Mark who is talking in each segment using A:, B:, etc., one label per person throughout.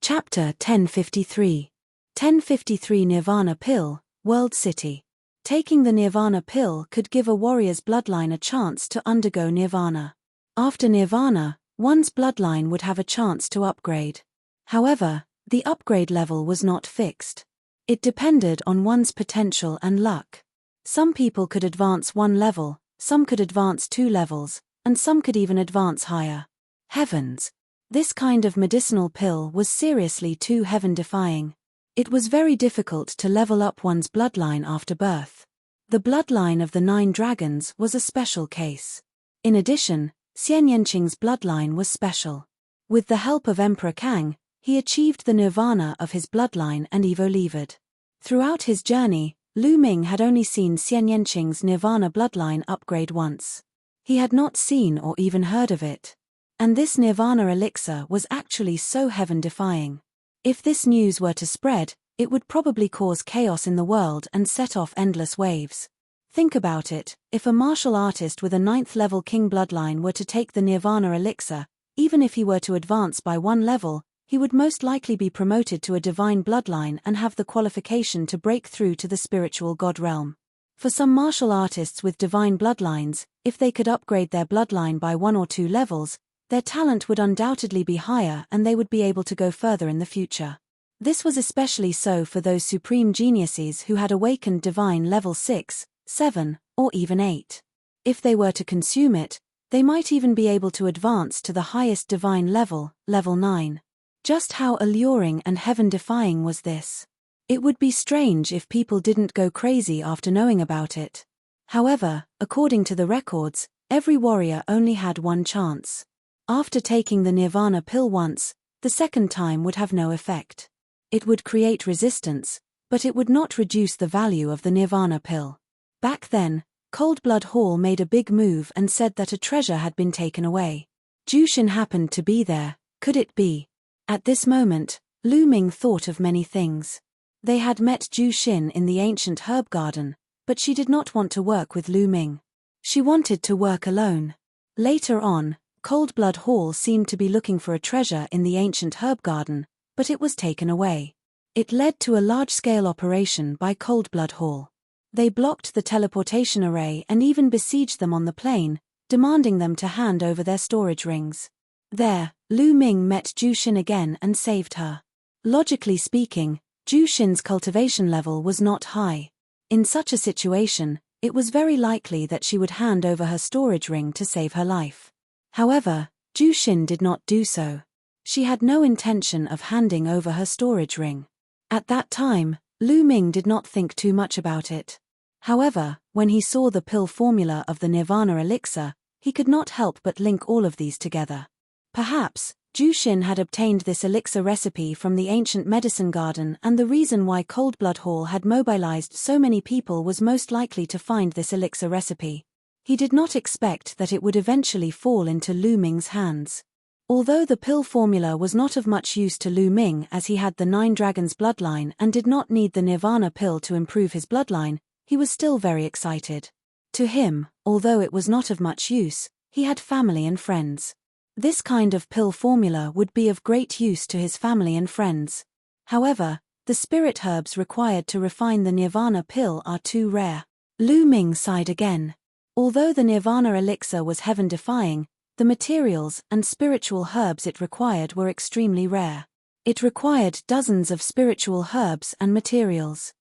A: Chapter 1053. 1053 Nirvana Pill, World City. Taking the Nirvana pill could give a warrior's bloodline a chance to undergo Nirvana. After Nirvana, one's bloodline would have a chance to upgrade. However, the upgrade level was not fixed. It depended on one's potential and luck. Some people could advance one level, some could advance 2 levels, and some could even advance higher. Heavens! This kind of medicinal pill was seriously too heaven-defying. It was very difficult to level up one's bloodline after birth. The bloodline of the 9 dragons was a special case. In addition, Xian Yanqing's bloodline was special. With the help of Emperor Kang, he achieved the nirvana of his bloodline and evolved. Throughout his journey, Lu Ming had only seen Xian Yanqing's nirvana bloodline upgrade once. He had not seen or even heard of it. And this nirvana elixir was actually so heaven-defying. If this news were to spread, it would probably cause chaos in the world and set off endless waves. Think about it, if a martial artist with a 9th level king bloodline were to take the nirvana elixir, even if he were to advance by 1 level, he would most likely be promoted to a divine bloodline and have the qualification to break through to the spiritual god realm. For some martial artists with divine bloodlines, if they could upgrade their bloodline by 1 or 2 levels, their talent would undoubtedly be higher and they would be able to go further in the future. This was especially so for those supreme geniuses who had awakened divine level 6, 7, or even 8. If they were to consume it, they might even be able to advance to the highest divine level, level 9. Just how alluring and heaven-defying was this? It would be strange if people didn't go crazy after knowing about it. However, according to the records, every warrior only had 1 chance. After taking the nirvana pill once, the second time would have no effect. It would create resistance, but it would not reduce the value of the nirvana pill. Back then, Cold Blood Hall made a big move and said that a treasure had been taken away. Jushin happened to be there. Could it be? At this moment, Lu Ming thought of many things. They had met Jushin in the ancient herb garden, but she did not want to work with Lu Ming. She wanted to work alone. Later on, Cold Blood Hall seemed to be looking for a treasure in the ancient herb garden, but it was taken away. It led to a large-scale operation by Cold Blood Hall. They blocked the teleportation array and even besieged them on the plane, demanding them to hand over their storage rings. There, Lu Ming met Jushin again and saved her. Logically speaking, Jushin's cultivation level was not high. In such a situation, it was very likely that she would hand over her storage ring to save her life. However, Jushin did not do so. She had no intention of handing over her storage ring. At that time, Lu Ming did not think too much about it. However, when he saw the pill formula of the nirvana elixir, he could not help but link all of these together. Perhaps, Jushin had obtained this elixir recipe from the ancient medicine garden, and the reason why Cold Blood Hall had mobilized so many people was most likely to find this elixir recipe. He did not expect that it would eventually fall into Lu Ming's hands. Although the pill formula was not of much use to Lu Ming as he had the 9 dragons bloodline and did not need the nirvana pill to improve his bloodline, he was still very excited. To him, although it was not of much use, he had family and friends. This kind of pill formula would be of great use to his family and friends. However, the spirit herbs required to refine the nirvana pill are too rare. Lu Ming sighed again. Although the nirvana elixir was heaven-defying, the materials and spiritual herbs it required were extremely rare. It required dozens of spiritual herbs and materials.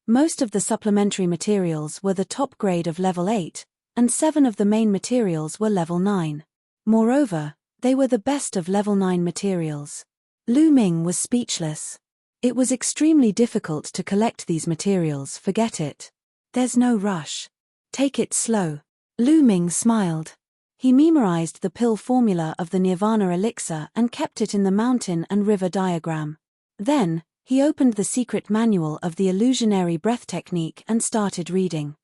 A: Most of the supplementary materials were the top grade of level 8, and 7 of the main materials were level 9. Moreover, they were the best of level 9 materials. Lu Ming was speechless. It was extremely difficult to collect these materials, forget it. There's no rush. Take it slow. Lu Ming smiled. He memorized the pill formula of the nirvana elixir and kept it in the mountain and river diagram. Then, he opened the secret manual of the illusionary breath technique and started reading.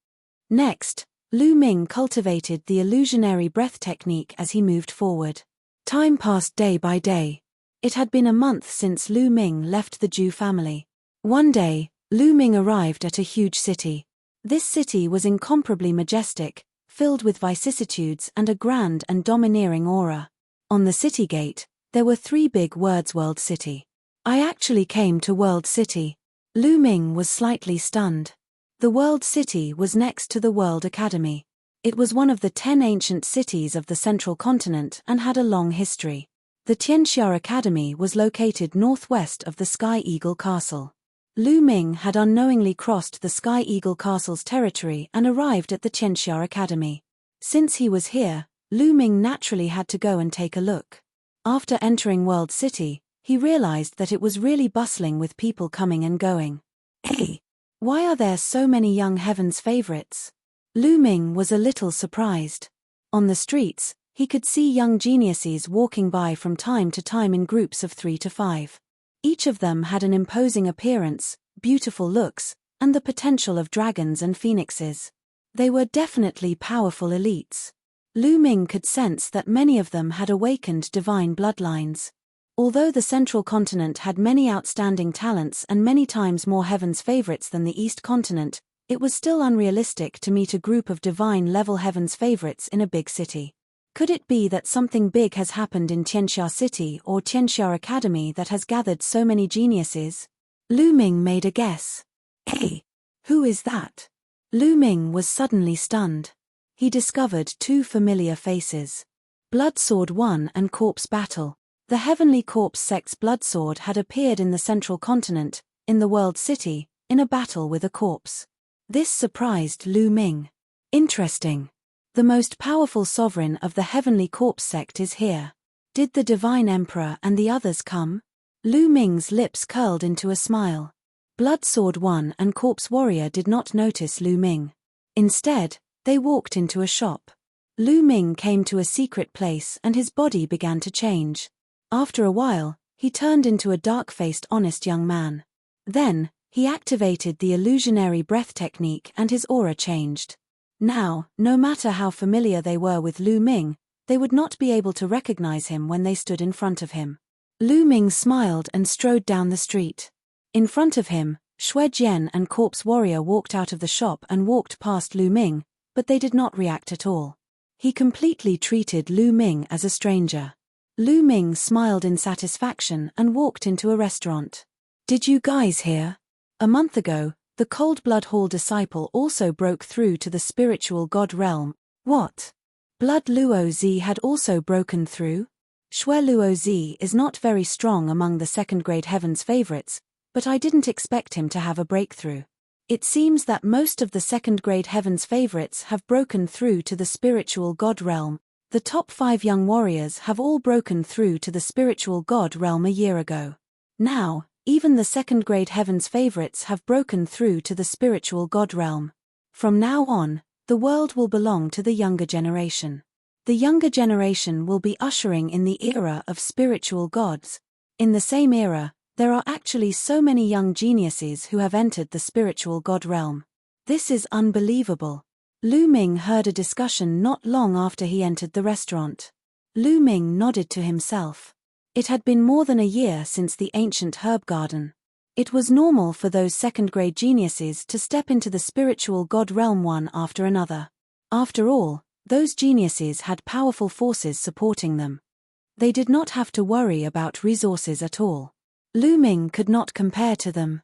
A: Next, Lu Ming cultivated the illusionary breath technique as he moved forward. Time passed day by day. It had been a month since Lu Ming left the Zhu family. One day, Lu Ming arrived at a huge city. This city was incomparably majestic, filled with vicissitudes and a grand and domineering aura. On the city gate, there were 3 big words: World City. I actually came to World City. Lu Ming was slightly stunned. The World City was next to the World Academy. It was one of the 10 ancient cities of the central continent and had a long history. The Tianxia Academy was located northwest of the Sky Eagle Castle. Lu Ming had unknowingly crossed the Sky Eagle Castle's territory and arrived at the Tianxia Academy. Since he was here, Lu Ming naturally had to go and take a look. After entering World City, he realized that it was really bustling with people coming and going. Hey, why are there so many young heaven's favorites? Lu Ming was a little surprised. On the streets, he could see young geniuses walking by from time to time in groups of 3 to 5. Each of them had an imposing appearance, beautiful looks, and the potential of dragons and phoenixes. They were definitely powerful elites. Lu Ming could sense that many of them had awakened divine bloodlines. Although the central continent had many outstanding talents and many times more heaven's favorites than the East continent, it was still unrealistic to meet a group of divine-level heaven's favorites in a big city. Could it be that something big has happened in Tianxia City or Tianxia Academy that has gathered so many geniuses? Lu Ming made a guess. Hey, who is that? Lu Ming was suddenly stunned. He discovered 2 familiar faces. Bloodsword 1 and Corpse Battle. The Heavenly Corpse sect's Bloodsword had appeared in the central continent, in the World City, in a battle with a corpse. This surprised Lu Ming. Interesting. The most powerful sovereign of the Heavenly Corpse sect is here. Did the Divine Emperor and the others come? Lu Ming's lips curled into a smile. Bloodsword 1 and Corpse Warrior did not notice Lu Ming. Instead, they walked into a shop. Lu Ming came to a secret place and his body began to change. After a while, he turned into a dark-faced honest young man. Then, he activated the illusionary breath technique and his aura changed. Now, no matter how familiar they were with Lu Ming, they would not be able to recognize him when they stood in front of him. Lu Ming smiled and strode down the street. In front of him, Xue Jian and Corpse Warrior walked out of the shop and walked past Lu Ming, but they did not react at all. He completely treated Lu Ming as a stranger. Lu Ming smiled in satisfaction and walked into a restaurant. Did you guys hear? A month ago, the Cold Blood Hall disciple also broke through to the spiritual god realm. What? Blood Luo Zi had also broken through? Xue Luo Zi is not very strong among the second-grade heaven's favorites, but I didn't expect him to have a breakthrough. It seems that most of the second-grade heaven's favorites have broken through to the spiritual god realm. The top 5 young warriors have all broken through to the spiritual god realm a year ago. Now, even the second-grade heaven's favorites have broken through to the spiritual god realm. From now on, the world will belong to the younger generation. The younger generation will be ushering in the era of spiritual gods. In the same era, there are actually so many young geniuses who have entered the spiritual god realm. This is unbelievable. Lu Ming heard a discussion not long after he entered the restaurant. Lu Ming nodded to himself. It had been more than a year since the ancient herb garden. It was normal for those second-grade geniuses to step into the spiritual god realm one after another. After all, those geniuses had powerful forces supporting them. They did not have to worry about resources at all. Lu Ming could not compare to them.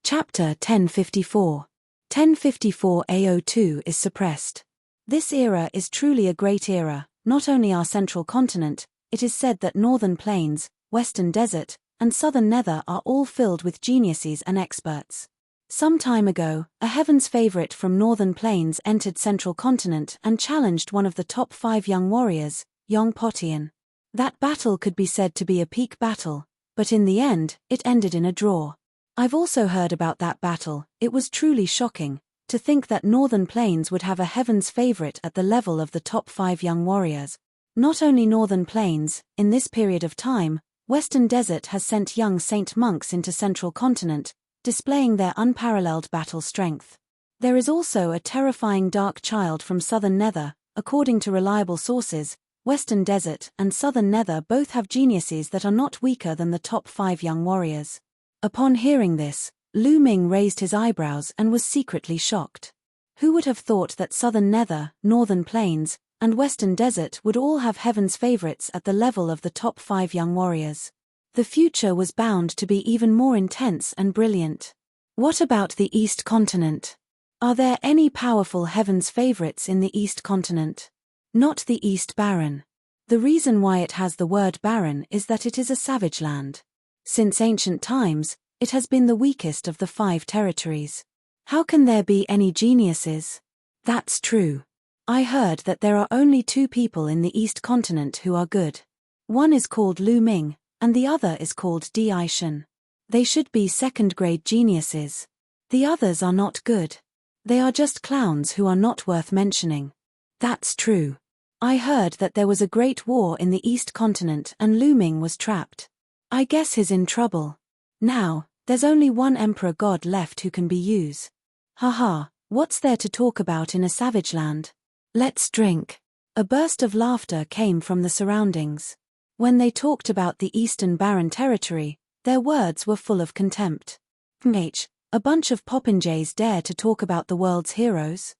A: Chapter 1054. 1054 AO2 is suppressed. This era is truly a great era, not only our central continent. It is said that Northern Plains, Western Desert, and Southern Nether are all filled with geniuses and experts. Some time ago, a heaven's favorite from Northern Plains entered Central Continent and challenged one of the top 5 young warriors, Yong Potian. That battle could be said to be a peak battle, but in the end, it ended in a draw. I've also heard about that battle. It was truly shocking to think that Northern Plains would have a heaven's favorite at the level of the top 5 young warriors. Not only Northern Plains, in this period of time, Western Desert has sent young saint monks into Central Continent, displaying their unparalleled battle strength. There is also a terrifying dark child from Southern Nether. According to reliable sources, Western Desert and Southern Nether both have geniuses that are not weaker than the top 5 young warriors. Upon hearing this, Lu Ming raised his eyebrows and was secretly shocked. Who would have thought that Southern Nether, Northern Plains, and Western Desert would all have heaven's favorites at the level of the top 5 young warriors? The future was bound to be even more intense and brilliant. What about the East Continent? Are there any powerful heaven's favorites in the East Continent? Not the East Barren. The reason why it has the word barren is that it is a savage land. Since ancient times, it has been the weakest of the 5 territories. How can there be any geniuses? That's true. I heard that there are only 2 people in the East Continent who are good. One is called Lu Ming, and the other is called Di Shen. They should be second-grade geniuses. The others are not good. They are just clowns who are not worth mentioning. That's true. I heard that there was a great war in the East Continent and Lu Ming was trapped. I guess he's in trouble. Now, there's only one emperor god left who can be used. Haha, what's there to talk about in a savage land? Let's drink. A burst of laughter came from the surroundings. When they talked about the Eastern Barren Territory, their words were full of contempt. A bunch of popinjays dare to talk about the world's heroes?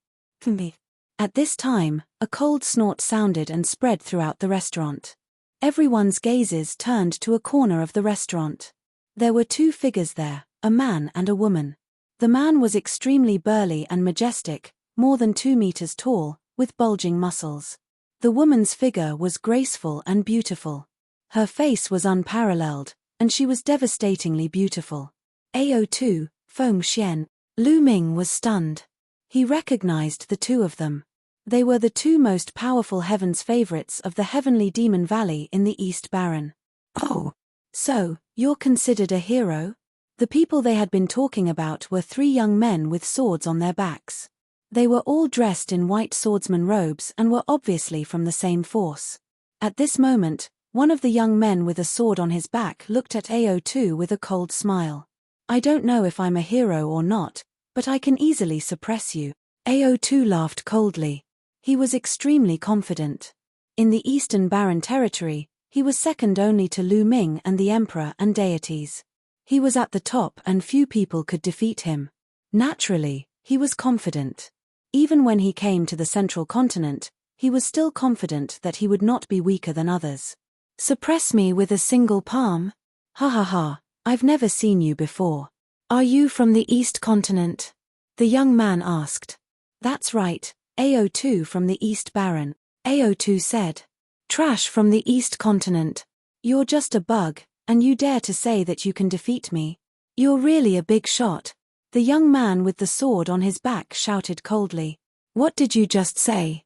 A: At this time, a cold snort sounded and spread throughout the restaurant. Everyone's gazes turned to a corner of the restaurant. There were 2 figures there, a man and a woman. The man was extremely burly and majestic, more than 2 meters tall, with bulging muscles. The woman's figure was graceful and beautiful. Her face was unparalleled, and she was devastatingly beautiful. AO2, Feng Xian. Lu Ming was stunned. He recognized the 2 of them. They were the 2 most powerful heaven's favorites of the heavenly demon valley in the East Barren. Oh, so, you're considered a hero? The people they had been talking about were 3 young men with swords on their backs. They were all dressed in white swordsman robes and were obviously from the same force. At this moment, one of the young men with a sword on his back looked at AO2 with a cold smile. I don't know if I'm a hero or not, but I can easily suppress you. AO2 laughed coldly. He was extremely confident. In the Eastern Barren Territory, he was second only to Lu Ming and the Emperor and deities. He was at the top and few people could defeat him. Naturally, he was confident. Even when he came to the Central Continent, he was still confident that he would not be weaker than others. Suppress me with a single palm? Ha ha ha, I've never seen you before. Are you from the East Continent? The young man asked. That's right, AO2 from the East Barren. AO2 said. Trash from the East Continent. You're just a bug, and you dare to say that you can defeat me? You're really a big shot. The young man with the sword on his back shouted coldly. What did you just say?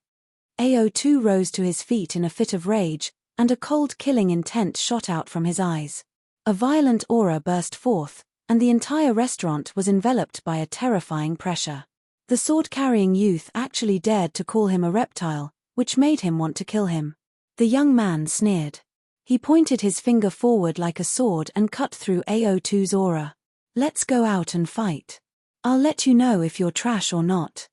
A: AO2 rose to his feet in a fit of rage, and a cold killing intent shot out from his eyes. A violent aura burst forth, and the entire restaurant was enveloped by a terrifying pressure. The sword-carrying youth actually dared to call him a reptile, which made him want to kill him. The young man sneered. He pointed his finger forward like a sword and cut through AO2's aura. Let's go out and fight. I'll let you know if you're trash or not.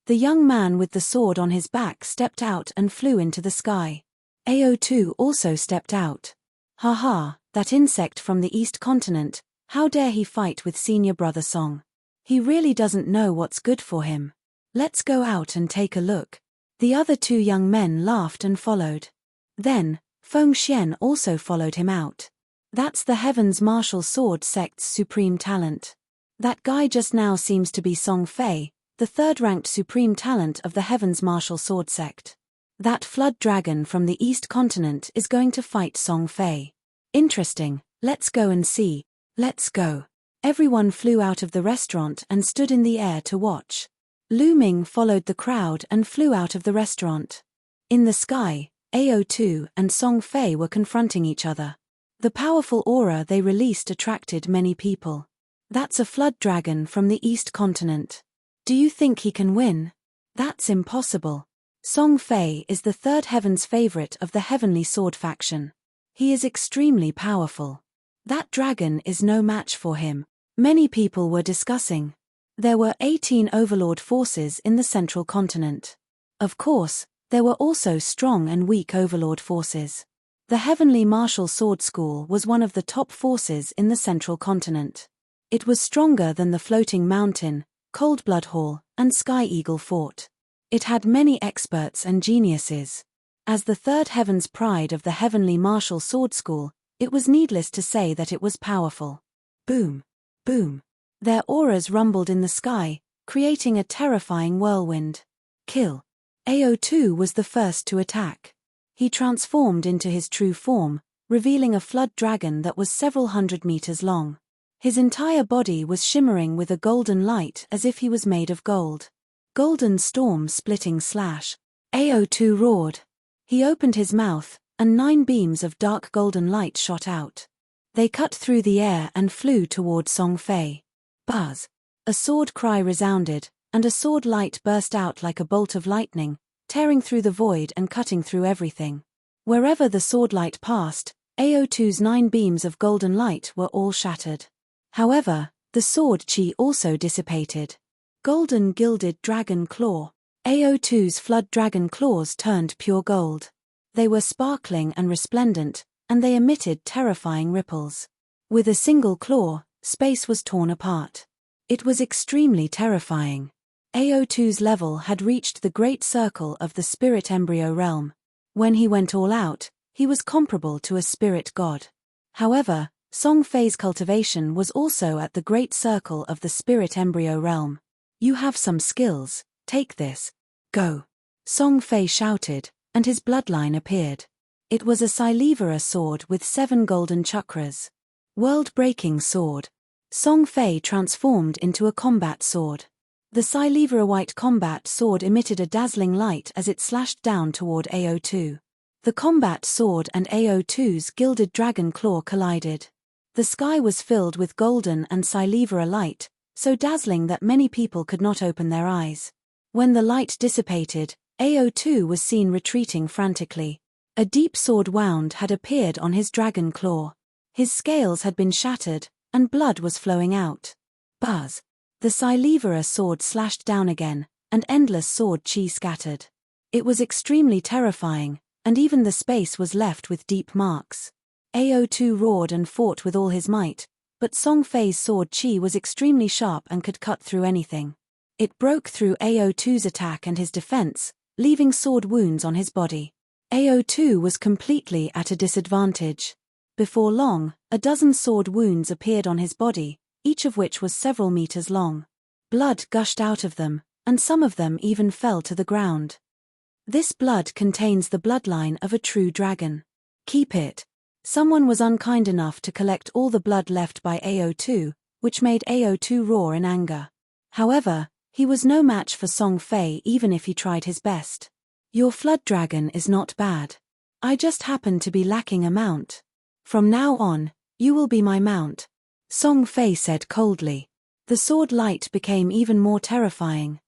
A: The young man with the sword on his back stepped out and flew into the sky. AO2 also stepped out. Haha, that insect from the East Continent, how dare he fight with senior brother Song? He really doesn't know what's good for him. Let's go out and take a look. The other 2 young men laughed and followed. Then, Feng Xian also followed him out. That's the Heaven's Martial Sword sect's supreme talent. That guy just now seems to be Song Fei, the 3rd-ranked supreme talent of the Heaven's Martial Sword sect. That flood dragon from the East Continent is going to fight Song Fei. Interesting, let's go and see. Let's go. Everyone flew out of the restaurant and stood in the air to watch. Lu Ming followed the crowd and flew out of the restaurant. In the sky, AO2 and Song Fei were confronting each other. The powerful aura they released attracted many people. That's a flood dragon from the East Continent. Do you think he can win? That's impossible. Song Fei is the 3rd heaven's favorite of the Heavenly Sword faction. He is extremely powerful. That dragon is no match for him. Many people were discussing. There were 18 overlord forces in the Central Continent. Of course, there were also strong and weak overlord forces. The Heavenly Martial Sword School was one of the top forces in the Central Continent. It was stronger than the Floating Mountain, Coldblood Hall, and Sky Eagle Fort. It had many experts and geniuses. As the 3rd heaven's pride of the Heavenly Martial Sword School, It was needless to say that it was powerful. Boom! Boom! Their auras rumbled in the sky, creating a terrifying whirlwind. Kill! AO2 was the first to attack. He transformed into his true form, revealing a flood dragon that was several hundred meters long. His entire body was shimmering with a golden light as if he was made of gold. Golden storm splitting slash. AO2 roared. He opened his mouth, and 9 beams of dark golden light shot out. They cut through the air and flew toward Song Fei. Buzz! A sword cry resounded, and a sword light burst out like a bolt of lightning, tearing through the void and cutting through everything. Wherever the sword light passed, AO2's 9 beams of golden light were all shattered. However, the sword chi also dissipated. Golden gilded dragon claw. AO2's flood dragon claws turned pure gold. They were sparkling and resplendent, and they emitted terrifying ripples. With a single claw, space was torn apart. It was extremely terrifying. AO2's level had reached the great circle of the spirit embryo realm. When he went all out, he was comparable to a spirit god. However, Song Fei's cultivation was also at the great circle of the spirit embryo realm. You have some skills, take this. Go! Song Fei shouted, and his bloodline appeared. It was a Silivera sword with 7 golden chakras. World-breaking sword. Song Fei transformed into a combat sword. The Silivera white combat sword emitted a dazzling light as it slashed down toward AO2. The combat sword and AO2's gilded dragon claw collided. The sky was filled with golden and Silivera light, so dazzling that many people could not open their eyes. When the light dissipated, AO2 was seen retreating frantically. A deep sword wound had appeared on his dragon claw. His scales had been shattered, and blood was flowing out. Buzz! The Silivera sword slashed down again, and endless sword chi scattered. It was extremely terrifying, and even the space was left with deep marks. AO2 roared and fought with all his might, but Song Fei's sword chi was extremely sharp and could cut through anything. It broke through AO2's attack and his defense, leaving sword wounds on his body. AO2 was completely at a disadvantage. Before long, a dozen sword wounds appeared on his body, each of which was several meters long. Blood gushed out of them, and some of them even fell to the ground. This blood contains the bloodline of a true dragon. Keep it. Someone was unkind enough to collect all the blood left by AO2, which made AO2 roar in anger. However, he was no match for Song Fei even if he tried his best. Your flood dragon is not bad. I just happen to be lacking a mount. From now on, you will be my mount, Song Fei said coldly. The sword light became even more terrifying.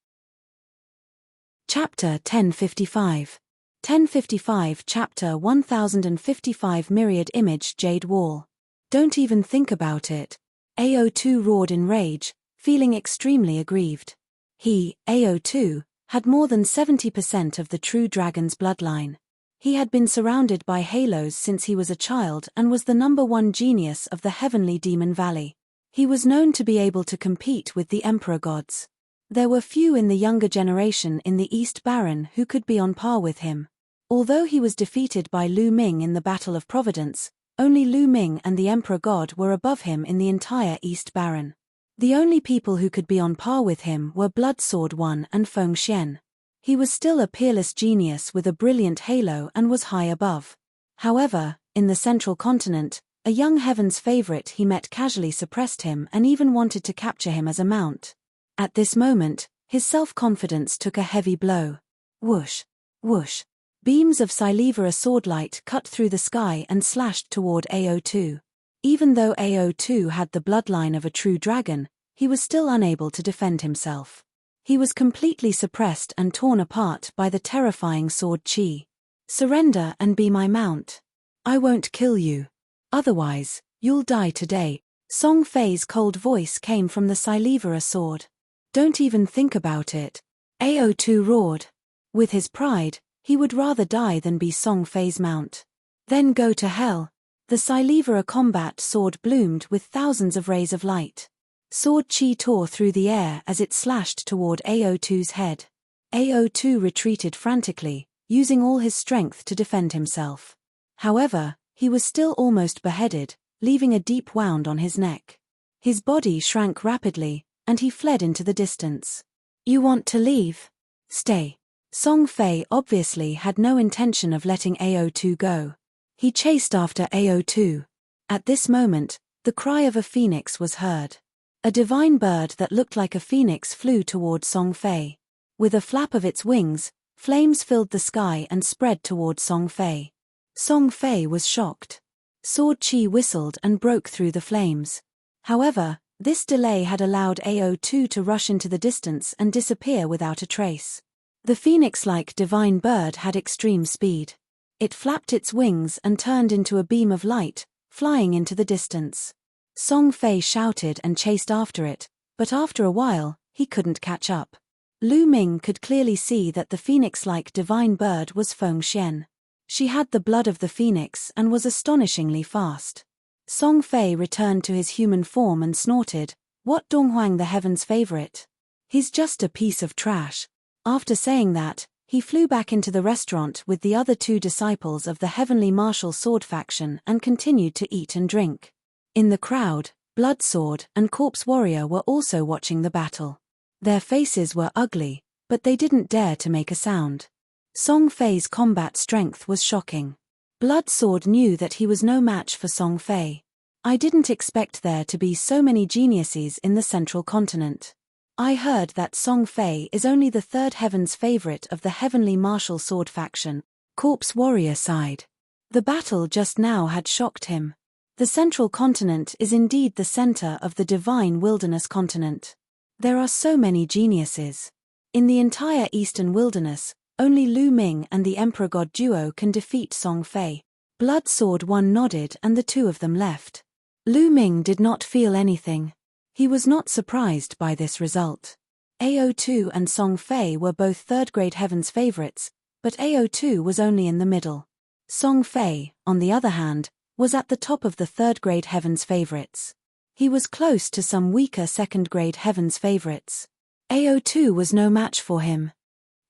A: Chapter 1055. 1055 Chapter 1055 Myriad Image Jade Wall. Don't even think about it. AO2 roared in rage, feeling extremely aggrieved. He, AO2, had more than 70% of the true dragon's bloodline. He had been surrounded by halos since he was a child and was the #1 genius of the heavenly demon valley. He was known to be able to compete with the emperor gods. There were few in the younger generation in the East Baron who could be on par with him. Although he was defeated by Lu Ming in the Battle of Providence, only Lu Ming and the Emperor God were above him in the entire East Baron. The only people who could be on par with him were Bloodsword One and Feng Xian. He was still a peerless genius with a brilliant halo and was high above. However, in the Central Continent, a young heaven's favorite he met casually suppressed him and even wanted to capture him as a mount. At this moment, his self-confidence took a heavy blow. Whoosh! Whoosh! Beams of Silivera swordlight cut through the sky and slashed toward AO2. Even though AO2 had the bloodline of a true dragon, he was still unable to defend himself. He was completely suppressed and torn apart by the terrifying sword chi. Surrender and be my mount. I won't kill you. Otherwise, you'll die today. Song Fei's cold voice came from the Silivera sword. Don't even think about it. AO2 roared. With his pride, he would rather die than be Song Fei's mount. Then go to hell. The Silivera combat sword bloomed with thousands of rays of light. Sword chi tore through the air as it slashed toward AO2's head. AO2 retreated frantically, using all his strength to defend himself. However, He was still almost beheaded, leaving a deep wound on his neck. His body shrank rapidly, and he fled into the distance. You want to leave? Stay. Song Fei obviously had no intention of letting AO2 go. He chased after AO2. At this moment, the cry of a phoenix was heard. A divine bird that looked like a phoenix flew toward Song Fei. With a flap of its wings, flames filled the sky and spread toward Song Fei. Song Fei was shocked. Sword Chi whistled and broke through the flames. However, this delay had allowed AO2 to rush into the distance and disappear without a trace. The phoenix-like divine bird had extreme speed. It flapped its wings and turned into a beam of light, flying into the distance. Song Fei shouted and chased after it, but after a while, he couldn't catch up. Lu Ming could clearly see that the phoenix-like divine bird was Feng Xian. She had the blood of the phoenix and was astonishingly fast. Song Fei returned to his human form and snorted, "What, Donghuang, the heaven's favorite? He's just a piece of trash." After saying that, he flew back into the restaurant with the other two disciples of the heavenly martial sword faction and continued to eat and drink. In the crowd, Bloodsword and Corpse Warrior were also watching the battle. Their faces were ugly, but they didn't dare to make a sound. Song Fei's combat strength was shocking. Bloodsword knew that he was no match for Song Fei. "I didn't expect there to be so many geniuses in the central continent. I heard that Song Fei is only the third heaven's favorite of the heavenly martial sword faction." Corpse Warrior sighed. The battle just now had shocked him. The central continent is indeed the center of the divine wilderness continent. There are so many geniuses. In the entire eastern wilderness, only Lu Ming and the Emperor God duo can defeat Song Fei. Bloodsword One nodded and the two of them left. Lu Ming did not feel anything. He was not surprised by this result. AO2 and Song Fei were both third-grade heaven's favorites, but AO2 was only in the middle. Song Fei, on the other hand, was at the top of the third-grade heaven's favorites. He was close to some weaker second-grade heaven's favorites. AO2 was no match for him.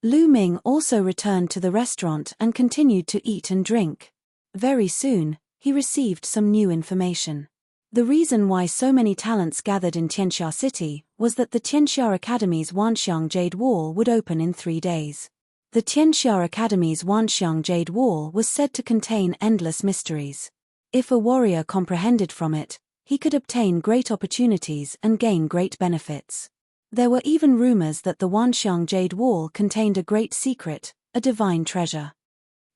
A: Lu Ming also returned to the restaurant and continued to eat and drink. Very soon, he received some new information. The reason why so many talents gathered in Tianxia City was that the Tianxia Academy's Wanxiang Jade Wall would open in 3 days. The Tianxia Academy's Wanxiang Jade Wall was said to contain endless mysteries. If a warrior comprehended from it, he could obtain great opportunities and gain great benefits. There were even rumors that the Wanxiang Jade Wall contained a great secret, a divine treasure.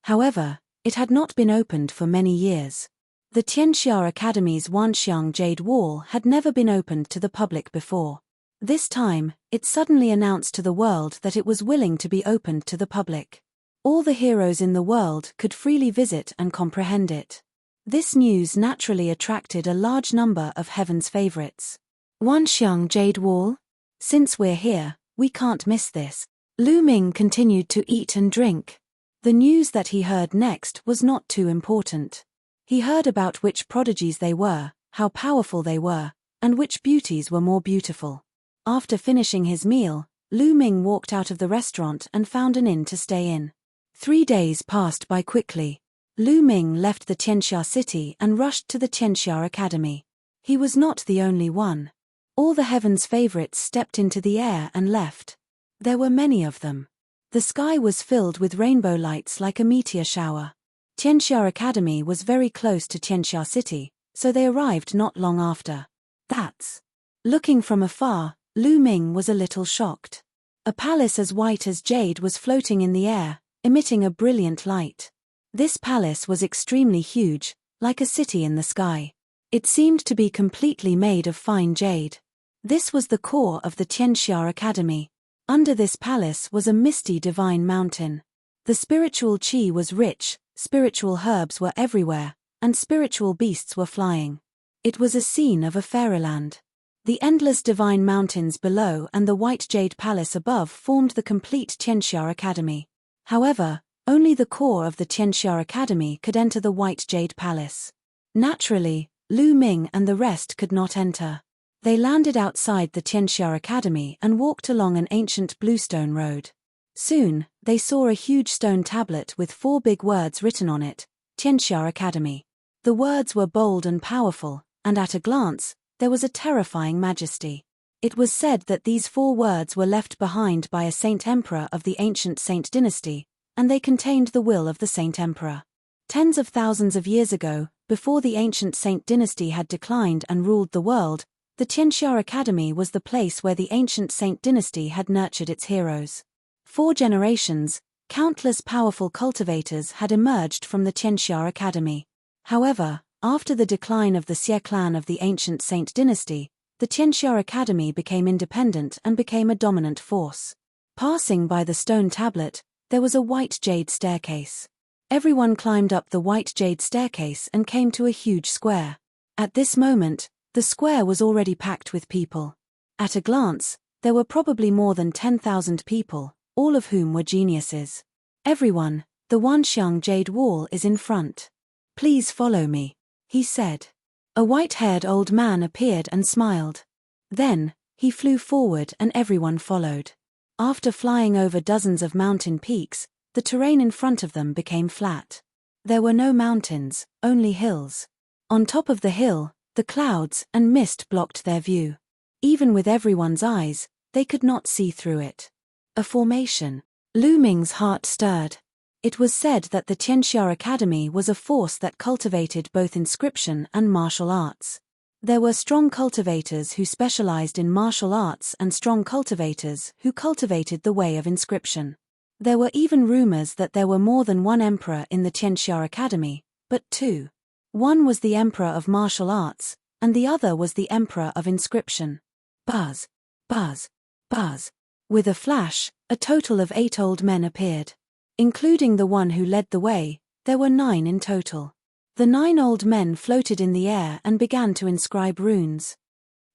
A: However, it had not been opened for many years. The Tianxia Academy's Wanxiang Jade Wall had never been opened to the public before. This time, it suddenly announced to the world that it was willing to be opened to the public. All the heroes in the world could freely visit and comprehend it. This news naturally attracted a large number of heaven's favorites. Wanxiang Jade Wall? Since we're here, we can't miss this. Lu Ming continued to eat and drink. The news that he heard next was not too important. He heard about which prodigies they were, how powerful they were, and which beauties were more beautiful. After finishing his meal, Lu Ming walked out of the restaurant and found an inn to stay in. 3 days passed by quickly. Lu Ming left the Tianxia City and rushed to the Tianxia Academy. He was not the only one. All the heaven's favorites stepped into the air and left. There were many of them. The sky was filled with rainbow lights like a meteor shower. Tianxia Academy was very close to Tianxia City, so they arrived not long after. That's. Looking from afar, Lu Ming was a little shocked. A palace as white as jade was floating in the air, emitting a brilliant light. This palace was extremely huge, like a city in the sky. It seemed to be completely made of fine jade. This was the core of the Tianxia Academy. Under this palace was a misty divine mountain. The spiritual qi was rich, spiritual herbs were everywhere, and spiritual beasts were flying. It was a scene of a fairyland. The endless divine mountains below and the white jade palace above formed the complete Tianxia Academy. However, only the core of the Tianxia Academy could enter the white jade palace. Naturally, Lu Ming and the rest could not enter. They landed outside the Tianxia Academy and walked along an ancient bluestone road. Soon, they saw a huge stone tablet with 4 big words written on it, Tianxia Academy. The words were bold and powerful, and at a glance, there was a terrifying majesty. It was said that these 4 words were left behind by a saint emperor of the ancient Saint dynasty, and they contained the will of the saint emperor. Tens of thousands of years ago, before the ancient Saint dynasty had declined and ruled the world, the Tianxia Academy was the place where the ancient Saint dynasty had nurtured its heroes. 4 generations, countless powerful cultivators had emerged from the Tianxia Academy. However, after the decline of the Xie clan of the ancient Saint dynasty, the Tianxia Academy became independent and became a dominant force. Passing by the stone tablet, there was a white jade staircase. Everyone climbed up the white jade staircase and came to a huge square. At this moment, the square was already packed with people. At a glance, there were probably more than 10,000 people, all of whom were geniuses. Everyone, the Wanxiang Jade Wall is in front. Please follow me, he said. A white-haired old man appeared and smiled. Then, he flew forward and everyone followed. After flying over dozens of mountain peaks, the terrain in front of them became flat. There were no mountains, only hills. On top of the hill, the clouds and mist blocked their view. Even with everyone's eyes, they could not see through it. A formation. Lu Ming's heart stirred. It was said that the Tianxia Academy was a force that cultivated both inscription and martial arts. There were strong cultivators who specialized in martial arts and strong cultivators who cultivated the way of inscription. There were even rumors that there were more than 1 emperor in the Tianxia Academy, but 2. One was the emperor of martial arts, and the other was the emperor of inscription. Buzz, buzz, buzz. With a flash, a total of 8 old men appeared. Including the one who led the way, there were 9 in total. The 9 old men floated in the air and began to inscribe runes.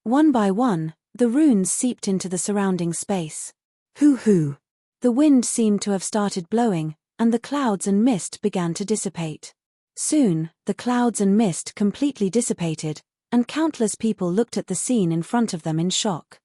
A: One by one, the runes seeped into the surrounding space. Hoo-hoo! The wind seemed to have started blowing, and the clouds and mist began to dissipate. Soon, the clouds and mist completely dissipated, and countless people looked at the scene in front of them in shock.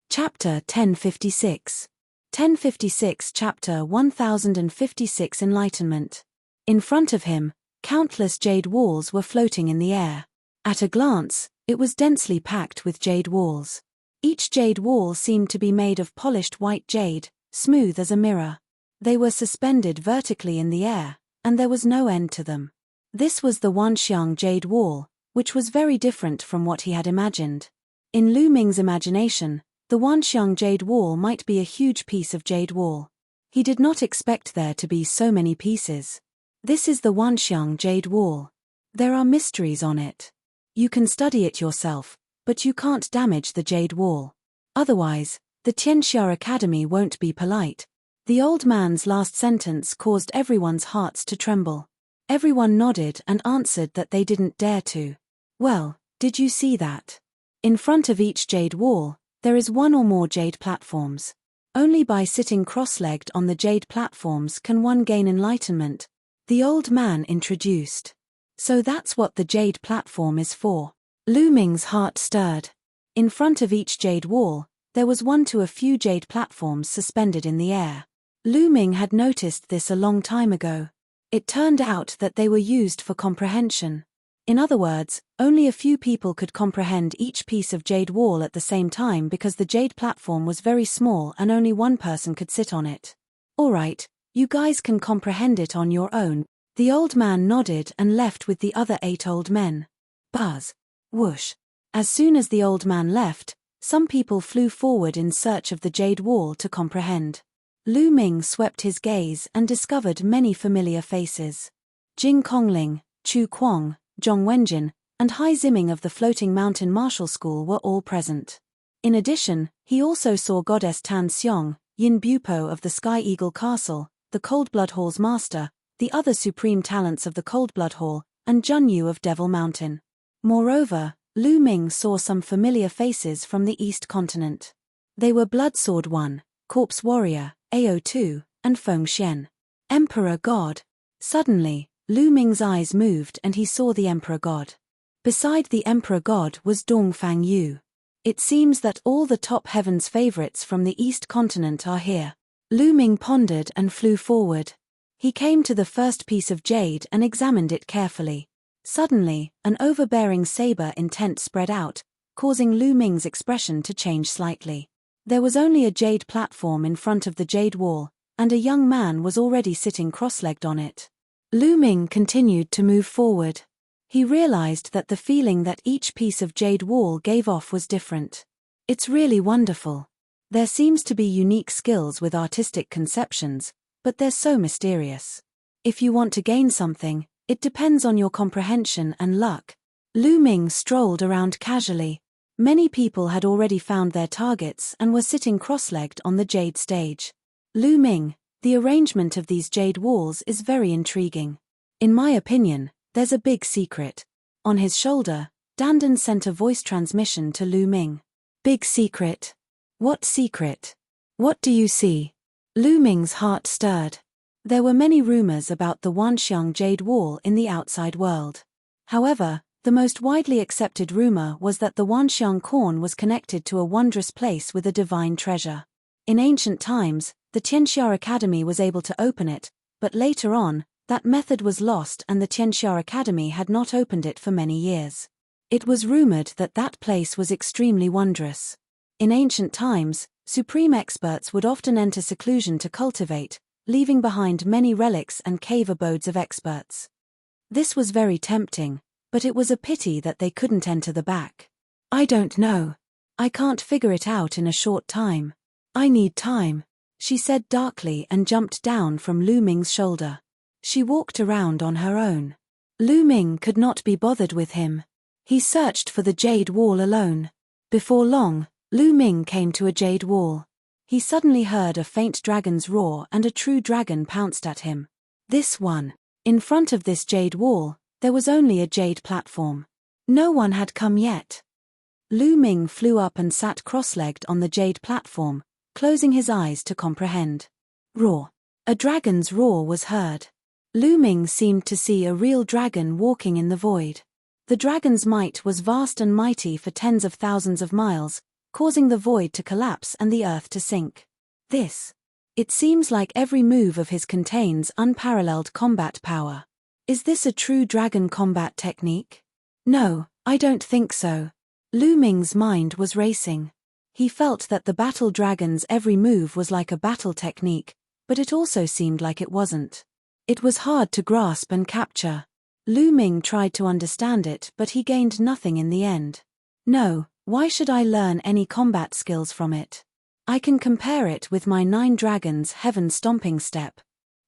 A: Chapter 1056. 1056 Chapter 1056 Enlightenment. In front of him, countless jade walls were floating in the air. At a glance, it was densely packed with jade walls. Each jade wall seemed to be made of polished white jade, smooth as a mirror. They were suspended vertically in the air, and there was no end to them. This was the Wanxiang Jade Wall, which was very different from what he had imagined. In Lu Ming's imagination, the Wanxiang Jade Wall might be a huge piece of jade wall. He did not expect there to be so many pieces. This is the Wanxiang Jade Wall. There are mysteries on it. You can study it yourself, but you can't damage the jade wall. Otherwise, the Tianxia Academy won't be polite. The old man's last sentence caused everyone's hearts to tremble. Everyone nodded and answered that they didn't dare to. Well, did you see that? In front of each jade wall, there is 1 or more jade platforms. Only by sitting cross-legged on the jade platforms can one gain enlightenment, the old man introduced. So that's what the jade platform is for. Lu Ming's heart stirred. In front of each jade wall, there was 1 to a few jade platforms suspended in the air. Lu Ming had noticed this a long time ago. It turned out that they were used for comprehension. In other words, only a few people could comprehend each piece of jade wall at the same time because the jade platform was very small and only 1 person could sit on it. All right, you guys can comprehend it on your own. The old man nodded and left with the other 8 old men. Buzz. Whoosh. As soon as the old man left, some people flew forward in search of the jade wall to comprehend. Lu Ming swept his gaze and discovered many familiar faces. Jing Kongling, Chu Kuang, Zhong Wenjin, and Hai Ziming of the Floating Mountain Martial School were all present. In addition, he also saw Goddess Tan Xiong, Yin Bupo of the Sky Eagle Castle, the Cold Blood Hall's master, the other supreme talents of the Cold Blood Hall, and Jun Yu of Devil Mountain. Moreover, Lu Ming saw some familiar faces from the East Continent. They were Bloodsword 1, Corpse Warrior, AO2, and Feng Xian. Emperor God. Suddenly, Lu Ming's eyes moved and he saw the Emperor God. Beside the Emperor God was Dongfang Yu. It seems that all the top heavens favorites from the East Continent are here. Lu Ming pondered and flew forward. He came to the first piece of jade and examined it carefully. Suddenly, an overbearing saber intent spread out, causing Lu Ming's expression to change slightly. There was only a jade platform in front of the jade wall, and a young man was already sitting cross-legged on it. Lu Ming continued to move forward. He realized that the feeling that each piece of jade wall gave off was different. It's really wonderful. There seems to be unique skills with artistic conceptions, but they're so mysterious. If you want to gain something, it depends on your comprehension and luck. Lu Ming strolled around casually. Many people had already found their targets and were sitting cross-legged on the jade stage. Lu Ming, the arrangement of these jade walls is very intriguing. In my opinion, there's a big secret. On his shoulder, Dandan sent a voice transmission to Lu Ming. Big secret? What secret? What do you see? Lu Ming's heart stirred. There were many rumors about the Wanxiang Jade Wall in the outside world. However, the most widely accepted rumor was that the Wanxiang corn was connected to a wondrous place with a divine treasure. In ancient times, the Tianxia Academy was able to open it, but later on, that method was lost and the Tianxia Academy had not opened it for many years. It was rumored that that place was extremely wondrous. In ancient times, supreme experts would often enter seclusion to cultivate, leaving behind many relics and cave abodes of experts. This was very tempting, but it was a pity that they couldn't enter the back. I don't know. I can't figure it out in a short time. I need time, she said darkly and jumped down from Lu Ming's shoulder. She walked around on her own. Lu Ming could not be bothered with him. He searched for the jade wall alone. Before long, Lu Ming came to a jade wall. He suddenly heard a faint dragon's roar and a true dragon pounced at him. This one. In front of this jade wall, there was only a jade platform. No one had come yet. Lu Ming flew up and sat cross-legged on the jade platform, closing his eyes to comprehend. Roar. A dragon's roar was heard. Lu Ming seemed to see a real dragon walking in the void. The dragon's might was vast and mighty for tens of thousands of miles, causing the void to collapse and the earth to sink. It seems like every move of his contains unparalleled combat power. Is this a true dragon combat technique? No, I don't think so. Lu Ming's mind was racing. He felt that the battle dragon's every move was like a battle technique, but it also seemed like it wasn't. It was hard to grasp and capture. Lu Ming tried to understand it, but he gained nothing in the end. No, why should I learn any combat skills from it? I can compare it with my 9 dragons heaven stomping step.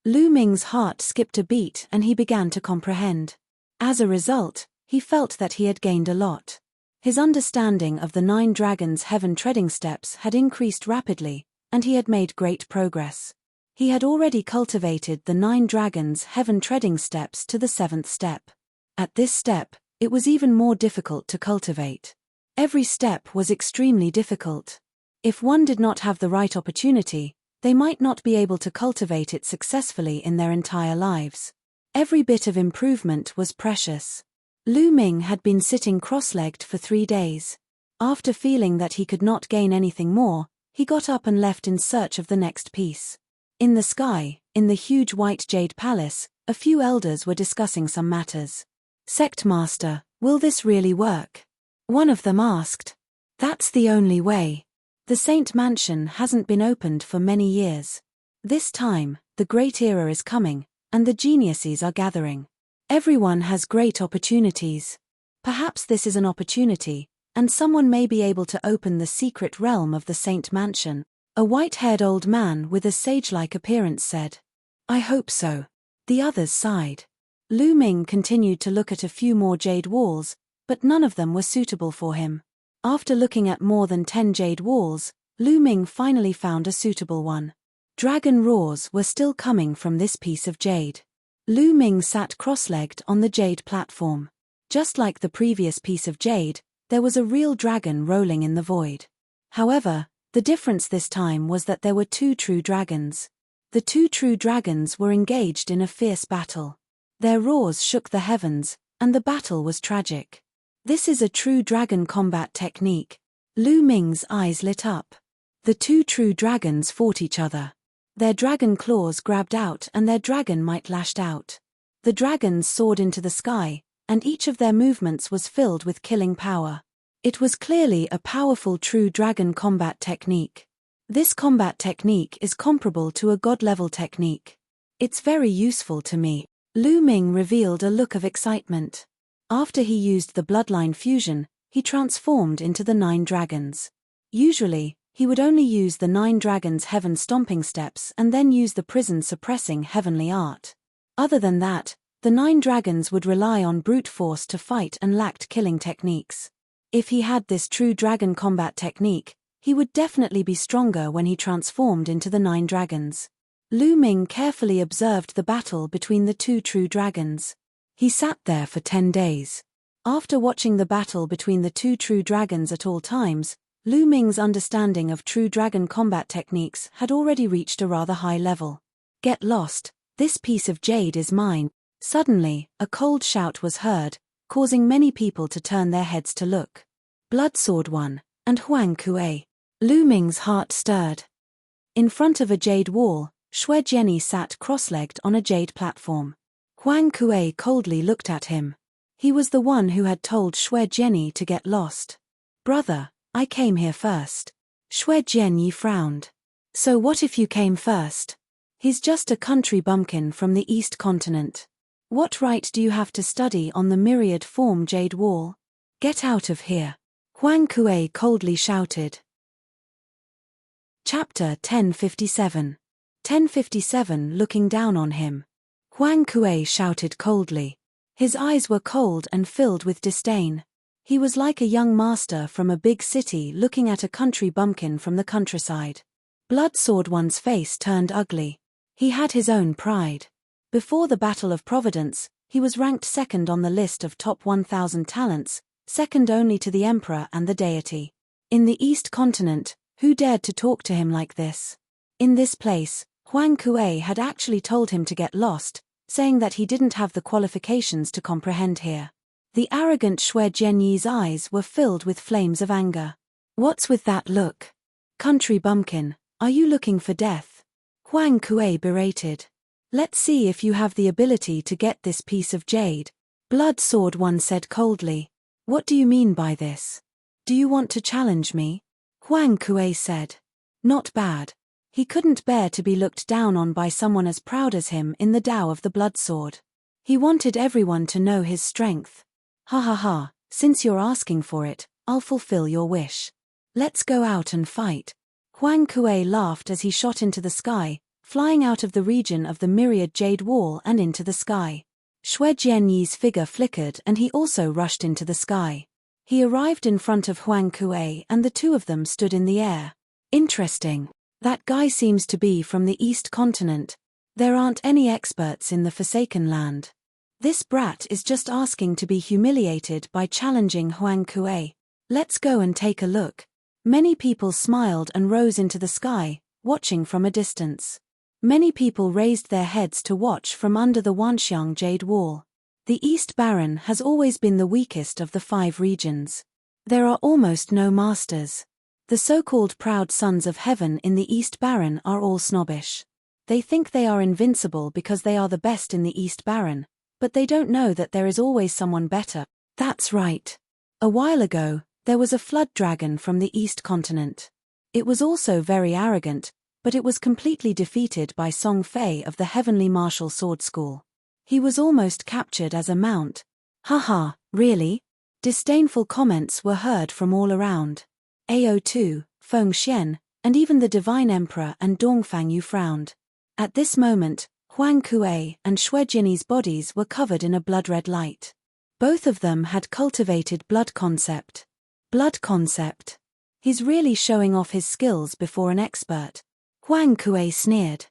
A: Lu Ming's heart skipped a beat and he began to comprehend. As a result, he felt that he had gained a lot. His understanding of the 9 dragons heaven treading steps had increased rapidly, and he had made great progress. He had already cultivated the 9 dragons heaven treading steps to the 7th step. At this step, it was even more difficult to cultivate. Every step was extremely difficult. If one did not have the right opportunity, they might not be able to cultivate it successfully in their entire lives. Every bit of improvement was precious. Lu Ming had been sitting cross-legged for 3 days. After feeling that he could not gain anything more, he got up and left in search of the next piece. In the sky, in the huge white jade palace, a few elders were discussing some matters. Sect Master, will this really work? One of them asked. That's the only way. The Saint Mansion hasn't been opened for many years. This time, the great era is coming, and the geniuses are gathering. Everyone has great opportunities. Perhaps this is an opportunity, and someone may be able to open the secret realm of the Saint Mansion, a white-haired old man with a sage-like appearance said. I hope so. The others sighed. Lu Ming continued to look at a few more jade walls, but none of them were suitable for him. After looking at more than 10 jade walls, Lu Ming finally found a suitable one. Dragon roars were still coming from this piece of jade. Lu Ming sat cross-legged on the jade platform. Just like the previous piece of jade, there was a real dragon rolling in the void. However, the difference this time was that there were 2 true dragons. The 2 true dragons were engaged in a fierce battle. Their roars shook the heavens, and the battle was tragic. This is a true dragon combat technique. Lu Ming's eyes lit up. The 2 true dragons fought each other. Their dragon claws grabbed out and their dragon might lashed out. The dragons soared into the sky, and each of their movements was filled with killing power. It was clearly a powerful true dragon combat technique. This combat technique is comparable to a god-level technique. It's very useful to me. Lu Ming revealed a look of excitement. After he used the bloodline fusion, he transformed into the 9 dragons. Usually, he would only use the 9 dragons' heaven stomping steps and then use the prison suppressing heavenly art. Other than that, the 9 dragons would rely on brute force to fight and lacked killing techniques. If he had this true dragon combat technique, he would definitely be stronger when he transformed into the 9 dragons. Lu Ming carefully observed the battle between the 2 true dragons. He sat there for 10 days. After watching the battle between the 2 true dragons at all times, Lu Ming's understanding of true dragon combat techniques had already reached a rather high level. Get lost, this piece of jade is mine. Suddenly, a cold shout was heard, causing many people to turn their heads to look. Bloodsword 1, and Huang Kuei. Lu Ming's heart stirred. In front of a jade wall, Xue Jianyi sat cross-legged on a jade platform. Huang Kuei coldly looked at him. He was the one who had told Xue Jianyi to get lost. Brother, I came here first. Xue Jianyi frowned. So what if you came first? He's just a country bumpkin from the East Continent. What right do you have to study on the Myriad form jade wall? Get out of here. Huang Kuei coldly shouted. Chapter 1057. 1057 looking down on him. Huang Kuei shouted coldly. His eyes were cold and filled with disdain. He was like a young master from a big city looking at a country bumpkin from the countryside. Bloodsword 1's face turned ugly. He had his own pride. Before the Battle of Providence, he was ranked second on the list of top 1,000 talents, second only to the Emperor and the deity. In the East Continent, who dared to talk to him like this? In this place, Huang Kuei had actually told him to get lost, saying that he didn't have the qualifications to comprehend here. The arrogant Xue Jianyi's eyes were filled with flames of anger. What's with that look? Country bumpkin, are you looking for death? Huang Kuei berated. Let's see if you have the ability to get this piece of jade. Bloodsword 1 said coldly. What do you mean by this? Do you want to challenge me? Huang Kuei said. Not bad. He couldn't bear to be looked down on by someone as proud as him in the Tao of the Bloodsword. He wanted everyone to know his strength. Ha ha ha, since you're asking for it, I'll fulfill your wish. Let's go out and fight. Huang Kuei laughed as he shot into the sky, flying out of the region of the Myriad jade wall and into the sky. Xue Jianyi's figure flickered and he also rushed into the sky. He arrived in front of Huang Kuei and the two of them stood in the air. Interesting. That guy seems to be from the East Continent. There aren't any experts in the Forsaken Land. This brat is just asking to be humiliated by challenging Huang Kuei. Let's go and take a look. Many people smiled and rose into the sky, watching from a distance. Many people raised their heads to watch from under the Wanxiang Jade Wall. The East Baron has always been the weakest of the 5 regions. There are almost no masters. The so-called proud sons of heaven in the East Baron are all snobbish. They think they are invincible because they are the best in the East Baron, but they don't know that there is always someone better. That's right. A while ago, there was a flood dragon from the East Continent. It was also very arrogant, but it was completely defeated by Song Fei of the Heavenly Martial Sword School. He was almost captured as a mount. Haha, really? Disdainful comments were heard from all around. AO2, Feng Xian, and even the Divine Emperor and Dongfang Yu frowned. At this moment, Huang Kuei and Xue Jianyi's bodies were covered in a blood-red light. Both of them had cultivated blood concept. Blood concept. He's really showing off his skills before an expert. Huang Kuei sneered.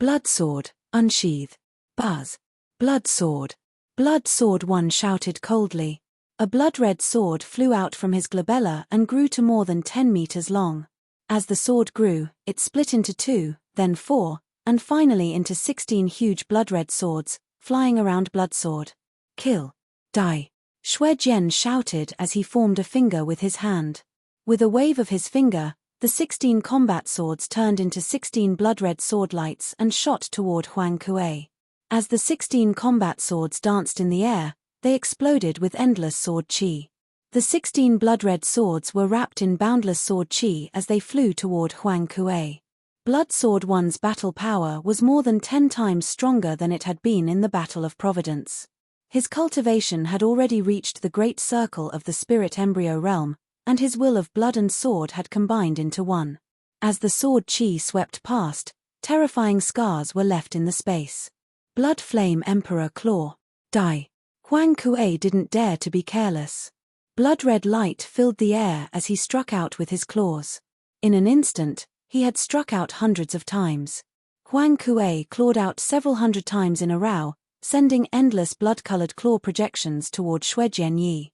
A: Bloodsword, unsheath. Buzz. Bloodsword. Bloodsword 1 shouted coldly. A blood-red sword flew out from his glabella and grew to more than 10 meters long. As the sword grew, it split into 2, then 4, and finally into 16 huge blood-red swords, flying around Bloodsword. Kill. Die. Xue Jian shouted as he formed a finger with his hand. With a wave of his finger, The 16 combat swords turned into 16 blood-red sword lights and shot toward Huang Kuei. As the 16 combat swords danced in the air, they exploded with endless sword chi. The 16 blood-red swords were wrapped in boundless sword chi as they flew toward Huang Kuei. Blood Sword One's battle power was more than 10 times stronger than it had been in the Battle of Providence. His cultivation had already reached the great circle of the spirit embryo realm, and his will of blood and sword had combined into one. As the sword chi swept past, terrifying scars were left in the space. Blood Flame Emperor Claw. Die. Huang Kuei didn't dare to be careless. Blood-red light filled the air as he struck out with his claws. In an instant, he had struck out hundreds of times. Huang Kuei clawed out several hundred times in a row, sending endless blood-colored claw projections toward Xue Jianyi.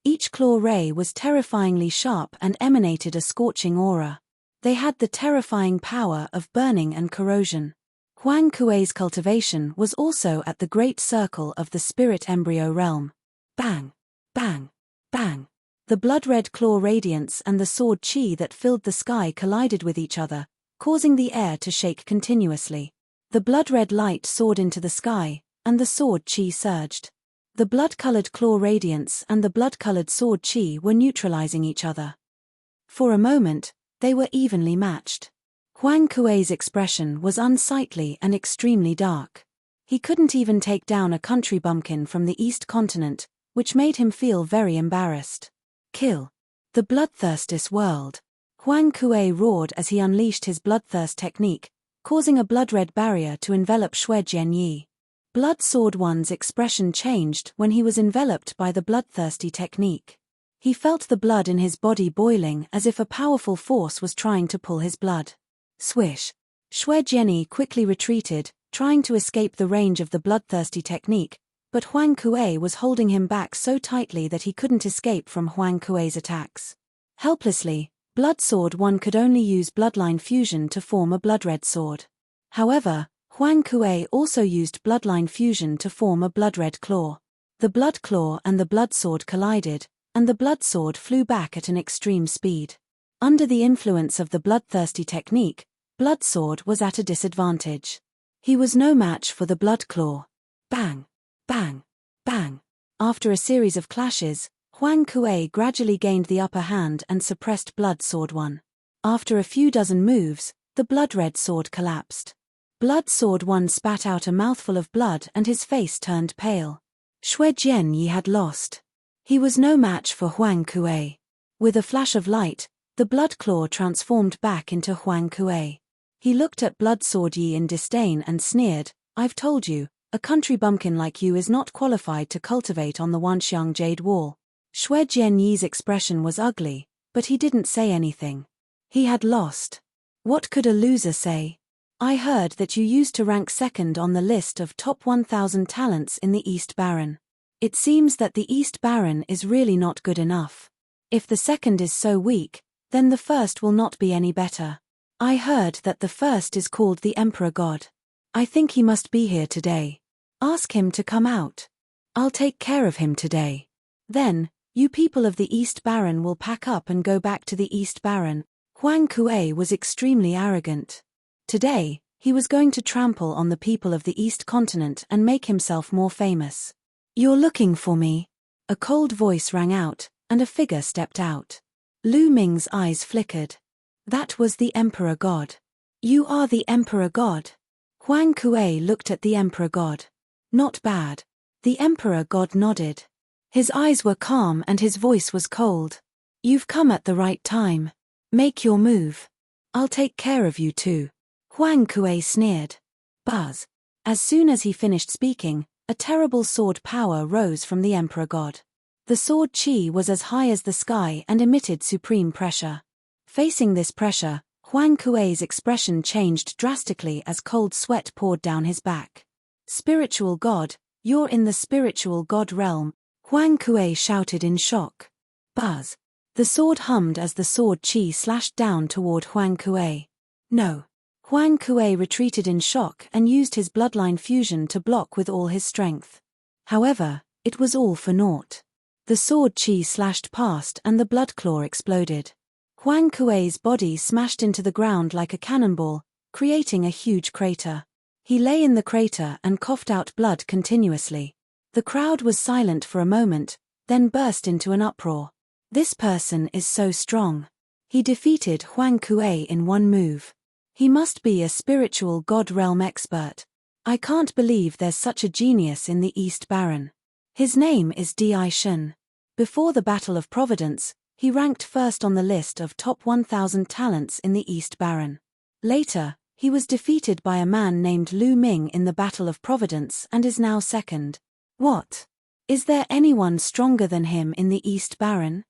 A: Each claw ray was terrifyingly sharp and emanated a scorching aura. They had the terrifying power of burning and corrosion. Huang Kuei's cultivation was also at the great circle of the spirit embryo realm. Bang! Bang! Bang! The blood-red claw radiance and the sword chi that filled the sky collided with each other, causing the air to shake continuously. The blood-red light soared into the sky, and the sword chi surged. The blood-colored claw radiance and the blood-colored sword chi were neutralizing each other. For a moment, they were evenly matched. Huang Kuei's expression was unsightly and extremely dark. He couldn't even take down a country bumpkin from the East Continent, which made him feel very embarrassed. Kill. The bloodthirstis world. Huang Kuei roared as he unleashed his bloodthirst technique, causing a blood-red barrier to envelop Xue Jianyi. Blood Sword One's expression changed when he was enveloped by the bloodthirsty technique. He felt the blood in his body boiling as if a powerful force was trying to pull his blood. Swish. Xue Jianyi quickly retreated, trying to escape the range of the bloodthirsty technique, but Huang Kuei was holding him back so tightly that he couldn't escape from Huang Kuei's attacks. Helplessly, Blood Sword One could only use bloodline fusion to form a blood-red sword. However, Huang Kuei also used bloodline fusion to form a blood-red claw. The blood claw and the blood sword collided, and the blood sword flew back at an extreme speed. Under the influence of the bloodthirsty technique, Blood Sword was at a disadvantage. He was no match for the blood claw. Bang! Bang! Bang! After a series of clashes, Huang Kuei gradually gained the upper hand and suppressed Blood Sword One. After a few dozen moves, the blood-red sword collapsed. Blood Sword One spat out a mouthful of blood and his face turned pale. Xue Jianyi had lost. He was no match for Huang Kuei. With a flash of light, the blood claw transformed back into Huang Kuei. He looked at Blood Sword Yi in disdain and sneered, "I've told you, a country bumpkin like you is not qualified to cultivate on the Wanxiang Jade Wall." Xue Jianyi's expression was ugly, but he didn't say anything. He had lost. What could a loser say? "I heard that you used to rank second on the list of top 1,000 talents in the East Baron. It seems that the East Baron is really not good enough. If the second is so weak, then the first will not be any better. I heard that the first is called the Emperor God. I think he must be here today. Ask him to come out. I'll take care of him today. Then, you people of the East Baron will pack up and go back to the East Baron." Huang Kuei was extremely arrogant. Today, he was going to trample on the people of the East Continent and make himself more famous. "You're looking for me?" A cold voice rang out, and a figure stepped out. Lu Ming's eyes flickered. That was the Emperor God. "You are the Emperor God?" Huang Kuei looked at the Emperor God. "Not bad." The Emperor God nodded. His eyes were calm and his voice was cold. "You've come at the right time. Make your move. I'll take care of you too." Huang Kuei sneered. Buzz. As soon as he finished speaking, a terrible sword power rose from the Emperor God. The sword chi was as high as the sky and emitted supreme pressure. Facing this pressure, Huang Kuei's expression changed drastically as cold sweat poured down his back. "Spiritual God, you're in the spiritual God realm," Huang Kuei shouted in shock. Buzz. The sword hummed as the sword chi slashed down toward Huang Kuei. "No." Huang Kuei retreated in shock and used his bloodline fusion to block with all his strength. However, it was all for naught. The sword chi slashed past and the blood claw exploded. Huang Kuei's body smashed into the ground like a cannonball, creating a huge crater. He lay in the crater and coughed out blood continuously. The crowd was silent for a moment, then burst into an uproar. This person is so strong. He defeated Huang Kuei in one move. He must be a spiritual god realm expert. I can't believe there's such a genius in the East Baron. His name is Di Shun. Before the Battle of Providence, he ranked first on the list of top 1,000 talents in the East Baron. Later, he was defeated by a man named Lu Ming in the Battle of Providence and is now second. What? Is there anyone stronger than him in the East Baron?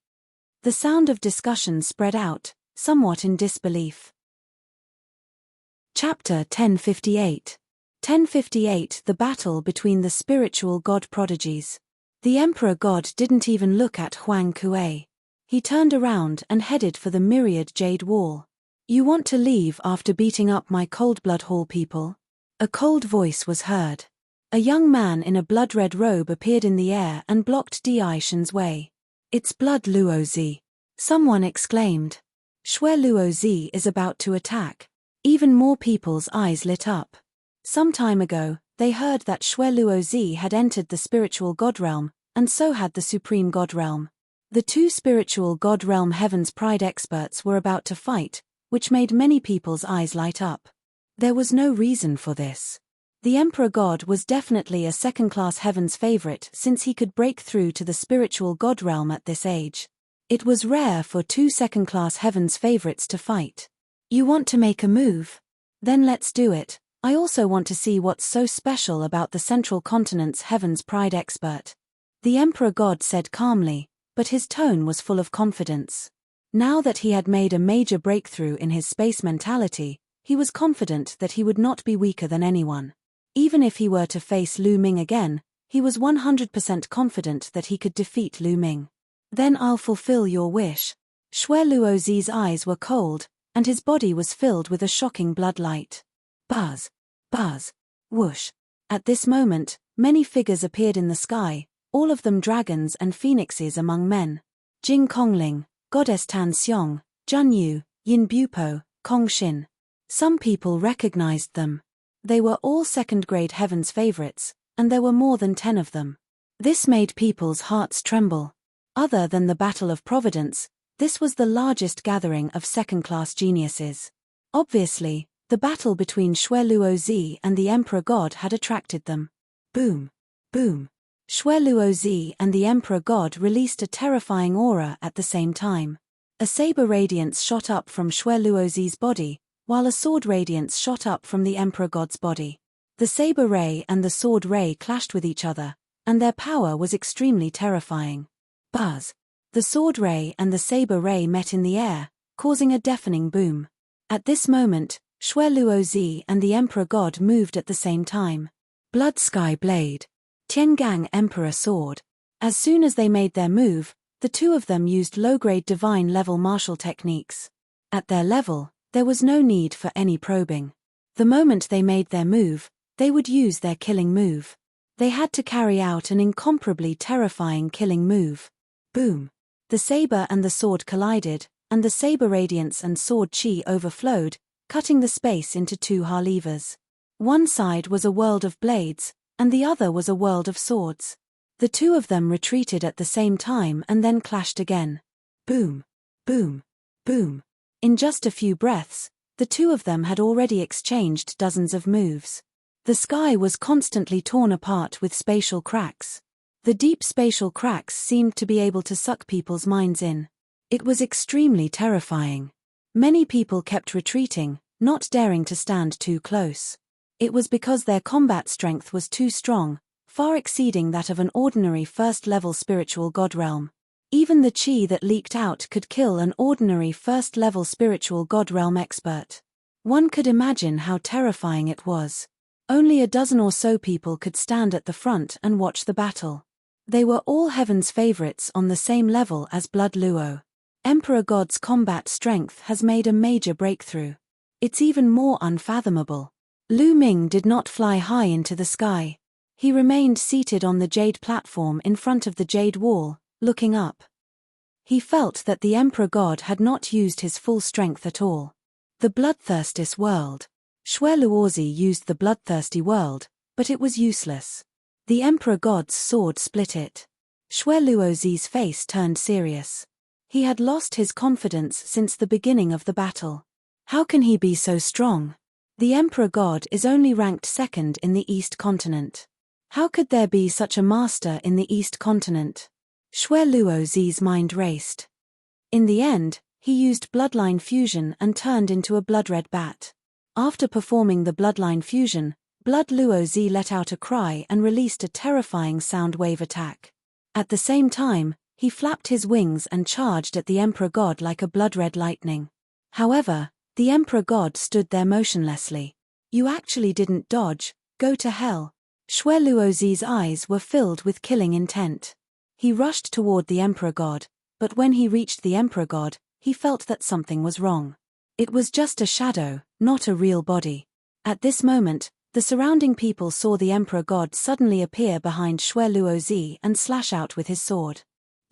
A: The sound of discussion spread out, somewhat in disbelief. Chapter 1058. 1058 The battle between the spiritual god prodigies. The Emperor God didn't even look at Huang Kuei. He turned around and headed for the Myriad Jade Wall. You want to leave after beating up my Cold Blood Hall people? A cold voice was heard. A young man in a blood-red robe appeared in the air and blocked Di Shun's way. It's Blood Luozi. Someone exclaimed. Shui Luozi is about to attack. Even more people's eyes lit up. Some time ago, they heard that Shui Luozi had entered the spiritual god realm, and so had the supreme god realm. The two spiritual god realm Heaven's Pride experts were about to fight, which made many people's eyes light up. There was no reason for this. The Emperor God was definitely a second-class Heaven's favorite since he could break through to the spiritual god realm at this age. It was rare for two second-class Heaven's favorites to fight. You want to make a move? Then let's do it. I also want to see what's so special about the Central Continent's Heaven's Pride expert. The Emperor God said calmly, but his tone was full of confidence. Now that he had made a major breakthrough in his space mentality, he was confident that he would not be weaker than anyone. Even if he were to face Lu Ming again, he was 100% confident that he could defeat Lu Ming. Then I'll fulfill your wish. Shui Luozi's eyes were cold, and his body was filled with a shocking bloodlight. Buzz, buzz, whoosh. At this moment, many figures appeared in the sky, all of them dragons and phoenixes among men. Jing Kongling, Goddess Tan Xiong, Jun Yu, Yin Bupo, Kong Xin. Some people recognized them. They were all second-grade Heaven's favorites, and there were more than 10 of them. This made people's hearts tremble. Other than the Battle of Providence, this was the largest gathering of second-class geniuses. Obviously, the battle between Shui Luozi and the Emperor God had attracted them. Boom, boom. Shui Luozi and the Emperor God released a terrifying aura at the same time. A saber radiance shot up from Shui Luozi's body, while a sword radiance shot up from the Emperor God's body. The saber ray and the sword ray clashed with each other, and their power was extremely terrifying. Buzz. The sword ray and the saber ray met in the air, causing a deafening boom. At this moment, Shui Luozi and the Emperor God moved at the same time. Blood Sky Blade. Tiangang Emperor Sword. As soon as they made their move, the two of them used low-grade divine-level martial techniques. At their level, there was no need for any probing. The moment they made their move, they would use their killing move. They had to carry out an incomparably terrifying killing move. Boom. The saber and the sword collided, and the saber radiance and sword chi overflowed, cutting the space into two levers. One side was a world of blades, and the other was a world of swords. The two of them retreated at the same time and then clashed again. Boom, boom, boom. In just a few breaths, the two of them had already exchanged dozens of moves. The sky was constantly torn apart with spatial cracks. The deep spatial cracks seemed to be able to suck people's minds in. It was extremely terrifying. Many people kept retreating, not daring to stand too close. It was because their combat strength was too strong, far exceeding that of an ordinary first-level spiritual god realm. Even the chi that leaked out could kill an ordinary first-level spiritual god realm expert. One could imagine how terrifying it was. Only a dozen or so people could stand at the front and watch the battle. They were all Heaven's favorites on the same level as Blood Luo. Emperor God's combat strength has made a major breakthrough. It's even more unfathomable. Lu Ming did not fly high into the sky. He remained seated on the jade platform in front of the jade wall, looking up. He felt that the Emperor God had not used his full strength at all. The bloodthirsty world. Xue Luozi used the bloodthirsty world, but it was useless. The Emperor God's sword split it. Xue Luozi's face turned serious. He had lost his confidence since the beginning of the battle. How can he be so strong? The Emperor God is only ranked second in the East Continent. How could there be such a master in the East Continent? Xue Luozi's mind raced. In the end, he used bloodline fusion and turned into a blood-red bat. After performing the bloodline fusion, Blood Luozi let out a cry and released a terrifying sound wave attack. At the same time, he flapped his wings and charged at the Emperor God like a blood-red lightning. However, the Emperor God stood there motionlessly. You actually didn't dodge, go to hell. Xue Luozi's eyes were filled with killing intent. He rushed toward the Emperor God, but when he reached the Emperor God, he felt that something was wrong. It was just a shadow, not a real body. At this moment, the surrounding people saw the Emperor God suddenly appear behind Xue Luozi and slash out with his sword.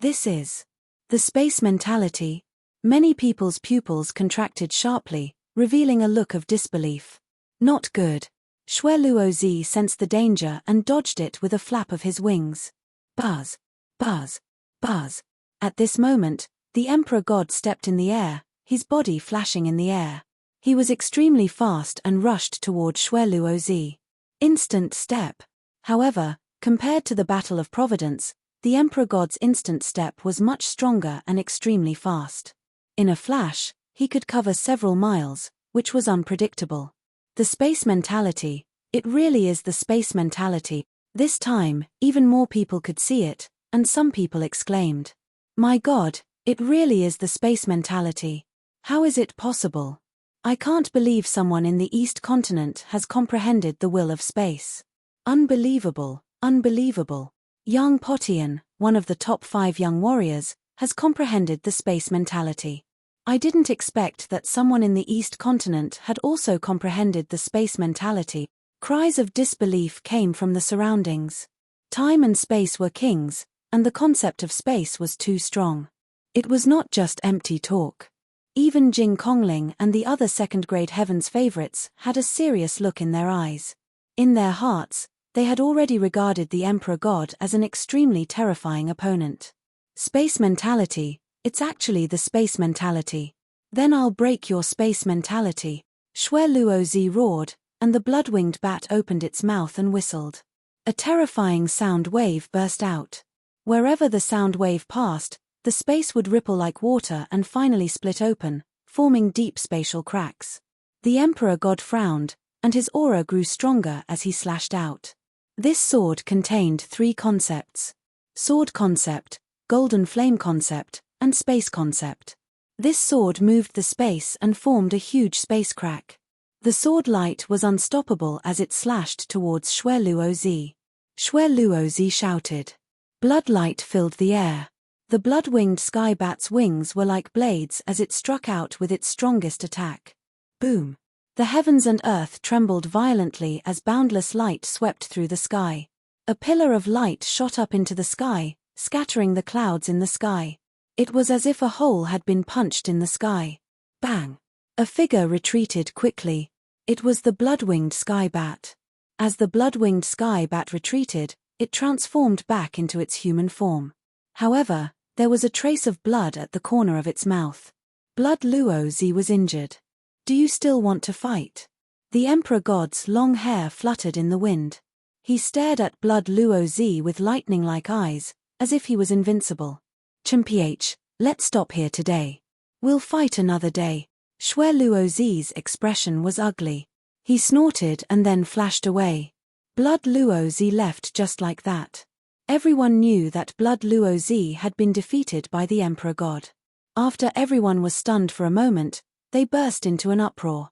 A: This is the space mentality. Many people's pupils contracted sharply, revealing a look of disbelief. Not good. Xue Luozi sensed the danger and dodged it with a flap of his wings. Buzz, buzz, buzz. At this moment, the Emperor God stepped in the air, his body flashing in the air. He was extremely fast and rushed toward Xue Luozi. Instant step. However, compared to the Battle of Providence, the Emperor God's instant step was much stronger and extremely fast. In a flash, he could cover several miles, which was unpredictable. The space mentality. It really is the space mentality. This time, even more people could see it, and some people exclaimed, "My God, it really is the space mentality. How is it possible? I can't believe someone in the East Continent has comprehended the will of space. Unbelievable, unbelievable. Yang Potian, one of the top 5 young warriors, has comprehended the space mentality. I didn't expect that someone in the East Continent had also comprehended the space mentality." Cries of disbelief came from the surroundings. Time and space were kings, and the concept of space was too strong. It was not just empty talk. Even Jing Kongling and the other second-grade Heaven's favorites had a serious look in their eyes. In their hearts, they had already regarded the Emperor God as an extremely terrifying opponent. Space mentality, it's actually the space mentality. Then I'll break your space mentality. Xue Luozi roared, and the blood-winged bat opened its mouth and whistled. A terrifying sound wave burst out. Wherever the sound wave passed, the space would ripple like water and finally split open, forming deep spatial cracks. The Emperor God frowned, and his aura grew stronger as he slashed out. This sword contained 3 concepts: sword concept, golden flame concept, and space concept. This sword moved the space and formed a huge space crack. The sword light was unstoppable as it slashed towards Xue Luozi. Xue Luozi shouted. Blood light filled the air. The blood-winged sky bat's wings were like blades as it struck out with its strongest attack. Boom! The heavens and earth trembled violently as boundless light swept through the sky. A pillar of light shot up into the sky, scattering the clouds in the sky. It was as if a hole had been punched in the sky. Bang! A figure retreated quickly. It was the blood-winged sky bat. As the blood-winged sky bat retreated, it transformed back into its human form. However, there was a trace of blood at the corner of its mouth. Blood Luozi was injured. Do you still want to fight? The Emperor God's long hair fluttered in the wind. He stared at Blood Luozi with lightning-like eyes, as if he was invincible. "Chimph, let's stop here today. We'll fight another day." Xue Luozi's expression was ugly. He snorted and then flashed away. Blood Luozi left just like that. Everyone knew that Blood Luozi had been defeated by the Emperor God. After everyone was stunned for a moment, they burst into an uproar.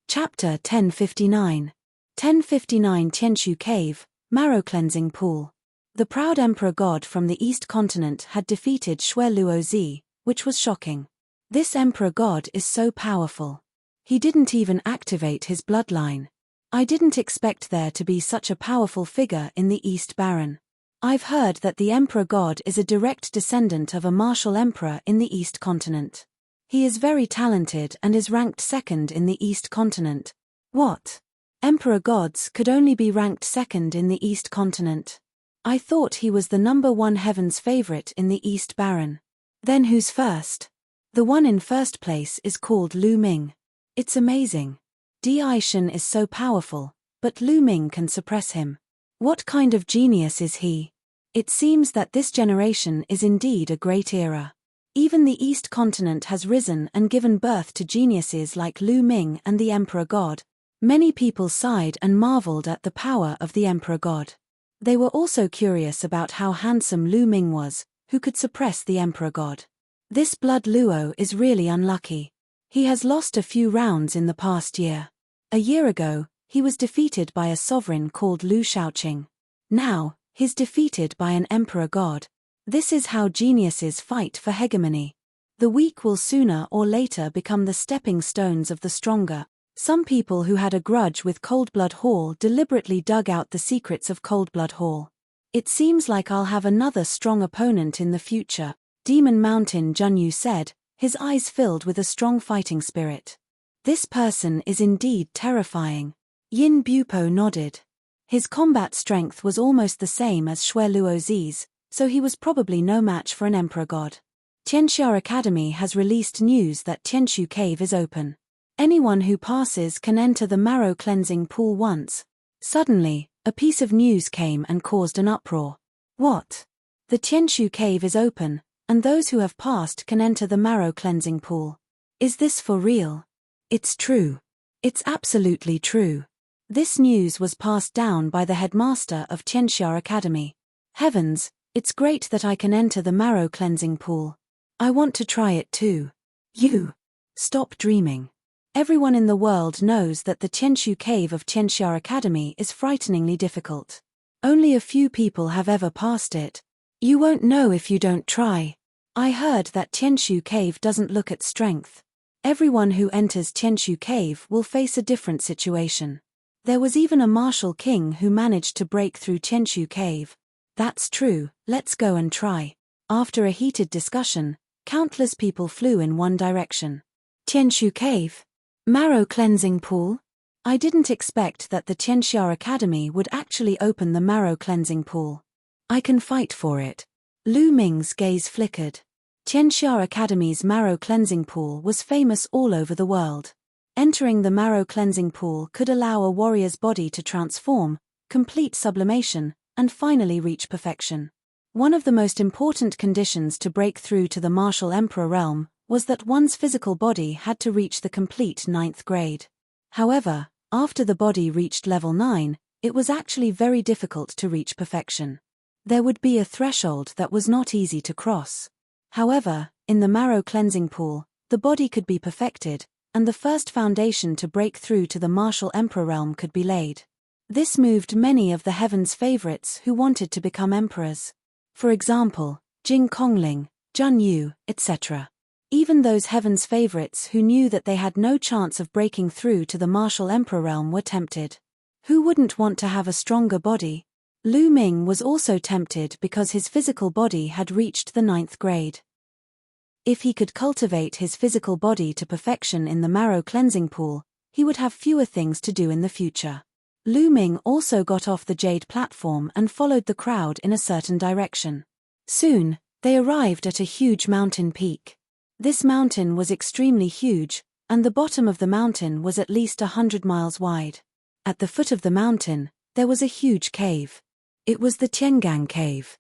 A: Chapter 1059. 1059 Tianshu Cave, Marrow Cleansing Pool. The proud Emperor God from the East Continent had defeated Xue Luozi, which was shocking. This Emperor God is so powerful. He didn't even activate his bloodline. I didn't expect there to be such a powerful figure in the East Baron. I've heard that the Emperor God is a direct descendant of a martial emperor in the East Continent. He is very talented and is ranked second in the East Continent. What? Emperor gods could only be ranked second in the East Continent. I thought he was the number one heaven's favorite in the East Baron. Then who's first? The one in first place is called Lu Ming. It's amazing. Di Shen is so powerful, but Lu Ming can suppress him. What kind of genius is he? It seems that this generation is indeed a great era. Even the East Continent has risen and given birth to geniuses like Lu Ming and the Emperor God. Many people sighed and marveled at the power of the Emperor God. They were also curious about how handsome Lu Ming was, who could suppress the Emperor God. This Blood Luo is really unlucky. He has lost a few rounds in the past year. A year ago, he was defeated by a sovereign called Lu Shaoqing. Now, he's defeated by an Emperor God. This is how geniuses fight for hegemony. The weak will sooner or later become the stepping stones of the stronger. Some people who had a grudge with Coldblood Hall deliberately dug out the secrets of Coldblood Hall. It seems like I'll have another strong opponent in the future, Demon Mountain Junyu said, his eyes filled with a strong fighting spirit. This person is indeed terrifying. Yin Bupo nodded. His combat strength was almost the same as Xue Luozi's, so he was probably no match for an Emperor God. Tianxia Academy has released news that Tianshu Cave is open. Anyone who passes can enter the marrow cleansing pool once. Suddenly, a piece of news came and caused an uproar. What? The Tianshu Cave is open, and those who have passed can enter the marrow cleansing pool. Is this for real? It's true. It's absolutely true. This news was passed down by the headmaster of Tianxia Academy. Heavens, it's great that I can enter the marrow cleansing pool. I want to try it too. You. Stop dreaming. Everyone in the world knows that the Tianshu Cave of Tianxia Academy is frighteningly difficult. Only a few people have ever passed it. You won't know if you don't try. I heard that Tianshu Cave doesn't look at strength. Everyone who enters Tianshu Cave will face a different situation. There was even a martial king who managed to break through Tianshu Cave. That's true, let's go and try. After a heated discussion, countless people flew in one direction. Tianshu Cave? Marrow cleansing pool? I didn't expect that the Tianxia Academy would actually open the marrow cleansing pool. I can fight for it. Lu Ming's gaze flickered. Tianxia Academy's marrow cleansing pool was famous all over the world. Entering the marrow cleansing pool could allow a warrior's body to transform, complete sublimation, and finally reach perfection. One of the most important conditions to break through to the martial emperor realm was that one's physical body had to reach the complete 9th grade. However, after the body reached level 9, it was actually very difficult to reach perfection. There would be a threshold that was not easy to cross. However, in the marrow cleansing pool, the body could be perfected, and the first foundation to break through to the martial emperor realm could be laid. This moved many of the heaven's favorites who wanted to become emperors. For example, Jing Kongling, Jun Yu, etc. Even those heaven's favorites who knew that they had no chance of breaking through to the martial emperor realm were tempted. Who wouldn't want to have a stronger body? Lu Ming was also tempted because his physical body had reached the 9th grade. If he could cultivate his physical body to perfection in the marrow cleansing pool, he would have fewer things to do in the future. Lu Ming also got off the jade platform and followed the crowd in a certain direction. Soon, they arrived at a huge mountain peak. This mountain was extremely huge, and the bottom of the mountain was at least 100 miles wide. At the foot of the mountain, there was a huge cave. It was the Tiangang Cave.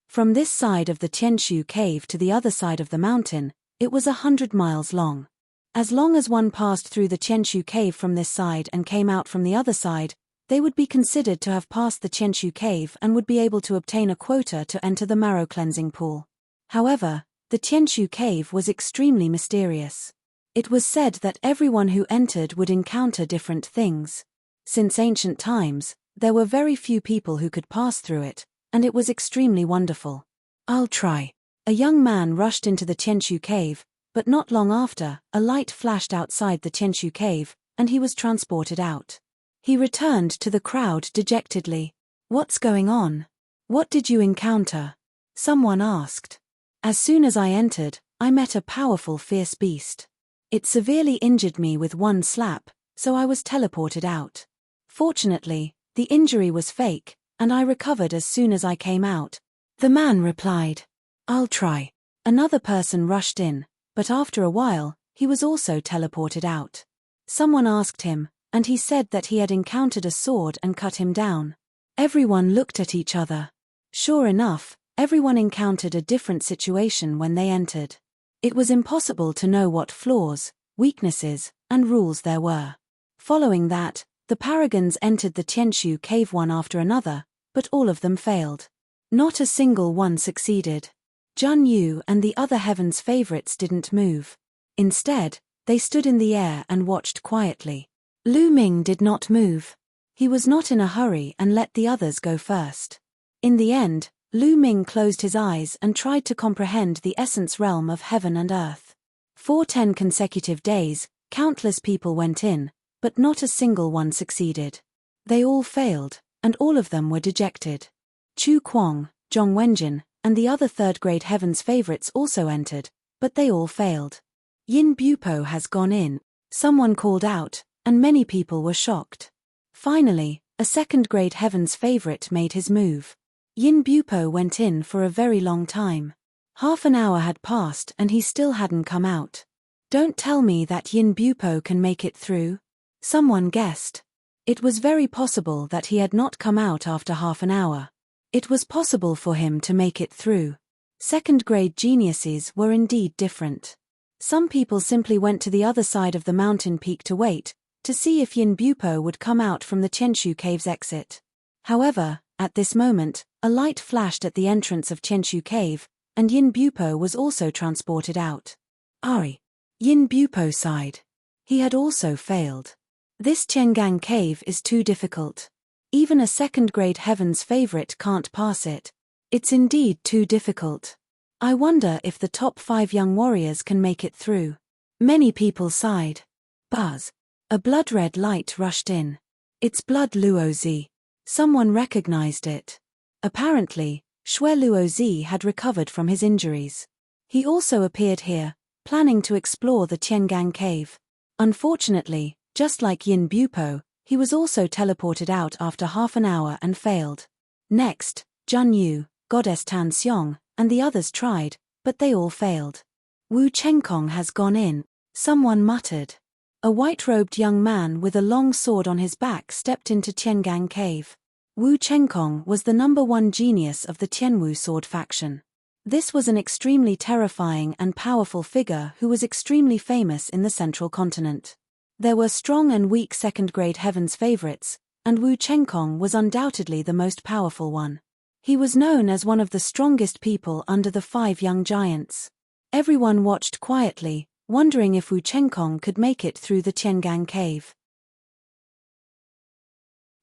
A: From this side of the Tianshu Cave to the other side of the mountain, it was 100 miles long. As long as one passed through the Tianshu Cave from this side and came out from the other side, they would be considered to have passed the Tianshu Cave and would be able to obtain a quota to enter the marrow cleansing pool. However, the Tianshu Cave was extremely mysterious. It was said that everyone who entered would encounter different things. Since ancient times, there were very few people who could pass through it, and it was extremely wonderful. I'll try. A young man rushed into the Tianshu Cave, but not long after, a light flashed outside the Tianshu Cave, and he was transported out. He returned to the crowd dejectedly. What's going on? What did you encounter? Someone asked. As soon as I entered, I met a powerful fierce beast. It severely injured me with one slap, so I was teleported out. Fortunately, the injury was fake, and I recovered as soon as I came out. The man replied. I'll try. Another person rushed in, but after a while, he was also teleported out. Someone asked him, and he said that he had encountered a sword and cut him down. Everyone looked at each other. Sure enough, everyone encountered a different situation when they entered. It was impossible to know what flaws, weaknesses, and rules there were. Following that, the paragons entered the Tianshu cave one after another, but all of them failed. Not a single one succeeded. Jun Yu and the other heaven's favorites didn't move. Instead, they stood in the air and watched quietly. Lu Ming did not move. He was not in a hurry and let the others go first. In the end, Lu Ming closed his eyes and tried to comprehend the essence realm of heaven and earth. For 10 consecutive days, countless people went in, but not a single one succeeded. They all failed, and all of them were dejected. Chu Kuang, Zhong Wenjin, and the other third-grade heaven's favorites also entered, but they all failed. Yin Bupo has gone in, someone called out, and many people were shocked. Finally, a second-grade heaven's favorite made his move. Yin Bupo went in for a very long time. Half an hour had passed and he still hadn't come out. Don't tell me that Yin Bupo can make it through? Someone guessed. It was very possible that he had not come out after half an hour. It was possible for him to make it through. Second-grade geniuses were indeed different. Some people simply went to the other side of the mountain peak to wait, to see if Yin Bupo would come out from the Tianshu cave's exit. However, at this moment, a light flashed at the entrance of Tianshu cave, and Yin Bupo was also transported out. Ari. Yin Bupo sighed. He had also failed. This Tiangang cave is too difficult. Even a second-grade heaven's favorite can't pass it. It's indeed too difficult. I wonder if the top 5 young warriors can make it through. Many people sighed. Buzz. A blood-red light rushed in. It's Blood Luozi. Someone recognized it. Apparently, Shui Luozi had recovered from his injuries. He also appeared here, planning to explore the Tiangang cave. Unfortunately, just like Yin Bupo, he was also teleported out after half an hour and failed. Next, Jun Yu, Goddess Tan Xiong, and the others tried, but they all failed. Wu Chengkong has gone in, someone muttered. A white-robed young man with a long sword on his back stepped into Tiangang cave. Wu Chengkong was the #1 genius of the Tianwu sword faction. This was an extremely terrifying and powerful figure who was extremely famous in the central continent. There were strong and weak second-grade heaven's favorites, and Wu Chengkong was undoubtedly the most powerful one. He was known as one of the strongest people under the 5 young giants. Everyone watched quietly, wondering if Wu Chengkong could make it through the Tiangang cave.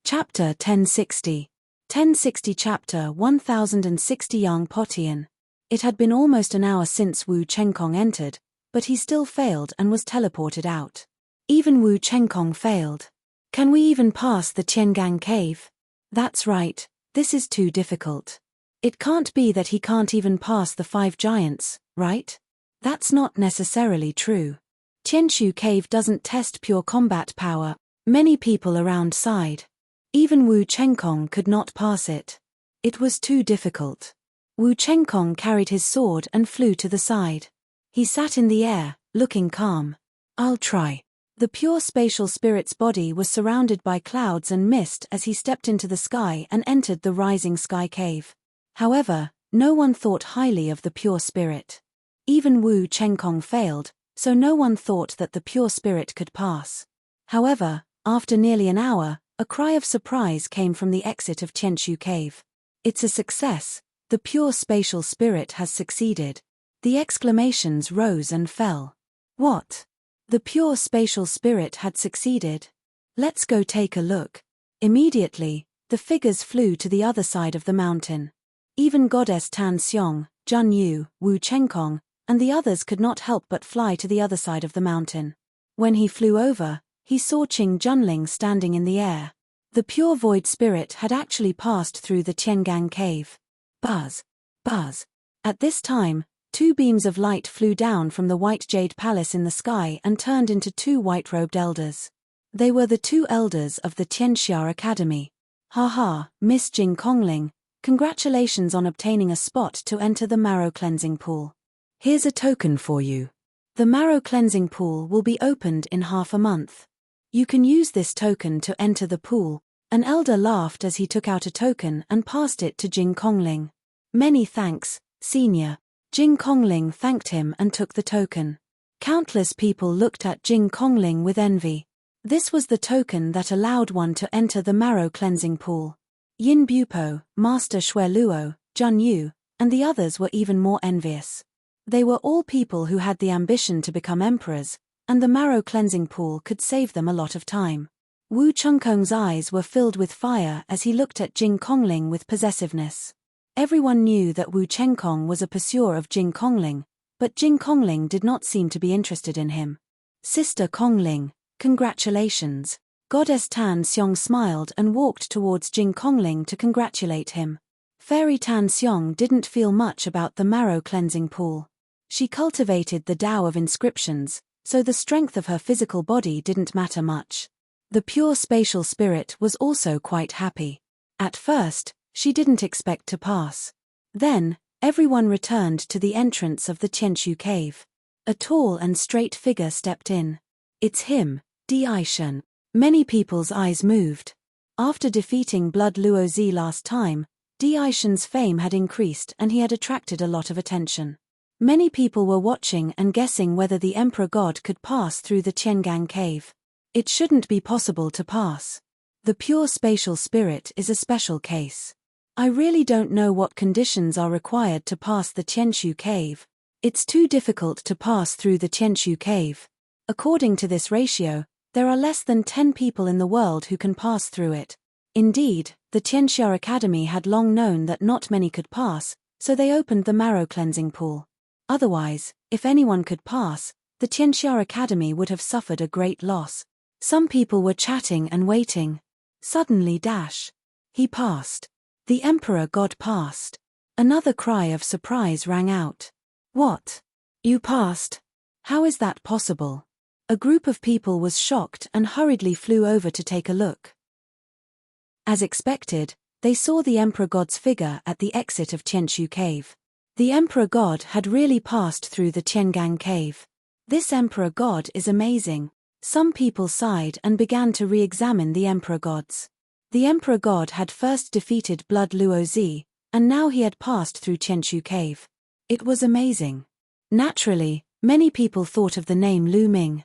A: Chapter 1060. 1060 Chapter 1060 Yang Potian. It had been almost an hour since Wu Chengkong entered, but he still failed and was teleported out. Even Wu Chengkong failed. Can we even pass the Tiangang cave? That's right, this is too difficult. It can't be that he can't even pass the 5 giants, right? That's not necessarily true. Tianshu cave doesn't test pure combat power. Many people around sighed. Even Wu Chengkong could not pass it. It was too difficult. Wu Chengkong carried his sword and flew to the side. He sat in the air, looking calm. I'll try. The pure spatial spirit's body was surrounded by clouds and mist as he stepped into the sky and entered the rising sky cave. However, no one thought highly of the pure spirit. Even Wu Chengkong failed, so no one thought that the pure spirit could pass. However, after nearly an hour, a cry of surprise came from the exit of Tianshu cave. It's a success, the pure spatial spirit has succeeded. The exclamations rose and fell. What? The pure spatial spirit had succeeded? Let's go take a look. Immediately, the figures flew to the other side of the mountain. Even Goddess Tan Xiong, Jun Yu, Wu Chengkong, and the others could not help but fly to the other side of the mountain. When he flew over, he saw Qing Junling standing in the air. The pure void spirit had actually passed through the Tiangang cave. Buzz! Buzz! At this time, 2 beams of light flew down from the white jade palace in the sky and turned into 2 white-robed elders. They were the 2 elders of the Tianxia Academy. Ha ha, Miss Jing Kongling, congratulations on obtaining a spot to enter the marrow cleansing pool. Here's a token for you. The marrow cleansing pool will be opened in half a month. You can use this token to enter the pool. An elder laughed as he took out a token and passed it to Jing Kongling. Many thanks, senior. Jing Kongling thanked him and took the token. Countless people looked at Jing Kongling with envy. This was the token that allowed one to enter the marrow cleansing pool. Yin Bupo, Master Xue Luo, Jun Yu, and the others were even more envious. They were all people who had the ambition to become emperors, and the marrow cleansing pool could save them a lot of time. Wu Chengkong's eyes were filled with fire as he looked at Jing Kongling with possessiveness. Everyone knew that Wu Chengkong was a pursuer of Jing Kongling, but Jing Kongling did not seem to be interested in him. Sister Kongling, congratulations. Goddess Tan Xiong smiled and walked towards Jing Kongling to congratulate him. Fairy Tan Xiong didn't feel much about the marrow cleansing pool. She cultivated the Tao of inscriptions, so the strength of her physical body didn't matter much. The pure spatial spirit was also quite happy. At first, she didn't expect to pass. Then, everyone returned to the entrance of the Tianshu cave. A tall and straight figure stepped in. It's him, Di Shen. Many people's eyes moved. After defeating Blood Luo Zi last time, Di Shen's fame had increased and he had attracted a lot of attention. Many people were watching and guessing whether the Emperor God could pass through the Tiangang cave. It shouldn't be possible to pass. The pure spatial spirit is a special case. I really don't know what conditions are required to pass the Tianshu cave. It's too difficult to pass through the Tianshu cave. According to this ratio, there are less than 10 people in the world who can pass through it. Indeed, the Tianxia Academy had long known that not many could pass, so they opened the marrow cleansing pool. Otherwise, if anyone could pass, the Tianxia Academy would have suffered a great loss. Some people were chatting and waiting. Suddenly he passed. The Emperor God passed. Another cry of surprise rang out. What? You passed? How is that possible? A group of people was shocked and hurriedly flew over to take a look. As expected, they saw the Emperor God's figure at the exit of Tianshu Cave. The Emperor God had really passed through the Tiangang Cave. This Emperor God is amazing. Some people sighed and began to re-examine the Emperor Gods. The Emperor God had first defeated Blood Luo Zi, and now he had passed through Tianshu Cave. It was amazing. Naturally, many people thought of the name Lu Ming.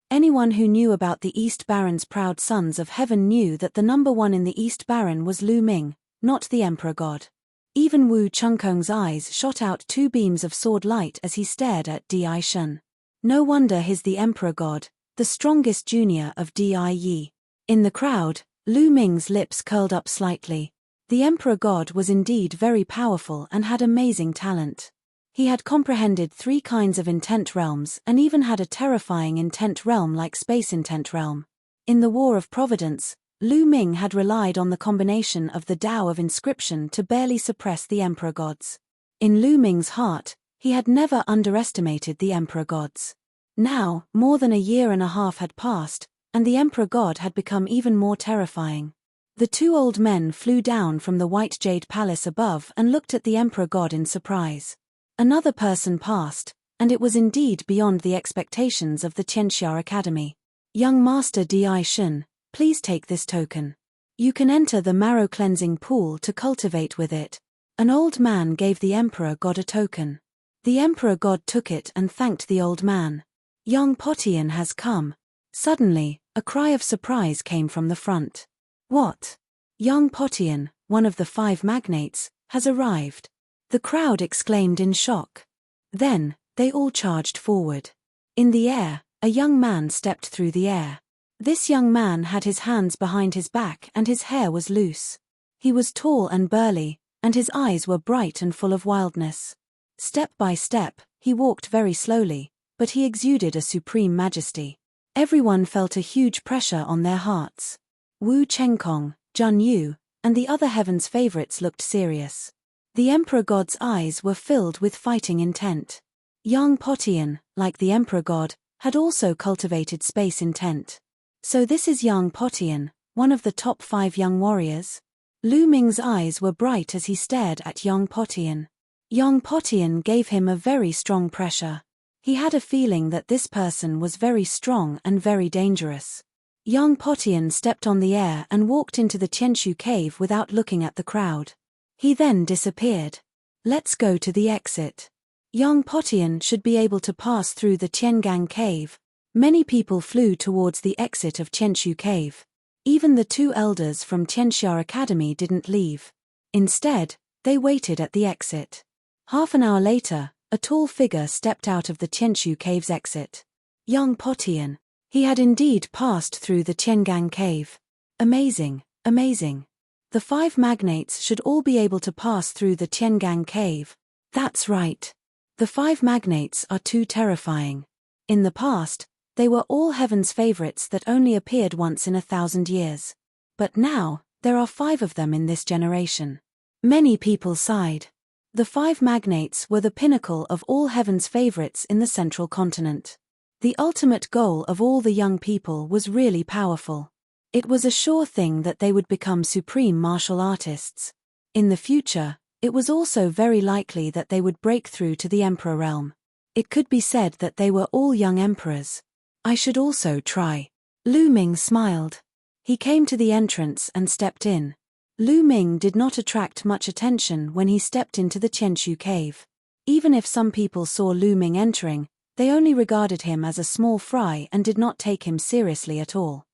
A: Anyone who knew about the East Baron's proud sons of heaven knew that the number 1 in the East Baron was Lu Ming, not the Emperor God. Even Wu Chengkong's eyes shot out 2 beams of sword light as he stared at Di Shen. No wonder he's the Emperor God, the strongest junior of Di Yi. In the crowd, Lu Ming's lips curled up slightly. The Emperor God was indeed very powerful and had amazing talent. He had comprehended 3 kinds of intent realms and even had a terrifying intent realm like Space Intent Realm. In the War of Providence, Lu Ming had relied on the combination of the Tao of inscription to barely suppress the Emperor Gods. In Lu Ming's heart, he had never underestimated the Emperor Gods. Now, more than a year and a half had passed, and the Emperor God had become even more terrifying. The 2 old men flew down from the white jade palace above and looked at the Emperor God in surprise. Another person passed, and it was indeed beyond the expectations of the Tianxia Academy. Young Master Di Shen, please take this token. You can enter the marrow cleansing pool to cultivate with it. An old man gave the Emperor God a token. The Emperor God took it and thanked the old man. Young Potian has come. Suddenly, a cry of surprise came from the front. What? Young Potian, one of the 5 magnates, has arrived. The crowd exclaimed in shock. Then, they all charged forward. In the air, a young man stepped through the air. This young man had his hands behind his back and his hair was loose. He was tall and burly, and his eyes were bright and full of wildness. Step by step, he walked very slowly, but he exuded a supreme majesty. Everyone felt a huge pressure on their hearts. Wu Chengkong, Jun Yu, and the other heaven's favorites looked serious. The Emperor God's eyes were filled with fighting intent. Yang Potian, like the Emperor God, had also cultivated space intent. So this is Yang Potian, one of the top 5 young warriors? Lu Ming's eyes were bright as he stared at Yang Potian. Yang Potian gave him a very strong pressure. He had a feeling that this person was very strong and very dangerous. Yang Potian stepped on the air and walked into the Tianshu cave without looking at the crowd. He then disappeared. Let's go to the exit. Yang Potian should be able to pass through the Tiangang cave. Many people flew towards the exit of Tianshu cave. Even the 2 elders from Tianxia Academy didn't leave. Instead, they waited at the exit. Half an hour later, a tall figure stepped out of the Tianshu cave's exit. Yang Potian. He had indeed passed through the Tiangang cave. Amazing, amazing. The 5 magnates should all be able to pass through the Tiangang cave. That's right. The 5 magnates are too terrifying. In the past, they were all heaven's favorites that only appeared once in 1,000 years. But now, there are 5 of them in this generation. Many people sighed. The 5 magnates were the pinnacle of all heaven's favorites in the central continent. The ultimate goal of all the young people was really powerful. It was a sure thing that they would become supreme martial artists. In the future, it was also very likely that they would break through to the emperor realm. It could be said that they were all young emperors. I should also try. Lu Ming smiled. He came to the entrance and stepped in. Lu Ming did not attract much attention when he stepped into the Tianshu cave. Even if some people saw Lu Ming entering, they only regarded him as a small fry and did not take him seriously at all.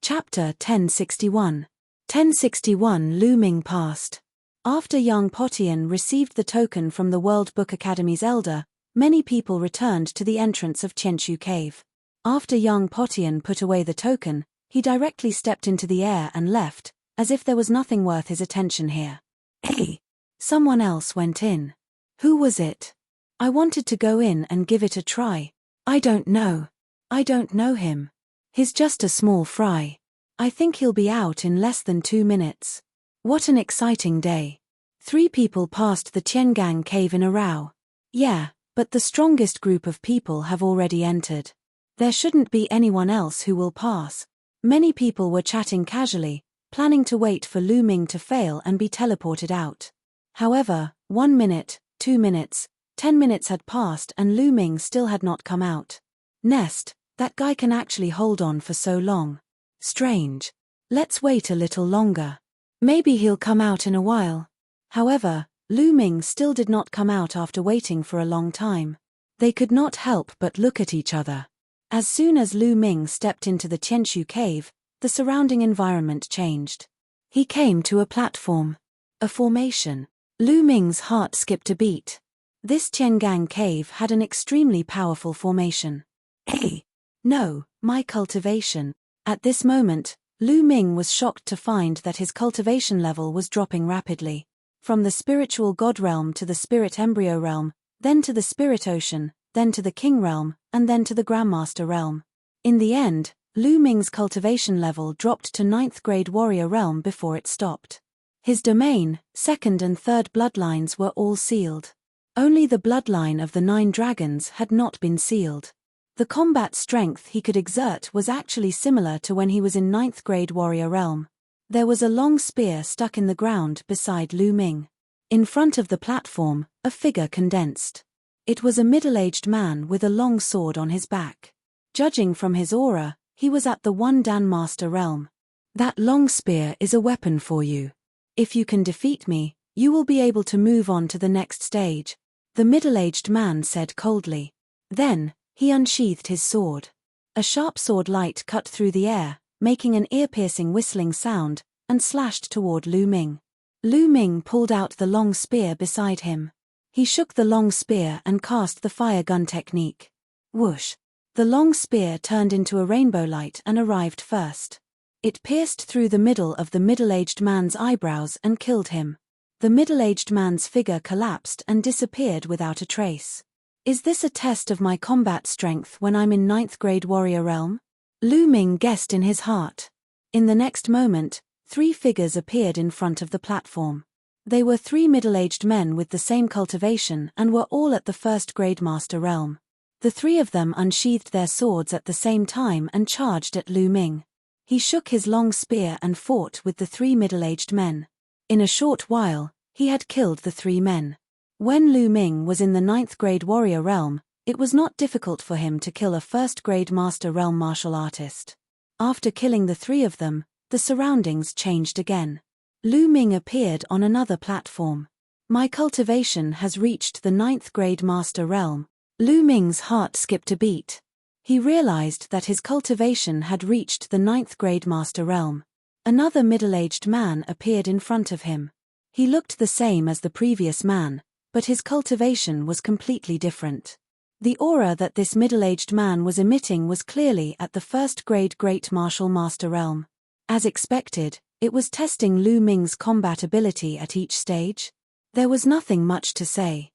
A: Chapter 1061. 1061 Lu Ming passed. After Yang Potian received the token from the World Book Academy's elder, many people returned to the entrance of Tianshu cave. After Yang Potian put away the token, he directly stepped into the air and left, as if there was nothing worth his attention here. Hey! Someone else went in. Who was it? I wanted to go in and give it a try. I don't know. I don't know him. He's just a small fry. I think he'll be out in less than 2 minutes. What an exciting day. 3 people passed the Tiangang cave in a row. Yeah, but the strongest group of people have already entered. There shouldn't be anyone else who will pass. Many people were chatting casually, planning to wait for Lu Ming to fail and be teleported out. However, 1 minute, 2 minutes, 10 minutes had passed and Lu Ming still had not come out. Nest, that guy can actually hold on for so long. Strange. Let's wait a little longer. Maybe he'll come out in a while. However, Lu Ming still did not come out after waiting for a long time. They could not help but look at each other. As soon as Lu Ming stepped into the Tianshu cave, the surrounding environment changed. He came to a platform. A formation. Lu Ming's heart skipped a beat. This Tiangang cave had an extremely powerful formation. Hey! No, my cultivation. At this moment, Lu Ming was shocked to find that his cultivation level was dropping rapidly. From the spiritual god realm to the spirit embryo realm, then to the spirit ocean, then to the king realm, and then to the grandmaster realm. In the end, Lu Ming's cultivation level dropped to 9th grade warrior realm before it stopped. His domain, 2nd and 3rd bloodlines were all sealed. Only the bloodline of the 9 dragons had not been sealed. The combat strength he could exert was actually similar to when he was in 9th grade warrior realm. There was a long spear stuck in the ground beside Lu Ming. In front of the platform, a figure condensed. It was a middle-aged man with a long sword on his back. Judging from his aura, he was at the 1 Dan Master realm. That long spear is a weapon for you. If you can defeat me, you will be able to move on to the next stage, the middle-aged man said coldly. Then, he unsheathed his sword. A sharp sword light cut through the air, making an ear-piercing whistling sound, and slashed toward Lu Ming. Lu Ming pulled out the long spear beside him. He shook the long spear and cast the fire gun technique. Whoosh! The long spear turned into a rainbow light and arrived first. It pierced through the middle of the middle-aged man's eyebrows and killed him. The middle-aged man's figure collapsed and disappeared without a trace. Is this a test of my combat strength when I'm in 9th grade warrior realm? Lu Ming guessed in his heart. In the next moment, 3 figures appeared in front of the platform. They were 3 middle-aged men with the same cultivation and were all at the first grade master realm. The 3 of them unsheathed their swords at the same time and charged at Lu Ming. He shook his long spear and fought with the 3 middle-aged men. In a short while, he had killed the 3 men. When Lu Ming was in the 9th grade warrior realm, it was not difficult for him to kill a 1st grade master realm martial artist. After killing the 3 of them, the surroundings changed again. Lu Ming appeared on another platform. My cultivation has reached the 9th grade master realm. Lu Ming's heart skipped a beat. He realized that his cultivation had reached the 9th grade master realm. Another middle-aged man appeared in front of him. He looked the same as the previous man, but his cultivation was completely different. The aura that this middle-aged man was emitting was clearly at the 1st grade great martial master realm. As expected, it was testing Lu Ming's combat ability at each stage. There was nothing much to say.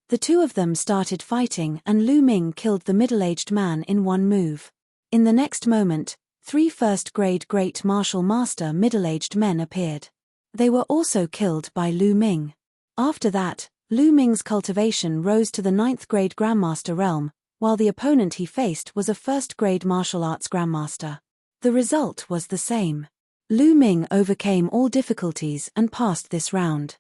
A: The 2 of them started fighting and Lu Ming killed the middle-aged man in one move. In the next moment, 3 1st grade great martial master middle-aged men appeared. They were also killed by Lu Ming. After that, Lu Ming's cultivation rose to the 9th grade grandmaster realm, while the opponent he faced was a 1st grade martial arts grandmaster. The result was the same. Lu Ming overcame all difficulties and passed this round.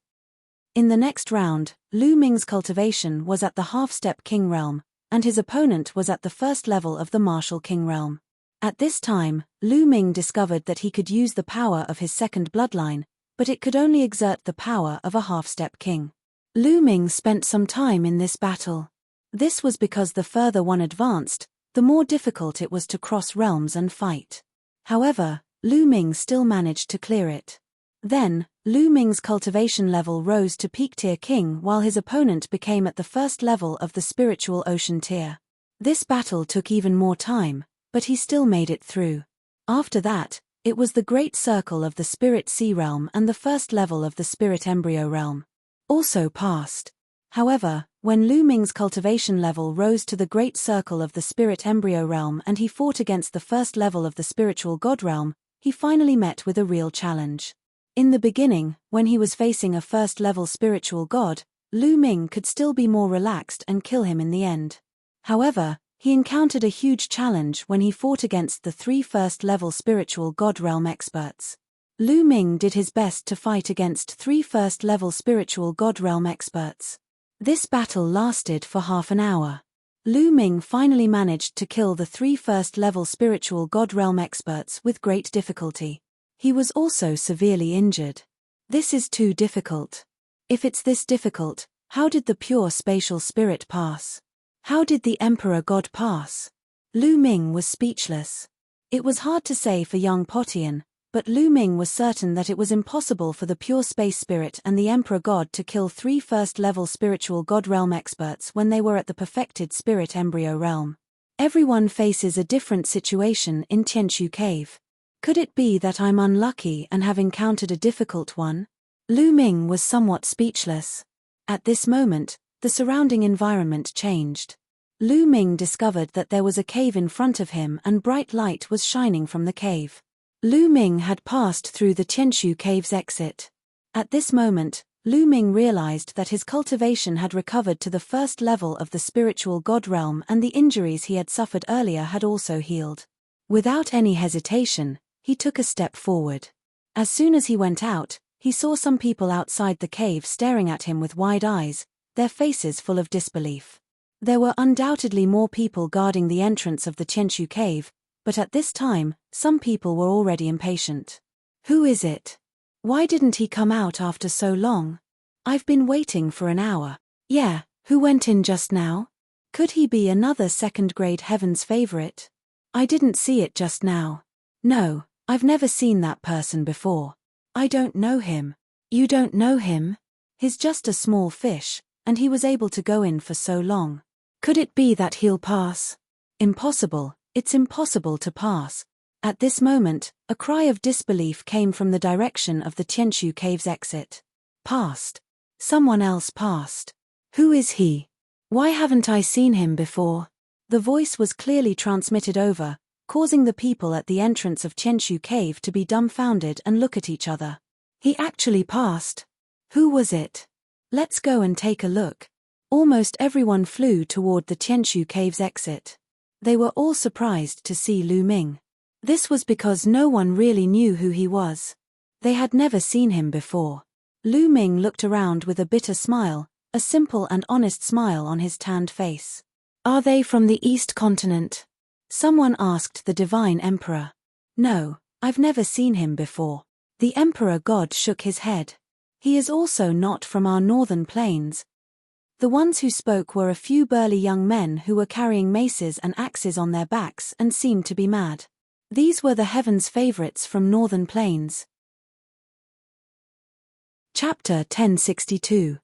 A: In the next round, Lu Ming's cultivation was at the half-step king realm, and his opponent was at the 1st level of the martial king realm. At this time, Lu Ming discovered that he could use the power of his 2nd bloodline, but it could only exert the power of a half-step king. Lu Ming spent some time in this battle. This was because the further one advanced, the more difficult it was to cross realms and fight. However, Lu Ming still managed to clear it. Then, Lu Ming's cultivation level rose to peak tier king while his opponent became at the 1st level of the spiritual ocean tier. This battle took even more time, but he still made it through. After that, it was the great circle of the spirit sea realm and the 1st level of the spirit embryo realm. Also passed. However, when Lu Ming's cultivation level rose to the great circle of the spirit embryo realm and he fought against the 1st level of the spiritual god realm, he finally met with a real challenge. In the beginning, when he was facing a 1st level spiritual god, Lu Ming could still be more relaxed and kill him in the end. However, he encountered a huge challenge when he fought against the 3 1st level spiritual god realm experts. Lu Ming did his best to fight against 3 1st level spiritual god realm experts. This battle lasted for half an hour. Lu Ming finally managed to kill the 3 1st level spiritual god realm experts with great difficulty. He was also severely injured. This is too difficult. If it's this difficult, how did the pure spatial spirit pass? How did the Emperor God pass? Lu Ming was speechless. It was hard to say for young Potian, but Lu Ming was certain that it was impossible for the pure space spirit and the Emperor God to kill 3 1st level spiritual god realm experts when they were at the perfected spirit embryo realm. Everyone faces a different situation in Tianshu Cave. Could it be that I'm unlucky and have encountered a difficult one? Lu Ming was somewhat speechless. At this moment, the surrounding environment changed. Lu Ming discovered that there was a cave in front of him and bright light was shining from the cave. Lu Ming had passed through the Tianshu Cave's exit. At this moment, Lu Ming realized that his cultivation had recovered to the 1st level of the spiritual god realm and the injuries he had suffered earlier had also healed. Without any hesitation, he took a step forward. As soon as he went out, he saw some people outside the cave staring at him with wide eyes, their faces full of disbelief. There were undoubtedly more people guarding the entrance of the Tianshu Cave, but at this time, some people were already impatient. Who is it? Why didn't he come out after so long? I've been waiting for an hour. Yeah, who went in just now? Could he be another 2nd grade Heaven's favorite? I didn't see it just now. No, I've never seen that person before. I don't know him. You don't know him? He's just a small fish, and he was able to go in for so long. Could it be that he'll pass? Impossible, it's impossible to pass. At this moment, a cry of disbelief came from the direction of the Tianshu Cave's exit. Passed. Someone else passed. Who is he? Why haven't I seen him before? The voice was clearly transmitted over, causing the people at the entrance of Tianshu Cave to be dumbfounded and look at each other. He actually passed. Who was it? Let's go and take a look. Almost everyone flew toward the Tianshu Cave's exit. They were all surprised to see Lu Ming. This was because no one really knew who he was. They had never seen him before. Lu Ming looked around with a bitter smile, a simple and honest smile on his tanned face. Are they from the East Continent? Someone asked the Divine Emperor. No, I've never seen him before. The Emperor God shook his head. He is also not from our northern plains. The ones who spoke were a few burly young men who were carrying maces and axes on their backs and seemed to be mad. These were the heaven's favorites from northern plains. Chapter 1062.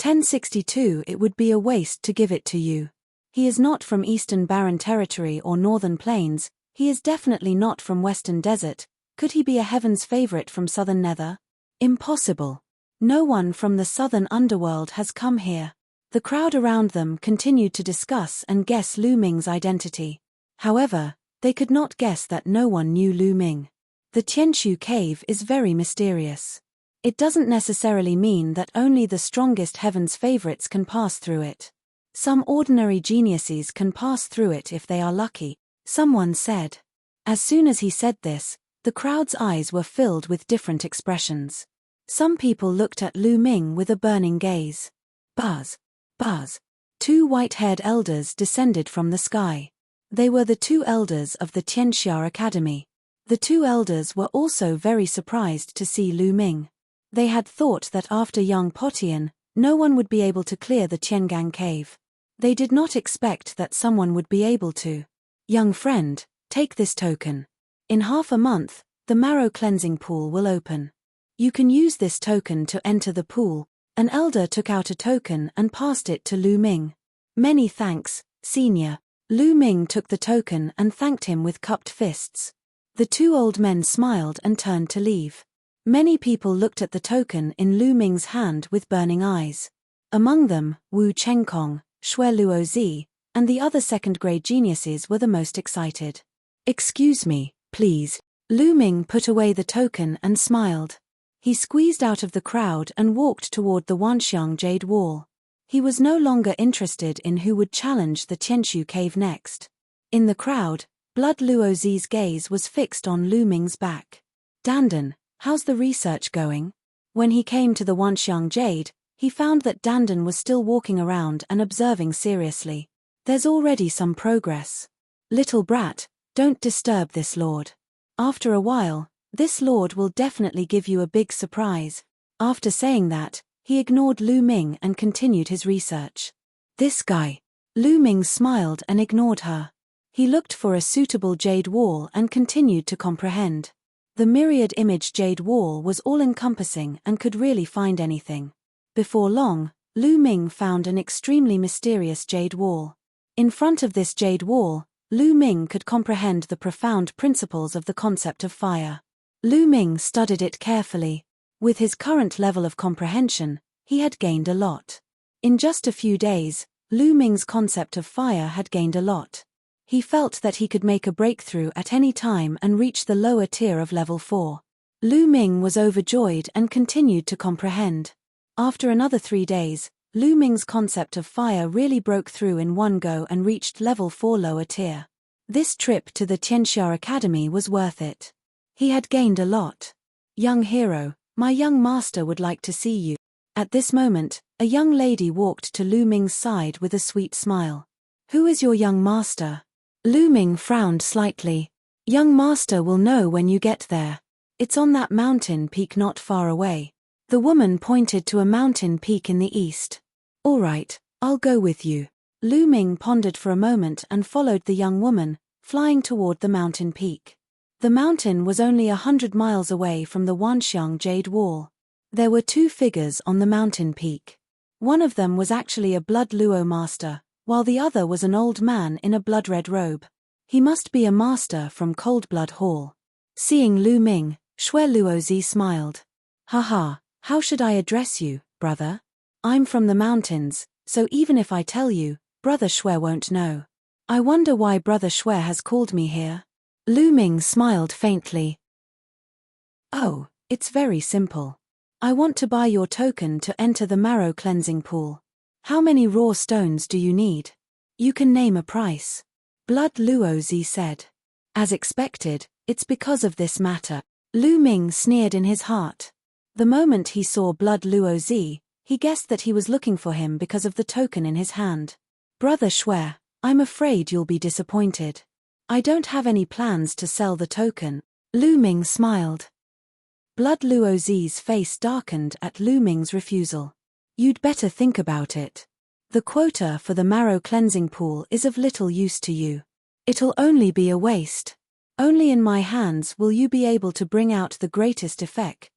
A: 1062. It would be a waste to give it to you. He is not from Eastern Barren Territory or Northern Plains, he is definitely not from Western Desert. Could he be a heaven's favorite from Southern Nether? Impossible. No one from the Southern Underworld has come here. The crowd around them continued to discuss and guess Lu Ming's identity. However, they could not guess that no one knew Lu Ming. The Tianshu Cave is very mysterious. It doesn't necessarily mean that only the strongest heaven's favorites can pass through it. Some ordinary geniuses can pass through it if they are lucky, someone said. As soon as he said this, the crowd's eyes were filled with different expressions. Some people looked at Lu Ming with a burning gaze. Buzz! Buzz! 2 white-haired elders descended from the sky. They were the 2 elders of the Tianxia Academy. The 2 elders were also very surprised to see Lu Ming. They had thought that after young Potian, no one would be able to clear the Tiangang Cave. They did not expect that someone would be able to. Young friend, take this token. In half a month, the marrow cleansing pool will open. You can use this token to enter the pool. An elder took out a token and passed it to Lu Ming. Many thanks, senior. Lu Ming took the token and thanked him with cupped fists. The 2 old men smiled and turned to leave. Many people looked at the token in Lu Ming's hand with burning eyes. Among them, Wu Chengkong, Xue Luozi, and the other second-grade geniuses were the most excited. Excuse me, please. Lu Ming put away the token and smiled. He squeezed out of the crowd and walked toward the Wanxiang Jade Wall. He was no longer interested in who would challenge the Tianshu Cave next. In the crowd, Blood Luozi's gaze was fixed on Lu Ming's back. Dandan, how's the research going? When he came to the Wanxiang Jade, he found that Dandan was still walking around and observing seriously. There's already some progress. Little brat, don't disturb this lord. After a while, this lord will definitely give you a big surprise. After saying that, he ignored Lu Ming and continued his research. This guy. Lu Ming smiled and ignored her. He looked for a suitable jade wall and continued to comprehend. The Myriad image jade wall was all-encompassing and could really find anything. Before long, Lu Ming found an extremely mysterious jade wall. In front of this jade wall, Lu Ming could comprehend the profound principles of the concept of fire. Lu Ming studied it carefully. With his current level of comprehension, he had gained a lot. In just a few days, Lu Ming's concept of fire had gained a lot. He felt that he could make a breakthrough at any time and reach the lower tier of level 4. Lu Ming was overjoyed and continued to comprehend. After another 3 days, Lu Ming's concept of fire really broke through in one go and reached level 4 lower tier. This trip to the Tianxia Academy was worth it. He had gained a lot. Young hero, my young master would like to see you. At this moment, a young lady walked to Lu Ming's side with a sweet smile. Who is your young master? Lu Ming frowned slightly. Young master will know when you get there. It's on that mountain peak not far away. The woman pointed to a mountain peak in the east. All right, I'll go with you. Lu Ming pondered for a moment and followed the young woman, flying toward the mountain peak. The mountain was only 100 miles away from the Wanxiang Jade Wall. There were 2 figures on the mountain peak. One of them was actually a Blood Luo master, while the other was an old man in a blood-red robe. He must be a master from Cold Blood Hall. Seeing Lu Ming, Xue Luozi smiled. Haha, how should I address you, brother? I'm from the mountains, so even if I tell you, Brother Xue won't know. I wonder why Brother Xue has called me here. Lu Ming smiled faintly. Oh, it's very simple. I want to buy your token to enter the marrow cleansing pool. How many raw stones do you need? You can name a price. Blood Luozi said. As expected, it's because of this matter. Lu Ming sneered in his heart. The moment he saw Blood Luozi, he guessed that he was looking for him because of the token in his hand. Brother Shui, I'm afraid you'll be disappointed. I don't have any plans to sell the token. Lu Ming smiled. Blood Luozi's face darkened at Lu Ming's refusal. You'd better think about it. The quota for the marrow cleansing pool is of little use to you. It'll only be a waste. Only in my hands will you be able to bring out the greatest effect,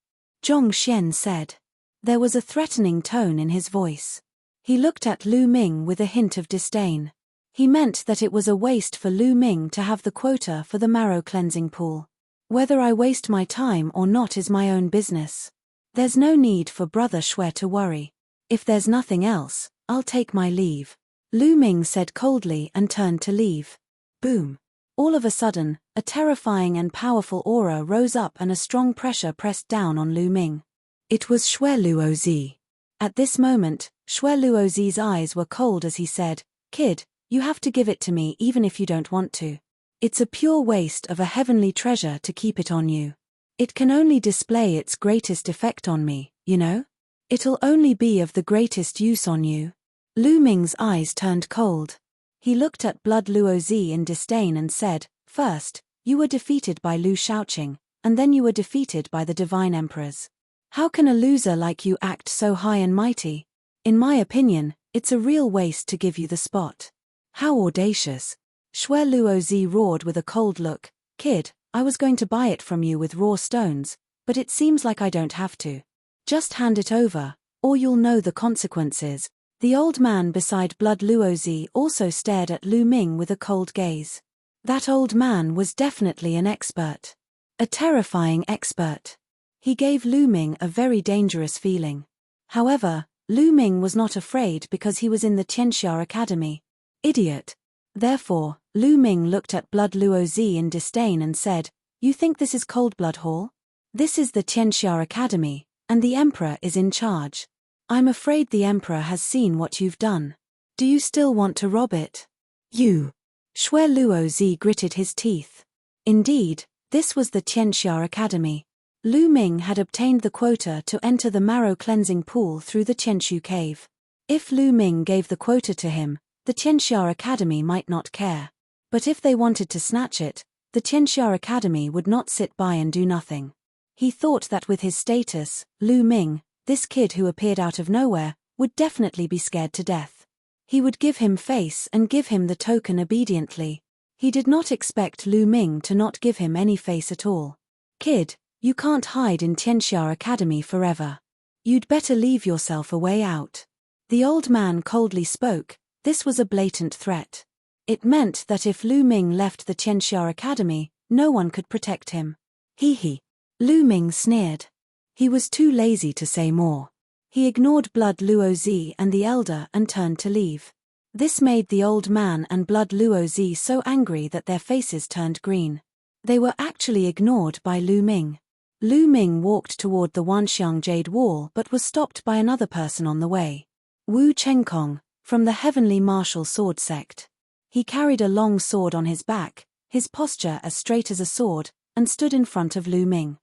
A: Zhong Xian said. There was a threatening tone in his voice. He looked at Lu Ming with a hint of disdain. He meant that it was a waste for Lu Ming to have the quota for the marrow cleansing pool. Whether I waste my time or not is my own business. There's no need for Brother Shui to worry. If there's nothing else, I'll take my leave. Lu Ming said coldly and turned to leave. Boom. All of a sudden, a terrifying and powerful aura rose up and a strong pressure pressed down on Lu Ming. It was Shui Luozi. At this moment, Shui Luozi's eyes were cold as he said, Kid, you have to give it to me even if you don't want to. It's a pure waste of a heavenly treasure to keep it on you. It can only display its greatest effect on me, you know? It'll only be of the greatest use on you. Lu Ming's eyes turned cold. He looked at Blood Luozi in disdain and said, First, you were defeated by Lu Shaoqing, and then you were defeated by the Divine Emperors. How can a loser like you act so high and mighty? In my opinion, it's a real waste to give you the spot. How audacious. Shui Luozi roared with a cold look, Kid, I was going to buy it from you with raw stones, but it seems like I don't have to. Just hand it over, or you'll know the consequences. The old man beside Blood Luozi also stared at Lu Ming with a cold gaze. That old man was definitely an expert. A terrifying expert. He gave Lu Ming a very dangerous feeling. However, Lu Ming was not afraid because he was in the Tianxia Academy. Idiot. Therefore, Lu Ming looked at Blood Luozi in disdain and said, You think this is Cold Blood Hall? This is the Tianxia Academy, and the Emperor is in charge. I'm afraid the Emperor has seen what you've done. Do you still want to rob it? You. Shui Luozi gritted his teeth. Indeed, this was the Tianxia Academy. Lu Ming had obtained the quota to enter the marrow cleansing pool through the Tianshu cave. If Lu Ming gave the quota to him, the Tianxia Academy might not care. But if they wanted to snatch it, the Tianxia Academy would not sit by and do nothing. He thought that with his status, Lu Ming, this kid who appeared out of nowhere, would definitely be scared to death. He would give him face and give him the token obediently. He did not expect Lu Ming to not give him any face at all. Kid, you can't hide in Tianxia Academy forever. You'd better leave yourself a way out. The old man coldly spoke. This was a blatant threat. It meant that if Lu Ming left the Tianxia Academy, no one could protect him. Hee. Lu Ming sneered. He was too lazy to say more. He ignored Blood Luozi and the elder and turned to leave. This made the old man and Blood Luozi so angry that their faces turned green. They were actually ignored by Lu Ming. Lu Ming walked toward the Wanxiang Jade Wall but was stopped by another person on the way. Wu Chengkong, from the Heavenly Martial Sword Sect. He carried a long sword on his back, his posture as straight as a sword, and stood in front of Lu Ming.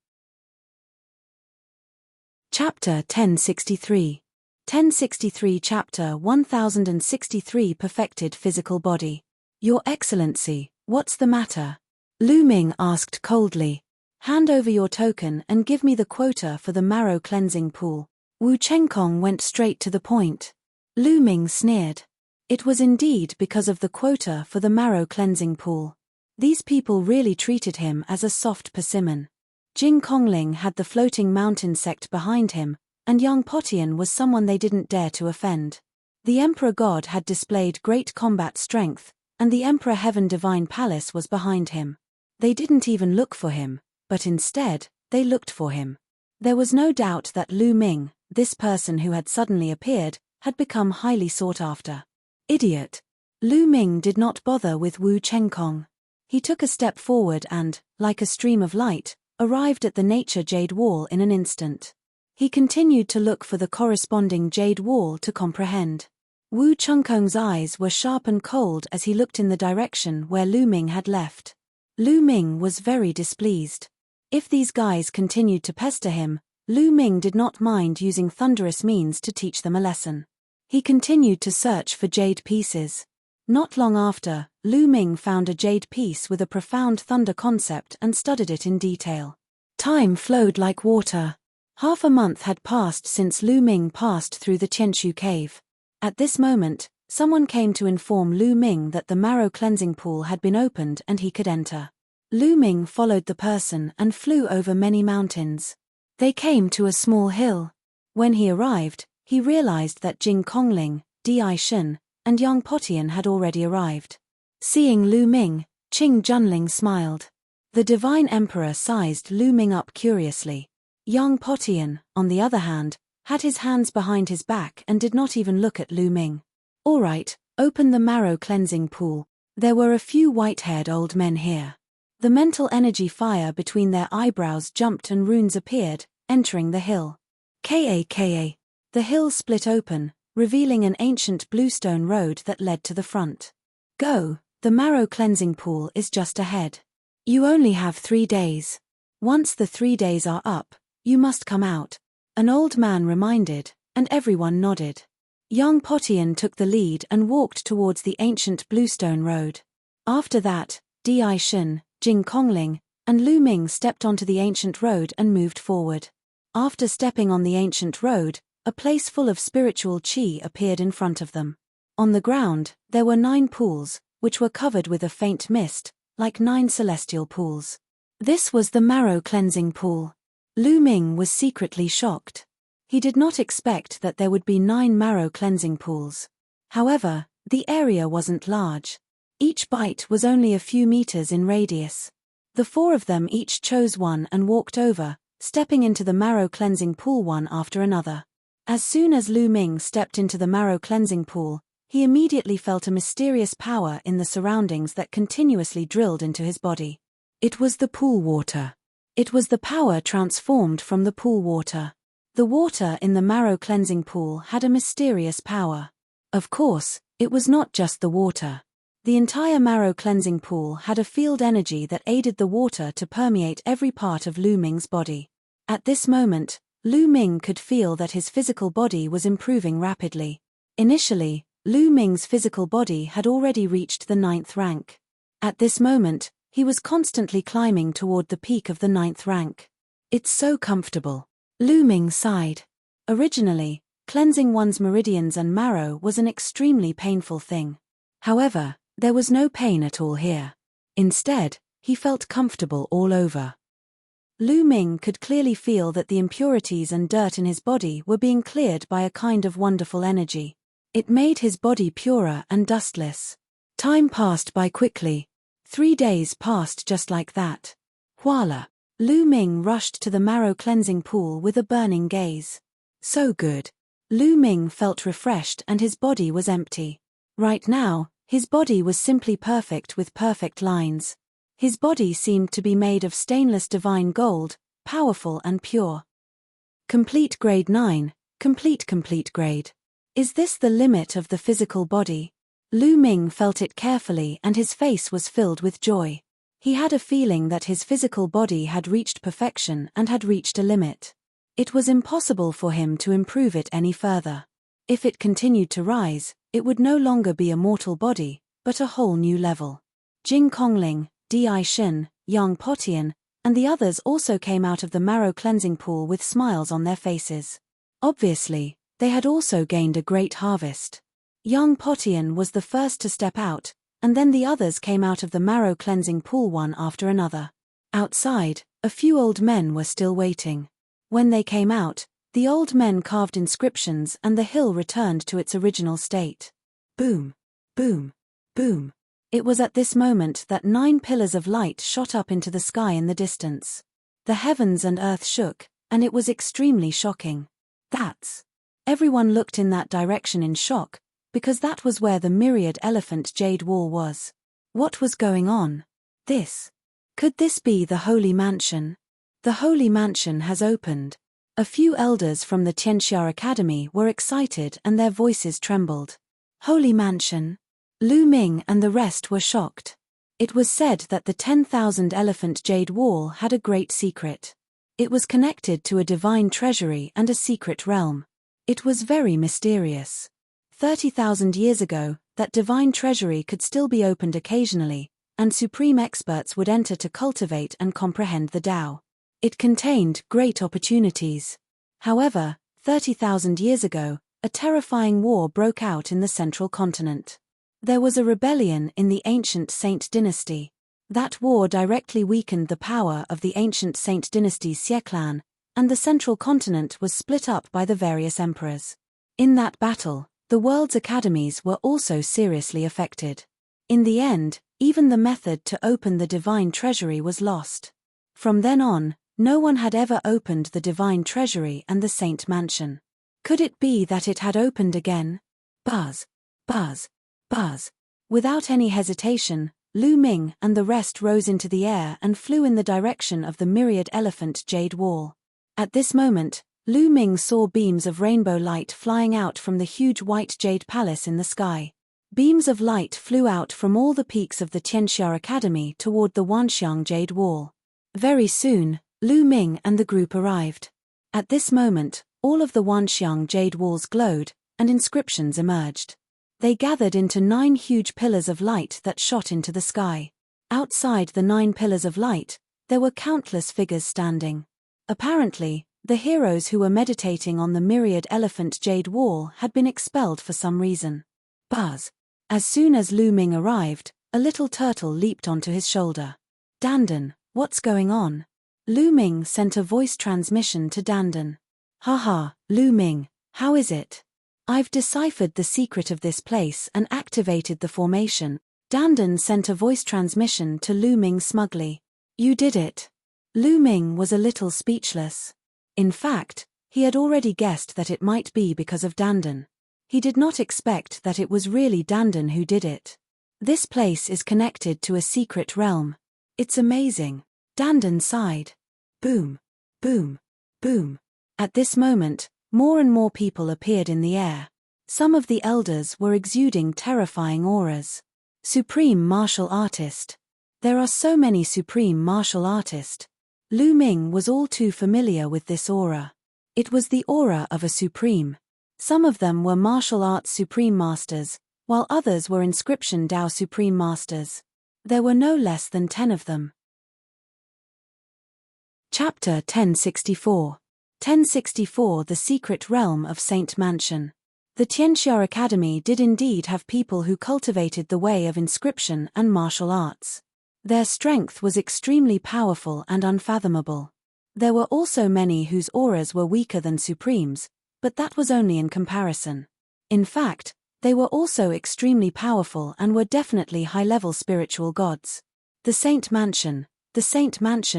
A: Chapter 1063. 1063 Chapter 1063 Perfected Physical Body. Your Excellency, what's the matter? Lu Ming asked coldly. Hand over your token and give me the quota for the marrow cleansing pool. Wu Chengkong went straight to the point. Lu Ming sneered. It was indeed because of the quota for the marrow cleansing pool. These people really treated him as a soft persimmon. Jing Kongling had the floating mountain sect behind him, and Yang Potian was someone they didn't dare to offend. The Emperor God had displayed great combat strength, and the Emperor Heaven Divine Palace was behind him. They didn't even look for him, but instead, they looked for him. There was no doubt that Lu Ming, this person who had suddenly appeared, had become highly sought after. Idiot. Lu Ming did not bother with Wu Chengkong. He took a step forward and, like a stream of light, arrived at the nature jade wall in an instant. He continued to look for the corresponding jade wall to comprehend. Wu Chengkong's eyes were sharp and cold as he looked in the direction where Lu Ming had left. Lu Ming was very displeased. If these guys continued to pester him, Lu Ming did not mind using thunderous means to teach them a lesson. He continued to search for jade pieces. Not long after, Lu Ming found a jade piece with a profound thunder concept and studied it in detail. Time flowed like water. Half a month had passed since Lu Ming passed through the Qianshu cave. At this moment, someone came to inform Lu Ming that the marrow cleansing pool had been opened and he could enter. Lu Ming followed the person and flew over many mountains. They came to a small hill. When he arrived, he realized that Jing Kongling, Di Shen, and Yang Potian had already arrived. Seeing Lu Ming, Qing Junling smiled. The Divine Emperor sized Lu Ming up curiously. Yang Potian, on the other hand, had his hands behind his back and did not even look at Lu Ming. "All right, open the marrow cleansing pool." There were a few white-haired old men here. The mental energy fire between their eyebrows jumped and runes appeared, entering the hill. Ka. The hill split open, revealing an ancient bluestone road that led to the front. "Go, the marrow cleansing pool is just ahead. You only have 3 days. Once the 3 days are up, you must come out," an old man reminded, and everyone nodded. Yang Potian took the lead and walked towards the ancient bluestone road. After that, Di Shen, Jing Kongling, and Lu Ming stepped onto the ancient road and moved forward. After stepping on the ancient road, a place full of spiritual qi appeared in front of them. On the ground, there were 9 pools, which were covered with a faint mist, like 9 celestial pools. This was the marrow cleansing pool. Lu Ming was secretly shocked. He did not expect that there would be 9 marrow cleansing pools. However, the area wasn't large. Each bite was only a few meters in radius. The 4 of them each chose one and walked over, stepping into the marrow cleansing pool one after another. As soon as Lu Ming stepped into the marrow cleansing pool, he immediately felt a mysterious power in the surroundings that continuously drilled into his body. It was the pool water. It was the power transformed from the pool water. The water in the marrow cleansing pool had a mysterious power. Of course, it was not just the water. The entire marrow cleansing pool had a field energy that aided the water to permeate every part of Lu Ming's body. At this moment, Lu Ming could feel that his physical body was improving rapidly. Initially, Lu Ming's physical body had already reached the 9th rank. At this moment, he was constantly climbing toward the peak of the 9th rank. "It's so comfortable." Lu Ming sighed. Originally, cleansing one's meridians and marrow was an extremely painful thing. However, there was no pain at all here. Instead, he felt comfortable all over. Lu Ming could clearly feel that the impurities and dirt in his body were being cleared by a kind of wonderful energy. It made his body purer and dustless. Time passed by quickly. 3 days passed just like that. Voila! Lu Ming rushed to the marrow cleansing pool with a burning gaze. So good. Lu Ming felt refreshed and his body was empty. Right now, his body was simply perfect with perfect lines. His body seemed to be made of stainless divine gold, powerful and pure. Complete grade 9, complete grade. Is this the limit of the physical body? Lu Ming felt it carefully and his face was filled with joy. He had a feeling that his physical body had reached perfection and had reached a limit. It was impossible for him to improve it any further. If it continued to rise, it would no longer be a mortal body, but a whole new level. Jing Kongling, Di Shen, Yang Potian, and the others also came out of the marrow cleansing pool with smiles on their faces. Obviously, they had also gained a great harvest. Yang Potian was the first to step out, and then the others came out of the marrow cleansing pool one after another. Outside, a few old men were still waiting. When they came out, the old men carved inscriptions and the hill returned to its original state. Boom, boom, boom. It was at this moment that 9 pillars of light shot up into the sky in the distance. The heavens and earth shook, and it was extremely shocking. That's... Everyone looked in that direction in shock, because that was where the Myriad elephant jade wall was. What was going on? Could this be the Holy Mansion? The Holy Mansion has opened. A few elders from the Tianxia Academy were excited and their voices trembled. Holy Mansion? Lu Ming and the rest were shocked. It was said that the 10,000 elephant jade wall had a great secret. It was connected to a divine treasury and a secret realm. It was very mysterious. 30,000 years ago, that divine treasury could still be opened occasionally, and supreme experts would enter to cultivate and comprehend the Tao. It contained great opportunities. However, 30,000 years ago, a terrifying war broke out in the central continent. There was a rebellion in the ancient Saint dynasty. That war directly weakened the power of the ancient Saint dynasty's Xie clan, and the central continent was split up by the various emperors. In that battle, the world's academies were also seriously affected. In the end, even the method to open the divine treasury was lost. From then on, no one had ever opened the divine treasury and the Saint Mansion. Could it be that it had opened again? Buzz, buzz, buzz. Without any hesitation, Lu Ming and the rest rose into the air and flew in the direction of the Myriad elephant jade wall. At this moment, Lu Ming saw beams of rainbow light flying out from the huge white jade palace in the sky. Beams of light flew out from all the peaks of the Tianxia Academy toward the Wanxiang jade wall. Very soon, Lu Ming and the group arrived. At this moment, all of the Wanxiang jade walls glowed, and inscriptions emerged. They gathered into 9 huge pillars of light that shot into the sky. Outside the 9 pillars of light, there were countless figures standing. Apparently, the heroes who were meditating on the Myriad elephant jade wall had been expelled for some reason. Buzz. As soon as Lu Ming arrived, a little turtle leaped onto his shoulder. Dandan, what's going on? Lu Ming sent a voice transmission to Dandan. Haha, Lu Ming, how is it? I've deciphered the secret of this place and activated the formation. Dandan sent a voice transmission to Lu Ming smugly. You did it. Lu Ming was a little speechless. In fact, he had already guessed that it might be because of Dandan. He did not expect that it was really Dandan who did it. This place is connected to a secret realm. It's amazing. Dandan sighed. Boom, boom, boom. At this moment, more and more people appeared in the air. Some of the elders were exuding terrifying auras. Supreme martial artist. There are so many supreme martial artists. Lu Ming was all too familiar with this aura. It was the aura of a supreme. Some of them were martial arts supreme masters, while others were inscription Tao supreme masters. There were no less than 10 of them. Chapter 1064. 1064 The Secret Realm of Saint Mansion. The Tianxia Academy did indeed have people who cultivated the way of inscription and martial arts. Their strength was extremely powerful and unfathomable. There were also many whose auras were weaker than supremes, but that was only in comparison. In fact, they were also extremely powerful and were definitely high-level spiritual gods. The Saint Mansion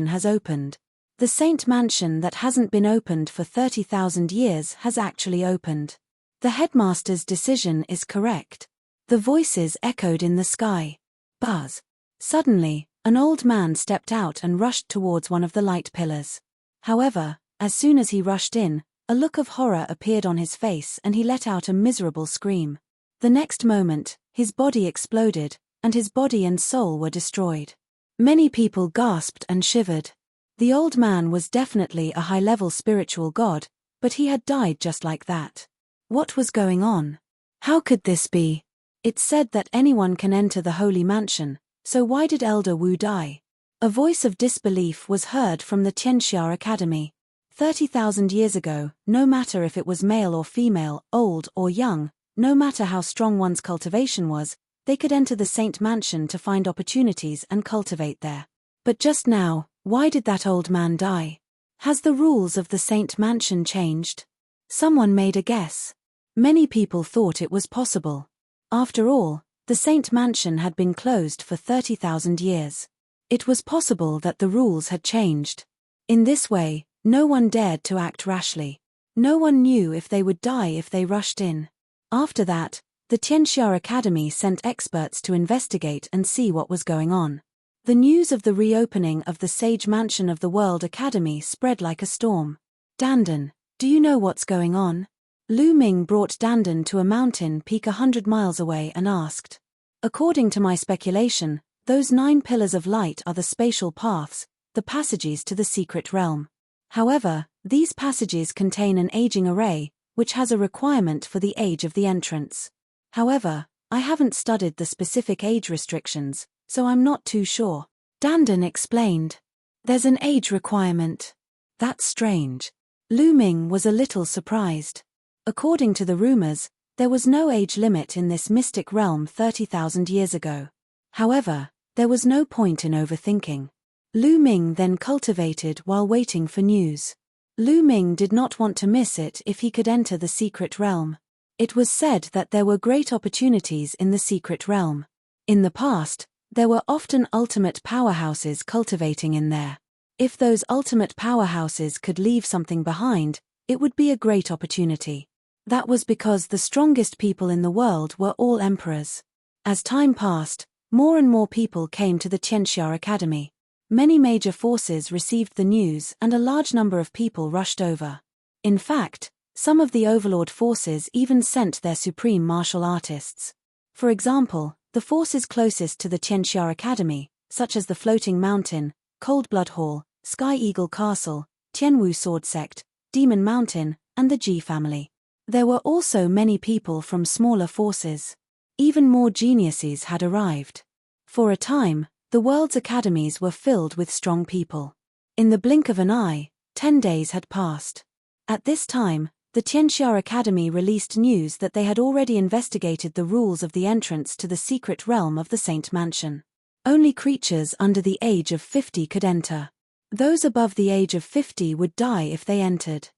A: has opened. The Saint Mansion that hasn't been opened for 30,000 years has actually opened. The headmaster's decision is correct. The voices echoed in the sky. Buzz. Suddenly, an old man stepped out and rushed towards one of the light pillars. However, as soon as he rushed in, a look of horror appeared on his face and he let out a miserable scream. The next moment, his body exploded, and his body and soul were destroyed. Many people gasped and shivered. The old man was definitely a high-level spiritual god, but he had died just like that. What was going on? How could this be? It's said that anyone can enter the Holy Mansion, so why did Elder Wu die? A voice of disbelief was heard from the Tianxia Academy. 30,000 years ago, no matter if it was male or female, old or young, no matter how strong one's cultivation was, they could enter the Saint Mansion to find opportunities and cultivate there. But just now, why did that old man die? Has the rules of the Saint Mansion changed? Someone made a guess. Many people thought it was possible. After all, the Saint Mansion had been closed for 30,000 years. It was possible that the rules had changed. In this way, no one dared to act rashly. No one knew if they would die if they rushed in. After that, the Tianxia Academy sent experts to investigate and see what was going on. The news of the reopening of the Sage Mansion of the World Academy spread like a storm. Dandan, do you know what's going on? Lu Ming brought Dandan to a mountain peak 100 miles away and asked. According to my speculation, those 9 pillars of light are the spatial paths, the passages to the secret realm. However, these passages contain an aging array, which has a requirement for the age of the entrance. However, I haven't studied the specific age restrictions, so I'm not too sure. Dandan explained. There's an age requirement. That's strange. Lu Ming was a little surprised. According to the rumors, there was no age limit in this mystic realm 30,000 years ago. However, there was no point in overthinking. Lu Ming then cultivated while waiting for news. Lu Ming did not want to miss it if he could enter the secret realm. It was said that there were great opportunities in the secret realm. In the past, there were often ultimate powerhouses cultivating in there. If those ultimate powerhouses could leave something behind, it would be a great opportunity. That was because the strongest people in the world were all emperors. As time passed, more and more people came to the Tianxia Academy. Many major forces received the news and a large number of people rushed over. In fact, some of the overlord forces even sent their supreme martial artists. For example, the forces closest to the Tianxia Academy, such as the Floating Mountain, Cold Blood Hall, Sky Eagle Castle, Tianwu Sword Sect, Demon Mountain, and the Ji family. There were also many people from smaller forces. Even more geniuses had arrived. For a time, the world's academies were filled with strong people. In the blink of an eye, 10 days had passed. At this time, the Tianxia Academy released news that they had already investigated the rules of the entrance to the secret realm of the Saint Mansion. Only creatures under the age of 50 could enter. Those above the age of 50 would die if they entered.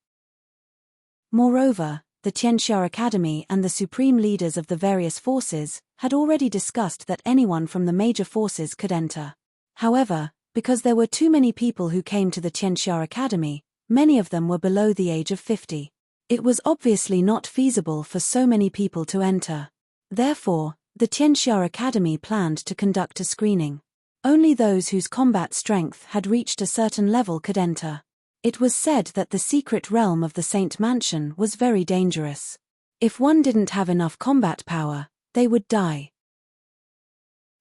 A: Moreover, the Tianxia Academy and the supreme leaders of the various forces had already discussed that anyone from the major forces could enter. However, because there were too many people who came to the Tianxia Academy, many of them were below the age of 50. It was obviously not feasible for so many people to enter. Therefore, the Tianxia Academy planned to conduct a screening. Only those whose combat strength had reached a certain level could enter. It was said that the secret realm of the Saint Mansion was very dangerous. If one didn't have enough combat power, they would die.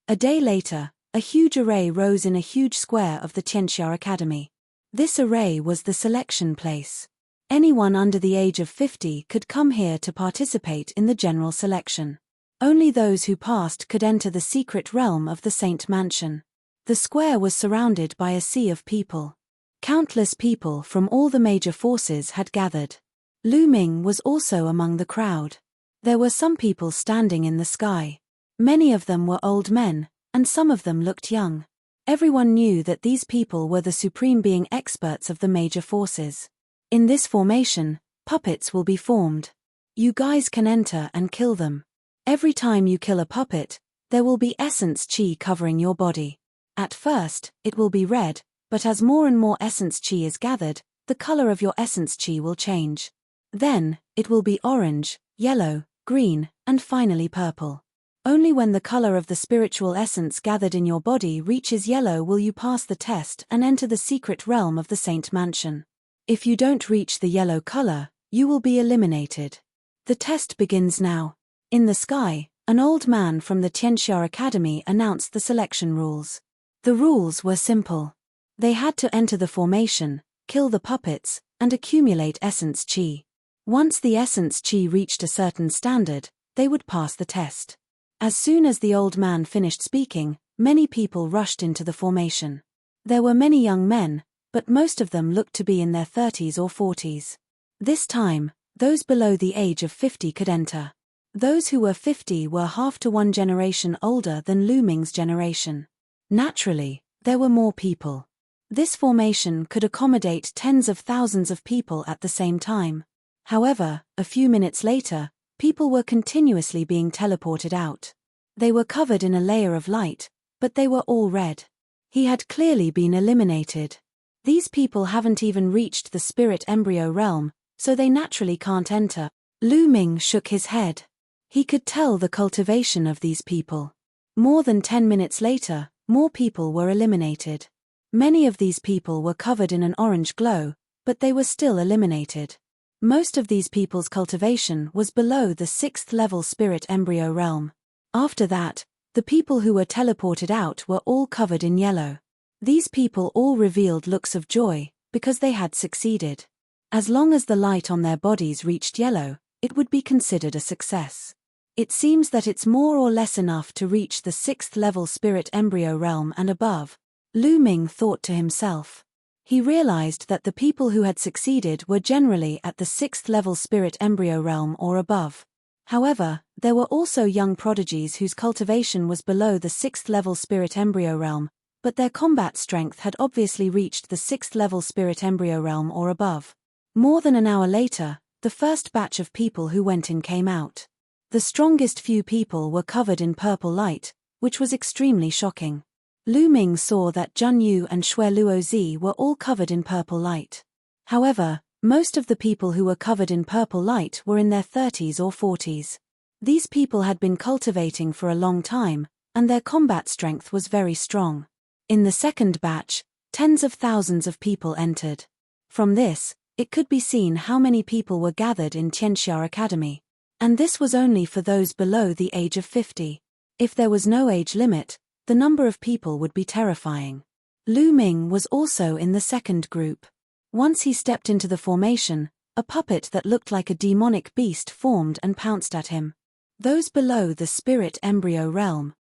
A: A day later, a huge array rose in a huge square of the Tianxia Academy. This array was the selection place. Anyone under the age of 50 could come here to participate in the general selection. Only those who passed could enter the secret realm of the Saint Mansion. The square was surrounded by a sea of people. Countless people from all the major forces had gathered. Lu Ming was also among the crowd. There were some people standing in the sky. Many of them were old men, and some of them looked young. Everyone knew that these people were the supreme being experts of the major forces. In this formation, puppets will be formed. You guys can enter and kill them. Every time you kill a puppet, there will be essence chi covering your body. At first, it will be red, but as more and more essence chi is gathered, the color of your essence chi will change. Then, it will be orange, yellow, green, and finally purple. Only when the color of the spiritual essence gathered in your body reaches yellow will you pass the test and enter the secret realm of the Saint Mansion. If you don't reach the yellow color, you will be eliminated. The test begins now. In the sky, an old man from the Tianxia Academy announced the selection rules. The rules were simple. They had to enter the formation, kill the puppets, and accumulate essence chi. Once the essence chi reached a certain standard, they would pass the test. As soon as the old man finished speaking, many people rushed into the formation. There were many young men, but most of them looked to be in their 30s or 40s. This time, those below the age of 50 could enter. Those who were 50 were half to one generation older than Lu Ming's generation. Naturally, there were more people. This formation could accommodate tens of thousands of people at the same time. However, a few minutes later, people were continuously being teleported out. They were covered in a layer of light, but they were all red. He had clearly been eliminated. These people haven't even reached the spirit embryo realm, so they naturally can't enter. Lu Ming shook his head. He could tell the cultivation of these people. More than 10 minutes later, more people were eliminated. Many of these people were covered in an orange glow, but they were still eliminated. Most of these people's cultivation was below the 6th level spirit embryo realm. After that, the people who were teleported out were all covered in yellow. These people all revealed looks of joy, because they had succeeded. As long as the light on their bodies reached yellow, it would be considered a success. It seems that it's more or less enough to reach the 6th level spirit embryo realm and above, Lu Ming thought to himself. He realized that the people who had succeeded were generally at the 6th level spirit embryo realm or above. However, there were also young prodigies whose cultivation was below the 6th level spirit embryo realm, but their combat strength had obviously reached the 6th level spirit embryo realm or above. More than an hour later, the first batch of people who went in came out. The strongest few people were covered in purple light, which was extremely shocking. Lu Ming saw that Jun Yu and Xue Luozi were all covered in purple light. However, most of the people who were covered in purple light were in their 30s or 40s. These people had been cultivating for a long time, and their combat strength was very strong. In the second batch, tens of thousands of people entered. From this, it could be seen how many people were gathered in Tianxia Academy. And this was only for those below the age of 50. If there was no age limit, the number of people would be terrifying. Lu Ming was also in the second group. Once he stepped into the formation, a puppet that looked like a demonic beast formed and pounced at him. Those below the spirit embryo realm.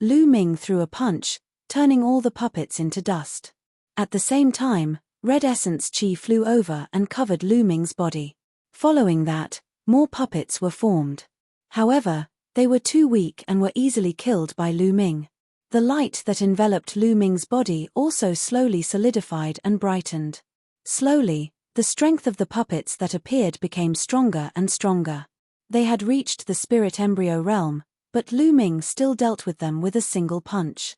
A: Lu Ming threw a punch, turning all the puppets into dust. At the same time, red essence chi flew over and covered Lu Ming's body. Following that, more puppets were formed. However, they were too weak and were easily killed by Lu Ming. The light that enveloped Lu Ming's body also slowly solidified and brightened. Slowly, the strength of the puppets that appeared became stronger and stronger. They had reached the spirit embryo realm, but Lu Ming still dealt with them with a single punch.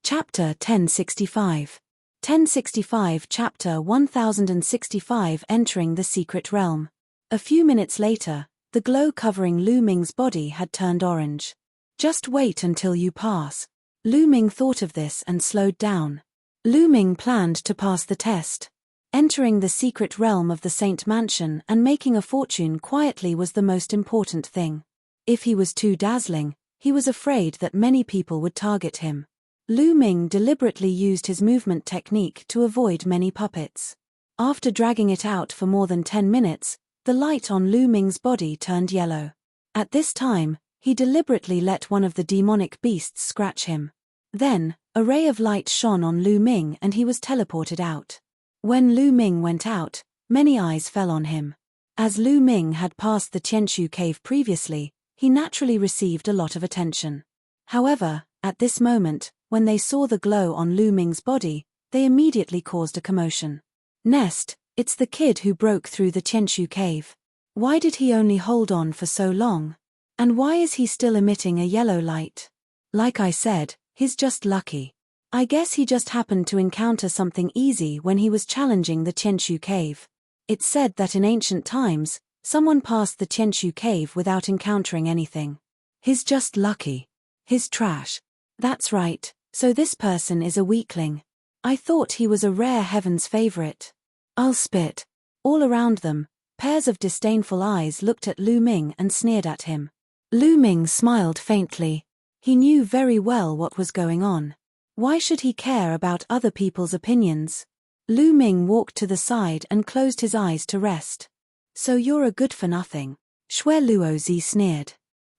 A: Chapter 1065. 1065 Chapter 1065 Entering the Secret Realm. A few minutes later, the glow covering Lu Ming's body had turned orange. Just wait until you pass. Lu Ming thought of this and slowed down. Lu Ming planned to pass the test. Entering the secret realm of the Saint Mansion and making a fortune quietly was the most important thing. If he was too dazzling, he was afraid that many people would target him. Lu Ming deliberately used his movement technique to avoid many puppets. After dragging it out for more than 10 minutes, the light on Lu Ming's body turned yellow. At this time, he deliberately let one of the demonic beasts scratch him. Then, a ray of light shone on Lu Ming and he was teleported out. When Lu Ming went out, many eyes fell on him. As Lu Ming had passed the Tianshu cave previously, he naturally received a lot of attention. However, at this moment, when they saw the glow on Lu Ming's body, they immediately caused a commotion. Nest, it's the kid who broke through the Tianshu cave. Why did he only hold on for so long? And why is he still emitting a yellow light? Like I said, he's just lucky. I guess he just happened to encounter something easy when he was challenging the Tianshu cave. It's said that in ancient times, someone passed the Tianshu cave without encountering anything. He's just lucky. He's trash. That's right, so this person is a weakling. I thought he was a rare heaven's favorite. I'll spit. All around them, pairs of disdainful eyes looked at Lu Ming and sneered at him. Lu Ming smiled faintly. He knew very well what was going on. Why should he care about other people's opinions? Lu Ming walked to the side and closed his eyes to rest. So you're a good-for-nothing. Xue Luozi sneered.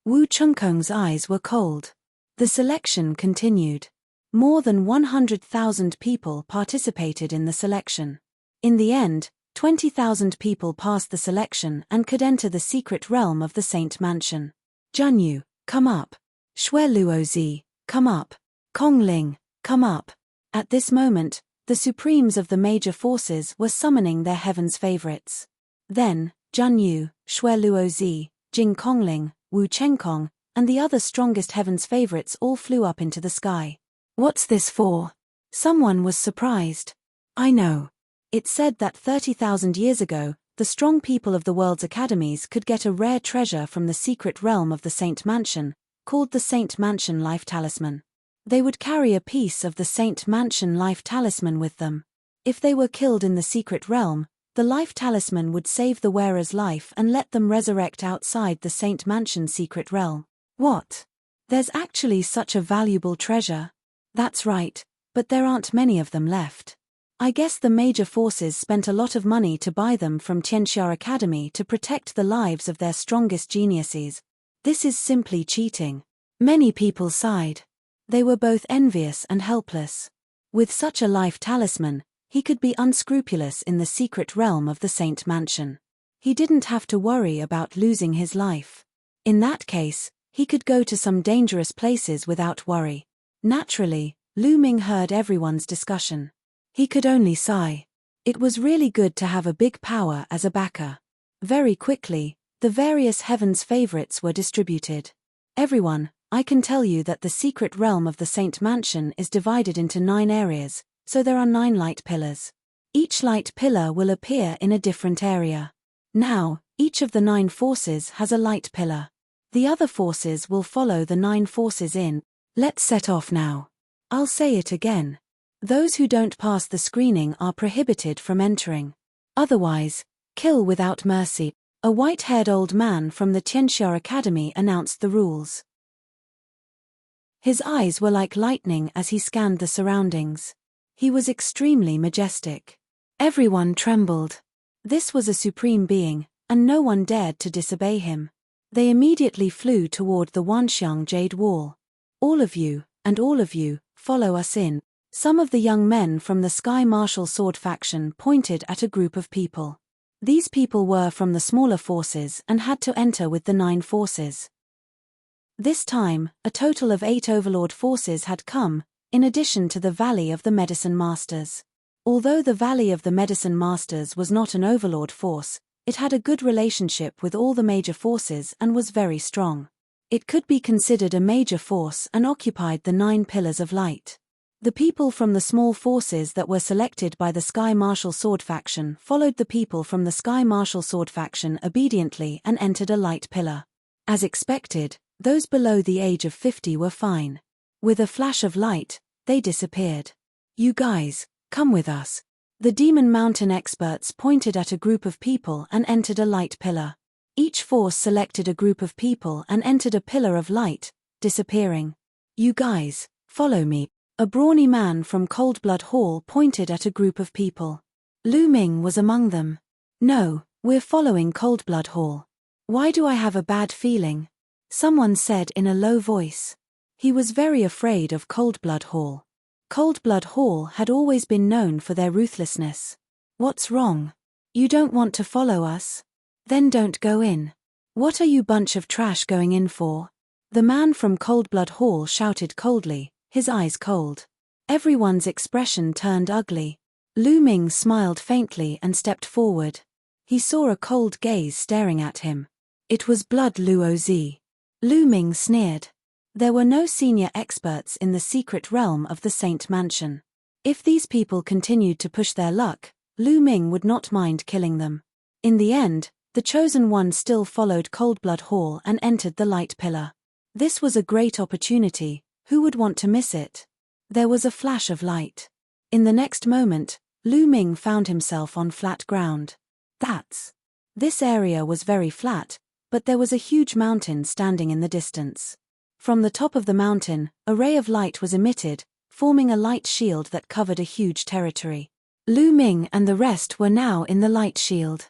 A: Wu Chengkong's eyes were cold. The selection continued. More than 100,000 people participated in the selection. In the end, 20,000 people passed the selection and could enter the secret realm of the Saint Mansion. Junyu, come up. Xue Luozi, come up. Kongling, come up. At this moment, the supremes of the major forces were summoning their heaven's favorites. Then, Junyu, Xue Luozi, Jing Kongling, Wu Chengkong, and the other strongest heaven's favorites all flew up into the sky. What's this for? Someone was surprised. I know. It said that 30,000 years ago, the strong people of the world's academies could get a rare treasure from the secret realm of the Saint Mansion, called the Saint Mansion Life Talisman. They would carry a piece of the Saint Mansion Life Talisman with them. If they were killed in the secret realm, the Life Talisman would save the wearer's life and let them resurrect outside the Saint Mansion secret realm. What? There's actually such a valuable treasure? That's right, but there aren't many of them left. I guess the major forces spent a lot of money to buy them from Tianxia Academy to protect the lives of their strongest geniuses. This is simply cheating. Many people sighed. They were both envious and helpless. With such a life talisman, he could be unscrupulous in the secret realm of the Saint Mansion. He didn't have to worry about losing his life. In that case, he could go to some dangerous places without worry. Naturally, Lu Ming heard everyone's discussion. He could only sigh. It was really good to have a big power as a backer. Very quickly, the various heavens favorites were distributed. Everyone, I can tell you that the secret realm of the Saint Mansion is divided into 9 areas, so there are 9 light pillars. Each light pillar will appear in a different area. Now, each of the 9 forces has a light pillar. The other forces will follow the 9 forces in. Let's set off now. I'll say it again. Those who don't pass the screening are prohibited from entering. Otherwise, kill without mercy. A white-haired old man from the Tianxia Academy announced the rules. His eyes were like lightning as he scanned the surroundings. He was extremely majestic. Everyone trembled. This was a supreme being, and no one dared to disobey him. They immediately flew toward the Wanxiang Jade Wall. All of you, and all of you, follow us in. Some of the young men from the Sky Martial Sword faction pointed at a group of people. These people were from the smaller forces and had to enter with the 9 forces. This time, a total of 8 Overlord forces had come, in addition to the Valley of the Medicine Masters. Although the Valley of the Medicine Masters was not an Overlord force, it had a good relationship with all the major forces and was very strong. It could be considered a major force and occupied the 9 pillars of light. The people from the small forces that were selected by the Sky Martial Sword faction followed the people from the Sky Martial Sword faction obediently and entered a light pillar. As expected, those below the age of 50 were fine. With a flash of light, they disappeared. You guys, come with us. The Demon Mountain experts pointed at a group of people and entered a light pillar. Each force selected a group of people and entered a pillar of light, disappearing. You guys, follow me. A brawny man from Coldblood Hall pointed at a group of people. Lu Ming was among them. No, we're following Coldblood Hall. Why do I have a bad feeling? Someone said in a low voice. He was very afraid of Coldblood Hall. Coldblood Hall had always been known for their ruthlessness. What's wrong? You don't want to follow us? Then don't go in. What are you bunch of trash going in for? The man from Coldblood Hall shouted coldly, his eyes cold. Everyone's expression turned ugly. Lu Ming smiled faintly and stepped forward. He saw a cold gaze staring at him. It was Blood Luo Zi. Lu Ming sneered. There were no senior experts in the secret realm of the Saint Mansion. If these people continued to push their luck, Lu Ming would not mind killing them. In the end, the Chosen One still followed Coldblood Hall and entered the light pillar. This was a great opportunity. Who would want to miss it? There was a flash of light. In the next moment, Lu Ming found himself on flat ground. This area was very flat, but there was a huge mountain standing in the distance. From the top of the mountain, a ray of light was emitted, forming a light shield that covered a huge territory. Lu Ming and the rest were now in the light shield.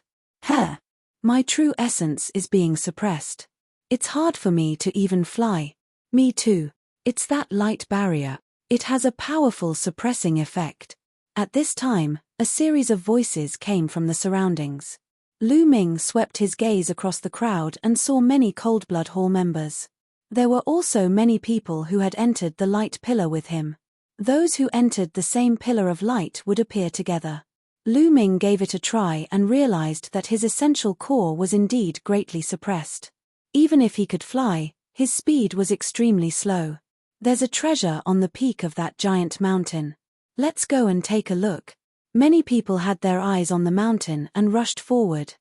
A: My true essence is being suppressed. It's hard for me to even fly. Me too. It's that light barrier. It has a powerful suppressing effect. At this time, a series of voices came from the surroundings. Lu Ming swept his gaze across the crowd and saw many Coldblood Hall members. There were also many people who had entered the light pillar with him. Those who entered the same pillar of light would appear together. Lu Ming gave it a try and realized that his essential core was indeed greatly suppressed. Even if he could fly, his speed was extremely slow. There's a treasure on the peak of that giant mountain. Let's go and take a look. Many people had their eyes on the mountain and rushed forward.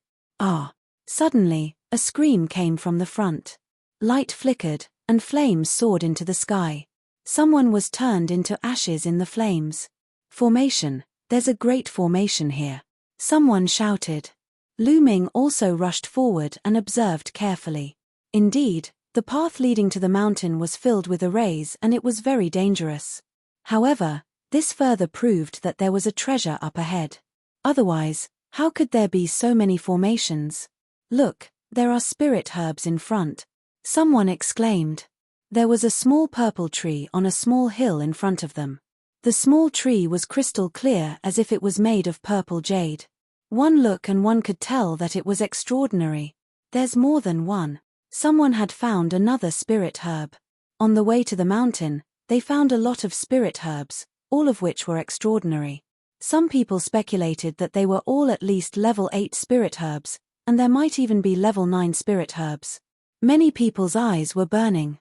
A: Suddenly, a scream came from the front. Light flickered, and flames soared into the sky. Someone was turned into ashes in the flames. Formation, there's a great formation here. Someone shouted. Lu Ming also rushed forward and observed carefully. Indeed, the path leading to the mountain was filled with arrays and it was very dangerous. However, this further proved that there was a treasure up ahead. Otherwise, how could there be so many formations? Look, there are spirit herbs in front. Someone exclaimed. There was a small purple tree on a small hill in front of them. The small tree was crystal clear as if it was made of purple jade. One look and one could tell that it was extraordinary. There's more than one. Someone had found another spirit herb. On the way to the mountain, they found a lot of spirit herbs, all of which were extraordinary. Some people speculated that they were all at least level 8 spirit herbs, and there might even be level 9 spirit herbs. Many people's eyes were burning.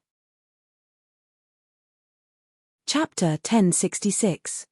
A: Chapter 1066.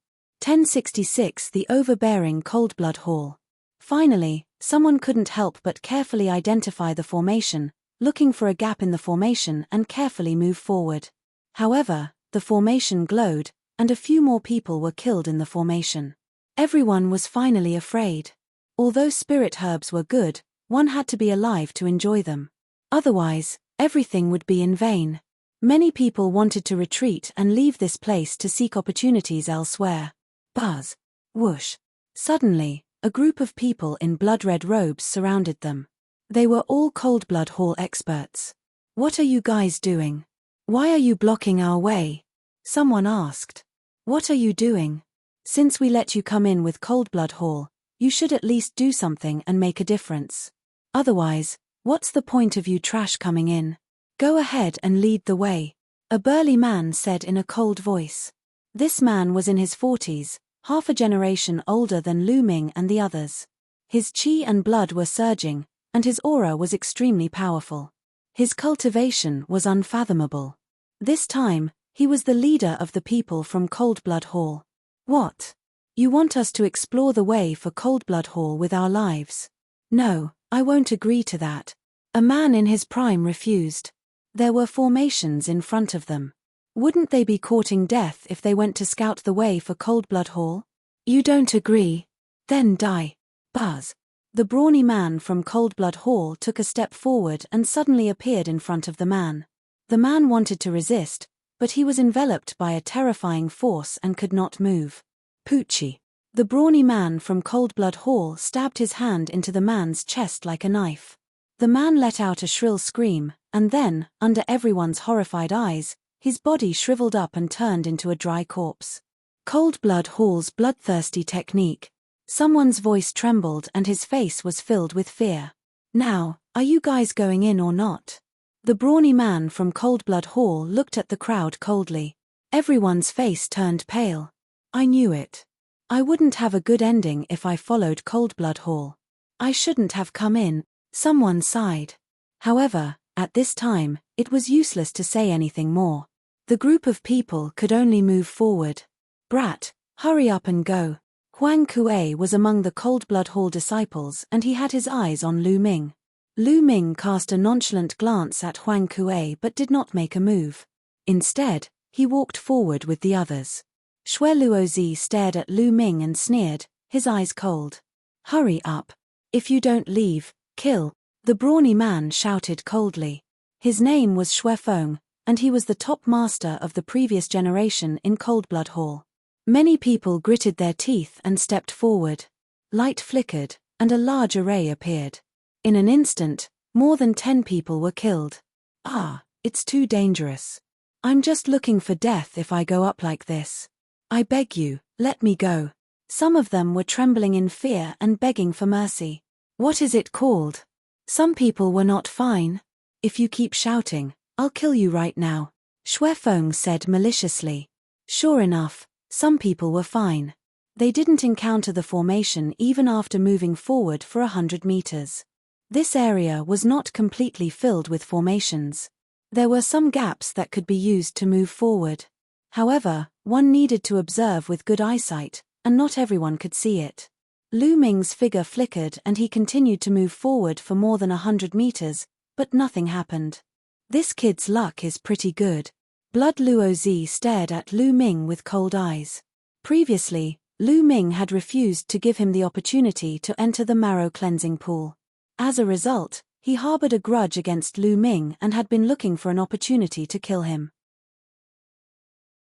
A: 1066 The Overbearing Coldblood Hall. Finally, someone couldn't help but carefully identify the formation, looking for a gap in the formation and carefully move forward. However, the formation glowed, and a few more people were killed in the formation. Everyone was finally afraid. Although spirit herbs were good, one had to be alive to enjoy them. Otherwise, everything would be in vain. Many people wanted to retreat and leave this place to seek opportunities elsewhere. Buzz. Whoosh. Suddenly, a group of people in blood-red robes surrounded them. They were all Coldblood Hall experts. What are you guys doing? Why are you blocking our way? Someone asked. What are you doing? Since we let you come in with Coldblood Hall, you should at least do something and make a difference. Otherwise, what's the point of you trash coming in? Go ahead and lead the way, a burly man said in a cold voice. This man was in his 40s, half a generation older than Lu Ming and the others. His chi and blood were surging, and his aura was extremely powerful. His cultivation was unfathomable. This time, he was the leader of the people from Coldblood Hall. What? You want us to explore the way for Coldblood Hall with our lives? No, I won't agree to that. A man in his prime refused. There were formations in front of them. Wouldn't they be courting death if they went to scout the way for Coldblood Hall? You don't agree? Then die. Buzz. The brawny man from Coldblood Hall took a step forward and suddenly appeared in front of the man. The man wanted to resist, but he was enveloped by a terrifying force and could not move. Poochie. The brawny man from Coldblood Hall stabbed his hand into the man's chest like a knife. The man let out a shrill scream, and then, under everyone's horrified eyes, his body shriveled up and turned into a dry corpse. Coldblood Hall's bloodthirsty technique. Someone's voice trembled and his face was filled with fear. Now, are you guys going in or not? The brawny man from Coldblood Hall looked at the crowd coldly. Everyone's face turned pale. I knew it. I wouldn't have a good ending if I followed Coldblood Hall. I shouldn't have come in. Someone sighed. However, at this time, it was useless to say anything more. The group of people could only move forward. Brat, hurry up and go. Huang Kuei was among the Coldblood Hall disciples and he had his eyes on Lu Ming. Lu Ming cast a nonchalant glance at Huang Kuei but did not make a move. Instead, he walked forward with the others. Xue Luozi stared at Lu Ming and sneered, his eyes cold. Hurry up. If you don't leave, kill. The brawny man shouted coldly. His name was Xue Feng, and he was the top master of the previous generation in Coldblood Hall. Many people gritted their teeth and stepped forward. Light flickered, and a large array appeared. In an instant, more than 10 people were killed. Ah, it's too dangerous. I'm just looking for death if I go up like this. I beg you, let me go. Some of them were trembling in fear and begging for mercy. What is it called? Some people were not fine. If you keep shouting, I'll kill you right now, Xue Feng said maliciously. Sure enough, some people were fine. They didn't encounter the formation even after moving forward for 100 meters. This area was not completely filled with formations. There were some gaps that could be used to move forward. However, one needed to observe with good eyesight, and not everyone could see it. Lu Ming's figure flickered and he continued to move forward for more than 100 meters, but nothing happened. This kid's luck is pretty good. Blood Luo Zi stared at Lu Ming with cold eyes. Previously, Lu Ming had refused to give him the opportunity to enter the marrow cleansing pool. As a result, he harbored a grudge against Lu Ming and had been looking for an opportunity to kill him.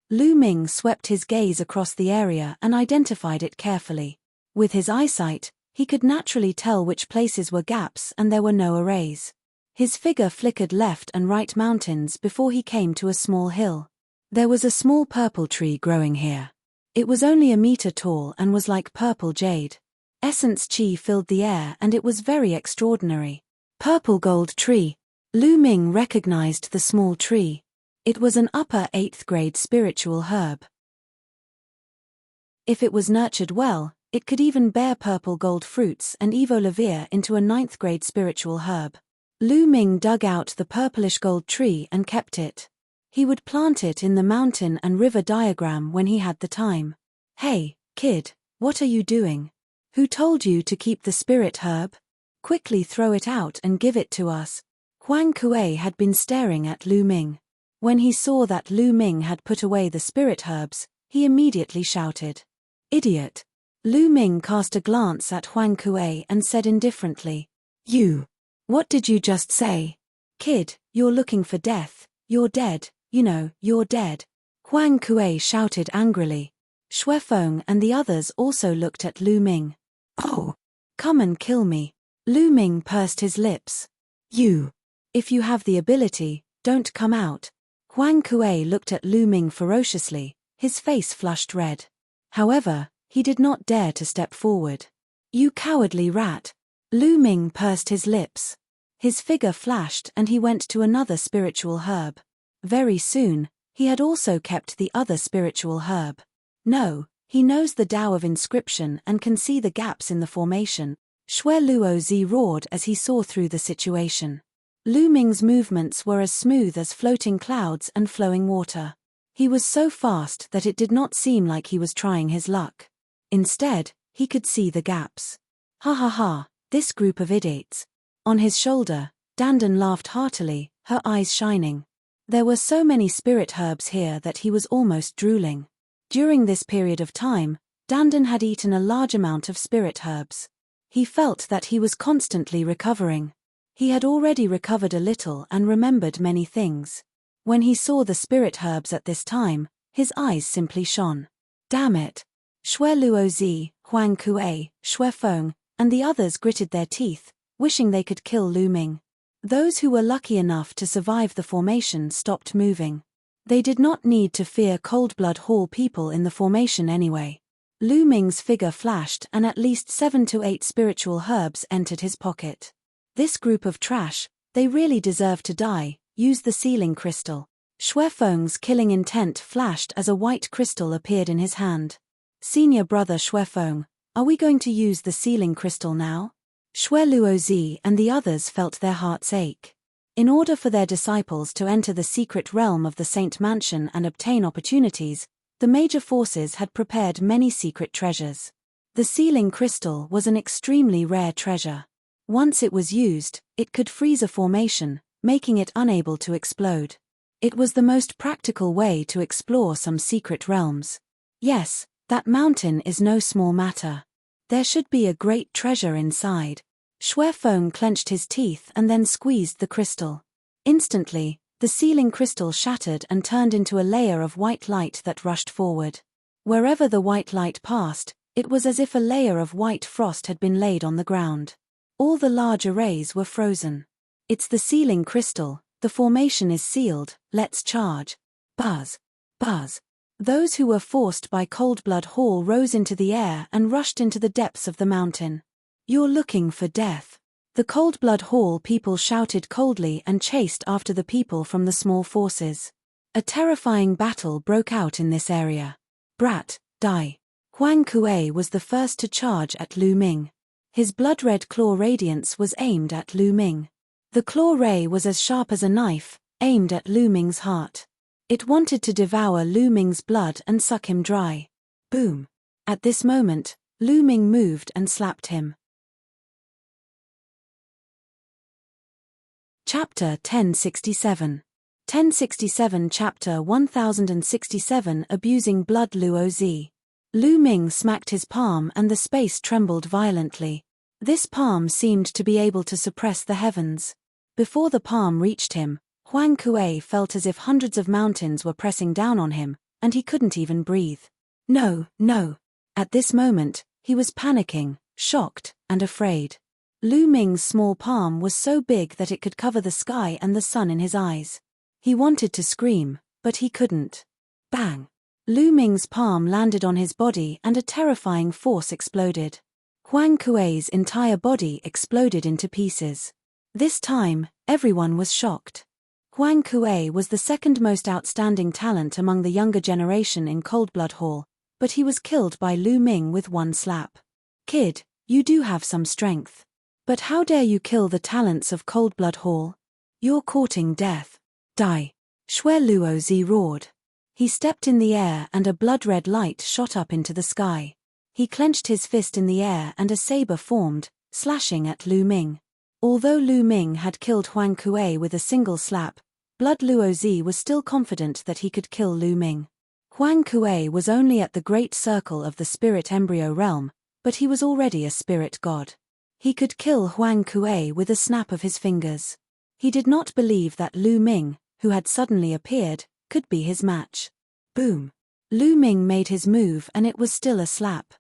A: Lu Ming swept his gaze across the area and identified it carefully. With his eyesight, he could naturally tell which places were gaps and there were no arrays. His figure flickered left and right mountains before he came to a small hill. There was a small purple tree growing here. It was only a meter tall and was like purple jade. Essence chi filled the air and it was very extraordinary. Purple gold tree. Lu Ming recognized the small tree. It was an upper 8th grade spiritual herb. If it was nurtured well, it could even bear purple gold fruits and evolve into a 9th grade spiritual herb. Lu Ming dug out the purplish gold tree and kept it. He would plant it in the mountain and river diagram when he had the time. Hey, kid, what are you doing? Who told you to keep the spirit herb? Quickly throw it out and give it to us. Huang Kuei had been staring at Lu Ming. When he saw that Lu Ming had put away the spirit herbs, he immediately shouted. Idiot! Lu Ming cast a glance at Huang Kuei and said indifferently. You! What did you just say? Kid, you're looking for death, you're dead, you're dead. Huang Kuei shouted angrily. Xuefeng and the others also looked at Lu Ming. Oh! Come and kill me. Lu Ming pursed his lips. You! If you have the ability, don't come out. Huang Kuei looked at Lu Ming ferociously, his face flushed red. However, he did not dare to step forward. You cowardly rat! Lu Ming pursed his lips. His figure flashed and he went to another spiritual herb. Very soon, he had also kept the other spiritual herb. No, he knows the Tao of inscription and can see the gaps in the formation. Xue Luo Zi roared as he saw through the situation. Lu Ming's movements were as smooth as floating clouds and flowing water. He was so fast that it did not seem like he was trying his luck. Instead, he could see the gaps. Ha ha ha! This group of idiots. On his shoulder, Dandan laughed heartily, her eyes shining. There were so many spirit herbs here that he was almost drooling. During this period of time, Dandan had eaten a large amount of spirit herbs. He felt that he was constantly recovering. He had already recovered a little and remembered many things. When he saw the spirit herbs at this time, his eyes simply shone. Damn it! Xue Luo Zi, Huang Kuei, Xuefeng, and the others gritted their teeth, wishing they could kill Lu Ming. Those who were lucky enough to survive the formation stopped moving. They did not need to fear Cold Blood Hall people in the formation anyway. Lu Ming's figure flashed and at least 7 to 8 spiritual herbs entered his pocket. This group of trash, they really deserve to die. Use the sealing crystal. Xuefeng's killing intent flashed as a white crystal appeared in his hand. Senior brother Xuefeng, are we going to use the sealing crystal now? Xue Luo Zi and the others felt their hearts ache. In order for their disciples to enter the secret realm of the Saint Mansion and obtain opportunities, the major forces had prepared many secret treasures. The sealing crystal was an extremely rare treasure. Once it was used, it could freeze a formation, making it unable to explode. It was the most practical way to explore some secret realms. Yes, that mountain is no small matter. There should be a great treasure inside. Xuefeng clenched his teeth and then squeezed the crystal. Instantly, the sealing crystal shattered and turned into a layer of white light that rushed forward. Wherever the white light passed, it was as if a layer of white frost had been laid on the ground. All the large arrays were frozen. It's the sealing crystal, the formation is sealed, let's charge. Buzz! Buzz! Those who were forced by Cold Blood Hall rose into the air and rushed into the depths of the mountain. You're looking for death. The Cold Blood Hall people shouted coldly and chased after the people from the small forces. A terrifying battle broke out in this area. Brat, die. Huang Kuei was the first to charge at Lu Ming. His blood-red claw radiance was aimed at Lu Ming. The claw ray was as sharp as a knife, aimed at Lu Ming's heart. It wanted to devour Lu Ming's blood and suck him dry. Boom! At this moment, Lu Ming moved and slapped him. Chapter 1067. 1067 Chapter 1067 Abusing Blood Luo Zi. Lu Ming smacked his palm and the space trembled violently. This palm seemed to be able to suppress the heavens. Before the palm reached him, Huang Kuei felt as if hundreds of mountains were pressing down on him, and he couldn't even breathe. No, no. At this moment, he was panicking, shocked, and afraid. Lu Ming's small palm was so big that it could cover the sky and the sun in his eyes. He wanted to scream, but he couldn't. Bang! Lu Ming's palm landed on his body and a terrifying force exploded. Huang Kuei's entire body exploded into pieces. This time, everyone was shocked. Huang Kuei was the second most outstanding talent among the younger generation in Coldblood Hall, but he was killed by Lu Ming with one slap. Kid, you do have some strength. But how dare you kill the talents of Coldblood Hall? You're courting death. Die. Xue Luo Zi roared. He stepped in the air and a blood-red light shot up into the sky. He clenched his fist in the air and a saber formed, slashing at Lu Ming. Although Lu Ming had killed Huang Kuei with a single slap, Blood Luo Zi was still confident that he could kill Lu Ming. Huang Kuei was only at the great circle of the spirit embryo realm, but he was already a spirit god. He could kill Huang Kuei with a snap of his fingers. He did not believe that Lu Ming, who had suddenly appeared, could be his match. Boom. Lu Ming made his move and it was still a slap.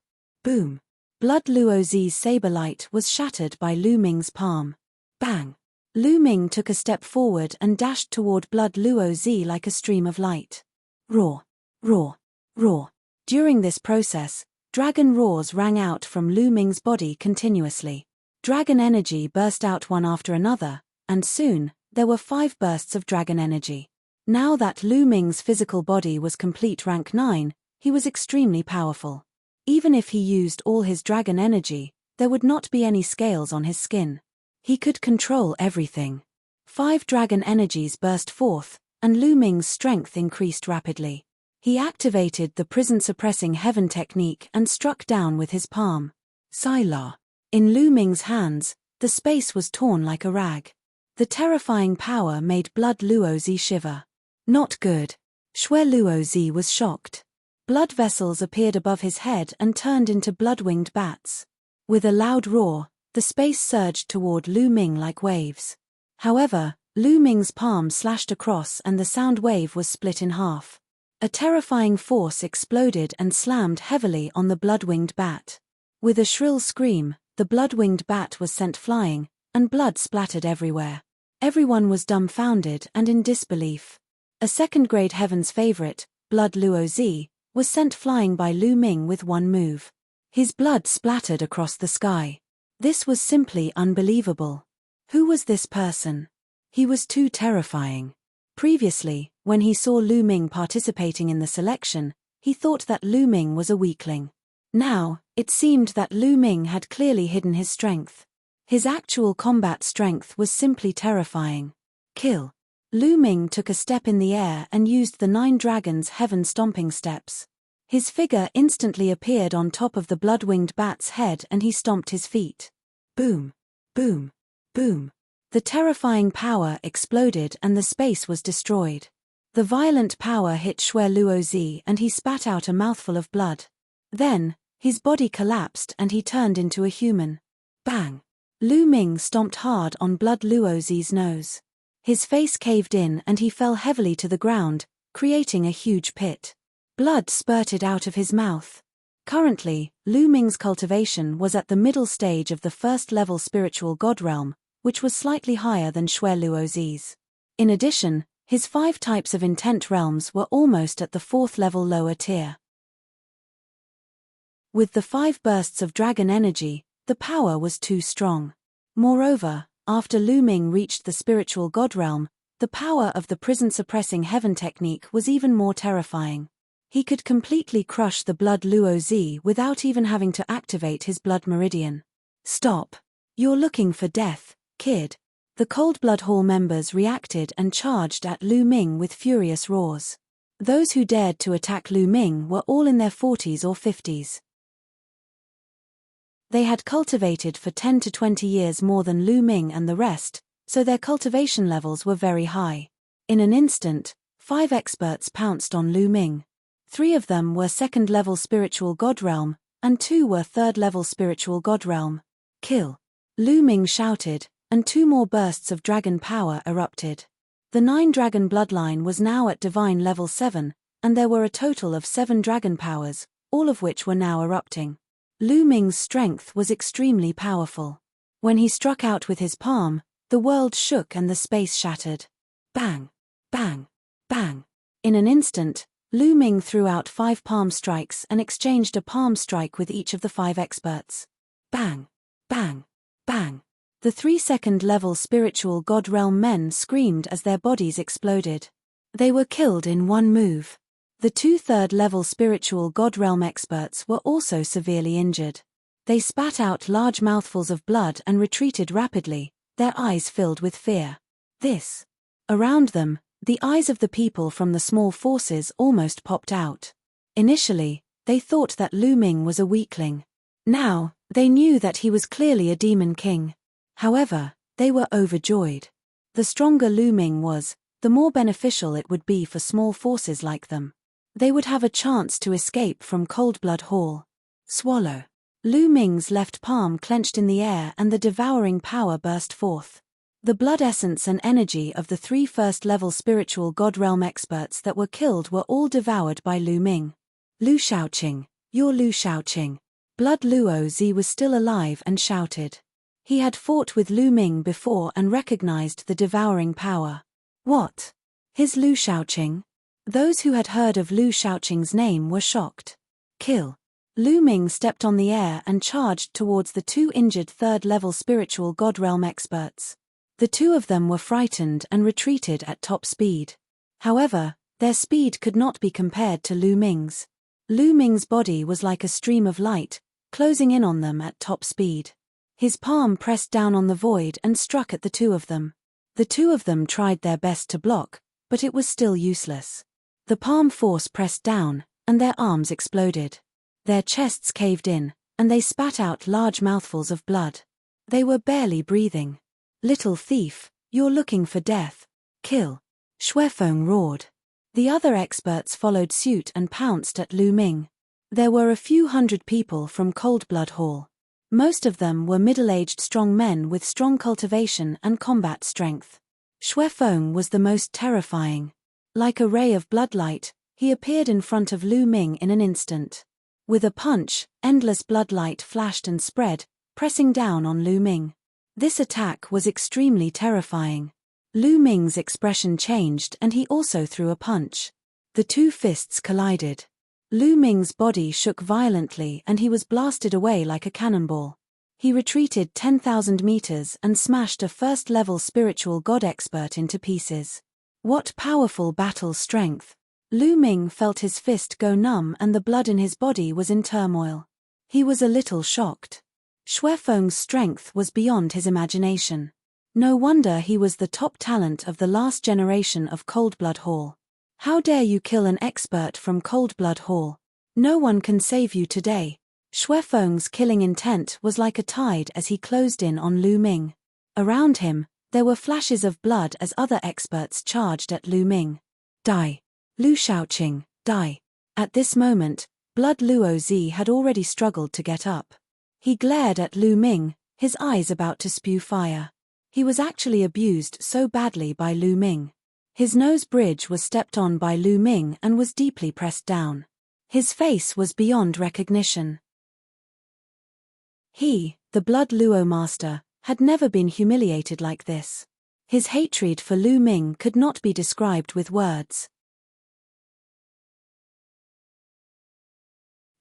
A: Boom. Blood Luo Zi's saber light was shattered by Lu Ming's palm. Bang. Lu Ming took a step forward and dashed toward Blood Luo Zi like a stream of light. Roar. Roar. Roar. During this process, dragon roars rang out from Lu Ming's body continuously. Dragon energy burst out one after another, and soon, there were 5 bursts of dragon energy. Now that Lu Ming's physical body was complete rank 9, he was extremely powerful. Even if he used all his dragon energy, there would not be any scales on his skin. He could control everything. 5 dragon energies burst forth, and Lu Ming's strength increased rapidly. He activated the prison-suppressing heaven technique and struck down with his palm. Sila. In Lu Ming's hands, the space was torn like a rag. The terrifying power made Blood Luo Zi shiver. Not good. Xue Luo Zi was shocked. Blood vessels appeared above his head and turned into blood-winged bats. With a loud roar, the space surged toward Lu Ming like waves. However, Lu Ming's palm slashed across and the sound wave was split in half. A terrifying force exploded and slammed heavily on the blood-winged bat. With a shrill scream, the blood-winged bat was sent flying, and blood splattered everywhere. Everyone was dumbfounded and in disbelief. A second-grade heaven's favorite, Blood Luo Zi, was sent flying by Lu Ming with one move. His blood splattered across the sky. This was simply unbelievable. Who was this person? He was too terrifying. Previously, when he saw Lu Ming participating in the selection, he thought that Lu Ming was a weakling. Now, it seemed that Lu Ming had clearly hidden his strength. His actual combat strength was simply terrifying. Kill. Lu Ming took a step in the air and used the 9 dragons' heaven stomping steps. His figure instantly appeared on top of the blood-winged bat's head and he stomped his feet. Boom. Boom. Boom. The terrifying power exploded and the space was destroyed. The violent power hit Xue Luo Zi and he spat out a mouthful of blood. Then, his body collapsed and he turned into a human. Bang! Lu Ming stomped hard on Blood Luo Zi's nose. His face caved in and he fell heavily to the ground, creating a huge pit. Blood spurted out of his mouth. Currently, Lu Ming's cultivation was at the middle stage of the first-level spiritual god realm, which was slightly higher than Xue Luo Zi's. In addition, his 5 types of intent realms were almost at the 4th-level lower tier. With the 5 bursts of dragon energy, the power was too strong. Moreover, after Lu Ming reached the spiritual god realm, the power of the prison-suppressing heaven technique was even more terrifying. He could completely crush the Blood Luo Zi without even having to activate his blood meridian. Stop. You're looking for death, kid. The Coldblood Hall members reacted and charged at Lu Ming with furious roars. Those who dared to attack Lu Ming were all in their 40s or 50s. They had cultivated for 10 to 20 years more than Lu Ming and the rest, so their cultivation levels were very high. In an instant, 5 experts pounced on Lu Ming. 3 of them were second-level spiritual god realm, and 2 were third-level spiritual god realm. Kill! Lu Ming shouted, and 2 more bursts of dragon power erupted. The 9-dragon bloodline was now at divine level 7, and there were a total of 7 dragon powers, all of which were now erupting. Lu Ming's strength was extremely powerful. When he struck out with his palm, the world shook and the space shattered. Bang! Bang! Bang! In an instant, Lu Ming threw out 5 palm strikes and exchanged a palm strike with each of the 5 experts. Bang! Bang! Bang! The 3 second-level spiritual god realm men screamed as their bodies exploded. They were killed in one move. The 2 third-level spiritual god realm experts were also severely injured. They spat out large mouthfuls of blood and retreated rapidly, their eyes filled with fear. Around them, the eyes of the people from the small forces almost popped out. Initially, they thought that Lu Ming was a weakling. Now, they knew that he was clearly a demon king. However, they were overjoyed. The stronger Lu Ming was, the more beneficial it would be for small forces like them. They would have a chance to escape from Coldblood Hall. Swallow. Lu Ming's left palm clenched in the air and the devouring power burst forth. The blood essence and energy of the 3 first-level spiritual god realm experts that were killed were all devoured by Lu Ming. Lu Shaoqing, you're Lu Shaoqing. Blood Luo Zi was still alive and shouted. He had fought with Lu Ming before and recognized the devouring power. What? His Lu Shaoqing? Those who had heard of Lu Shaoqing's name were shocked. Kill! Lu Ming stepped on the air and charged towards the 2 injured third-level spiritual god realm experts. The 2 of them were frightened and retreated at top speed. However, their speed could not be compared to Lu Ming's. Lu Ming's body was like a stream of light, closing in on them at top speed. His palm pressed down on the void and struck at the 2 of them. The 2 of them tried their best to block, but it was still useless. The palm force pressed down, and their arms exploded. Their chests caved in, and they spat out large mouthfuls of blood. They were barely breathing. Little thief, you're looking for death. Kill! Xuefeng roared. The other experts followed suit and pounced at Lu Ming. There were a few hundred people from Coldblood Hall. Most of them were middle-aged strong men with strong cultivation and combat strength. Xuefeng was the most terrifying. Like a ray of bloodlight, he appeared in front of Lu Ming in an instant. With a punch, endless bloodlight flashed and spread, pressing down on Lu Ming. This attack was extremely terrifying. Lu Ming's expression changed and he also threw a punch. The 2 fists collided. Lu Ming's body shook violently and he was blasted away like a cannonball. He retreated 10,000 meters and smashed a first-level spiritual god expert into pieces. What powerful battle strength! Lu Ming felt his fist go numb and the blood in his body was in turmoil. He was a little shocked. Xuefeng's strength was beyond his imagination. No wonder he was the top talent of the last generation of Coldblood Hall. How dare you kill an expert from Coldblood Hall? No one can save you today. Xuefeng's killing intent was like a tide as he closed in on Lu Ming. Around him, there were flashes of blood as other experts charged at Lu Ming. Die! Lu Shaoqing, die! At this moment, Blood Luo Zi had already struggled to get up. He glared at Lu Ming, his eyes about to spew fire. He was actually abused so badly by Lu Ming. His nose bridge was stepped on by Lu Ming and was deeply pressed down. His face was beyond recognition. He, the Blood Luo Master, had never been humiliated like this. His hatred for Lu Ming could not be described with words.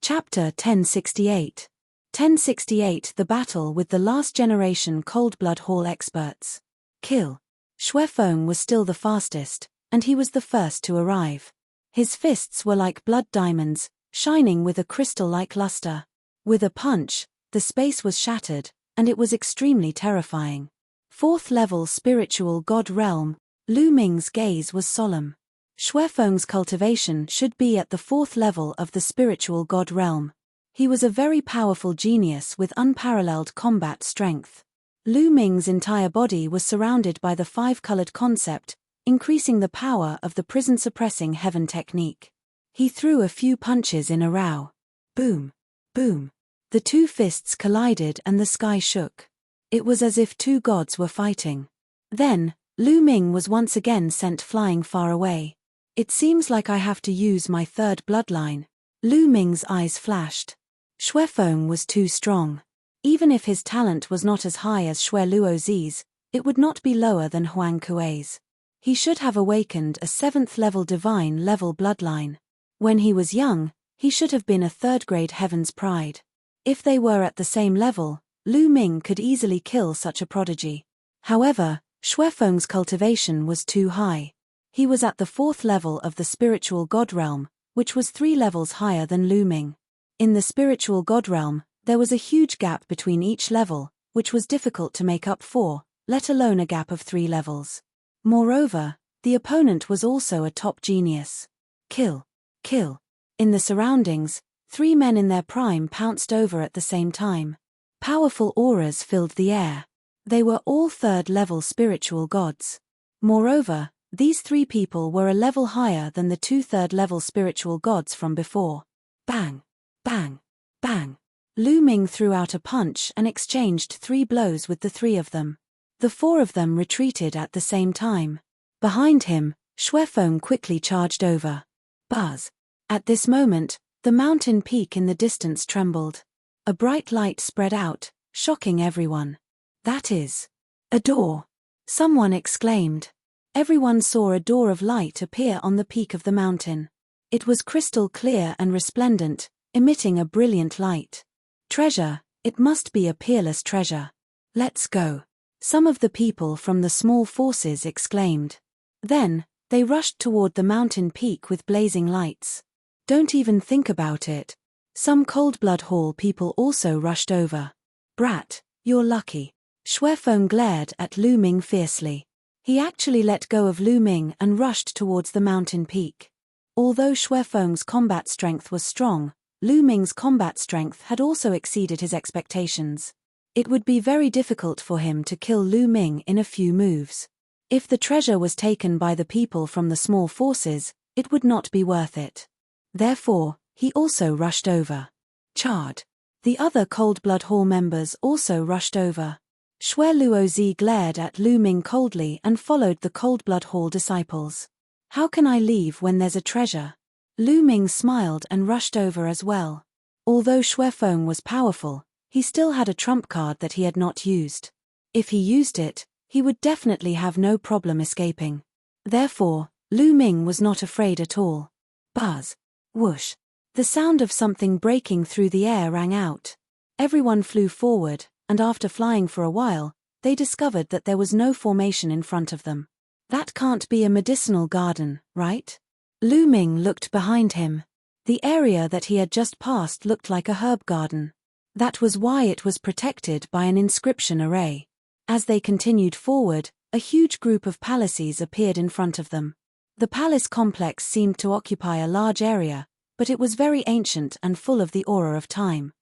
A: Chapter 1068. 1068 The Battle with the Last Generation Coldblood Hall Experts. Kill. Xuefeng was still the fastest, and he was the first to arrive. His fists were like blood diamonds, shining with a crystal-like luster. With a punch, the space was shattered, and it was extremely terrifying. 4th level spiritual god realm, Lu Ming's gaze was solemn. Xuefeng's cultivation should be at the 4th level of the spiritual god realm. He was a very powerful genius with unparalleled combat strength. Lu Ming's entire body was surrounded by the five-colored concept, increasing the power of the prison-suppressing heaven technique. He threw a few punches in a row. Boom! Boom! The two fists collided and the sky shook. It was as if two gods were fighting. Then, Lu Ming was once again sent flying far away. It seems like I have to use my third bloodline. Lu Ming's eyes flashed. Xuefeng was too strong. Even if his talent was not as high as Xue Luozi's, it would not be lower than Huang Kuei's. He should have awakened a 7th-level divine-level bloodline. When he was young, he should have been a third-grade Heaven's Pride. If they were at the same level, Lu Ming could easily kill such a prodigy. However, Xuefeng's cultivation was too high. He was at the 4th level of the spiritual god realm, which was 3 levels higher than Lu Ming. In the spiritual god realm, there was a huge gap between each level, which was difficult to make up for, let alone a gap of 3 levels. Moreover, the opponent was also a top genius. Kill. Kill. In the surroundings, 3 men in their prime pounced over at the same time. Powerful auras filled the air. They were all 3rd-level spiritual gods. Moreover, these 3 people were a level higher than the 2 3rd-level spiritual gods from before. Bang! Bang! Bang! Lu Ming threw out a punch and exchanged 3 blows with the 3 of them. The 4 of them retreated at the same time. Behind him, Xuefeng quickly charged over. Buzz! At this moment, the mountain peak in the distance trembled. A bright light spread out, shocking everyone. That is a door! Someone exclaimed. Everyone saw a door of light appear on the peak of the mountain. It was crystal clear and resplendent, emitting a brilliant light. Treasure, it must be a peerless treasure. Let's go. Some of the people from the small forces exclaimed. Then, they rushed toward the mountain peak with blazing lights. Don't even think about it. Some Coldblood Hall people also rushed over. Brat, you're lucky. Xuefeng glared at Lu Ming fiercely. He actually let go of Lu Ming and rushed towards the mountain peak. Although Xuefeng's combat strength was strong, Lu Ming's combat strength had also exceeded his expectations. It would be very difficult for him to kill Lu Ming in a few moves. If the treasure was taken by the people from the small forces, it would not be worth it. Therefore, he also rushed over. Charred. The other Coldblood Hall members also rushed over. Xue Luozi glared at Lu Ming coldly and followed the Coldblood Hall disciples. How can I leave when there's a treasure? Lu Ming smiled and rushed over as well. Although Xuefeng was powerful, he still had a trump card that he had not used. If he used it, he would definitely have no problem escaping. Therefore, Lu Ming was not afraid at all. Buzz. Whoosh. The sound of something breaking through the air rang out. Everyone flew forward, and after flying for a while, they discovered that there was no formation in front of them. That can't be a medicinal garden, right? Lu Ming looked behind him. The area that he had just passed looked like a herb garden. That was why it was protected by an inscription array. As they continued forward, a huge group of palaces appeared in front of them. The palace complex seemed to occupy a large area, but it was very ancient and full of the aura of time.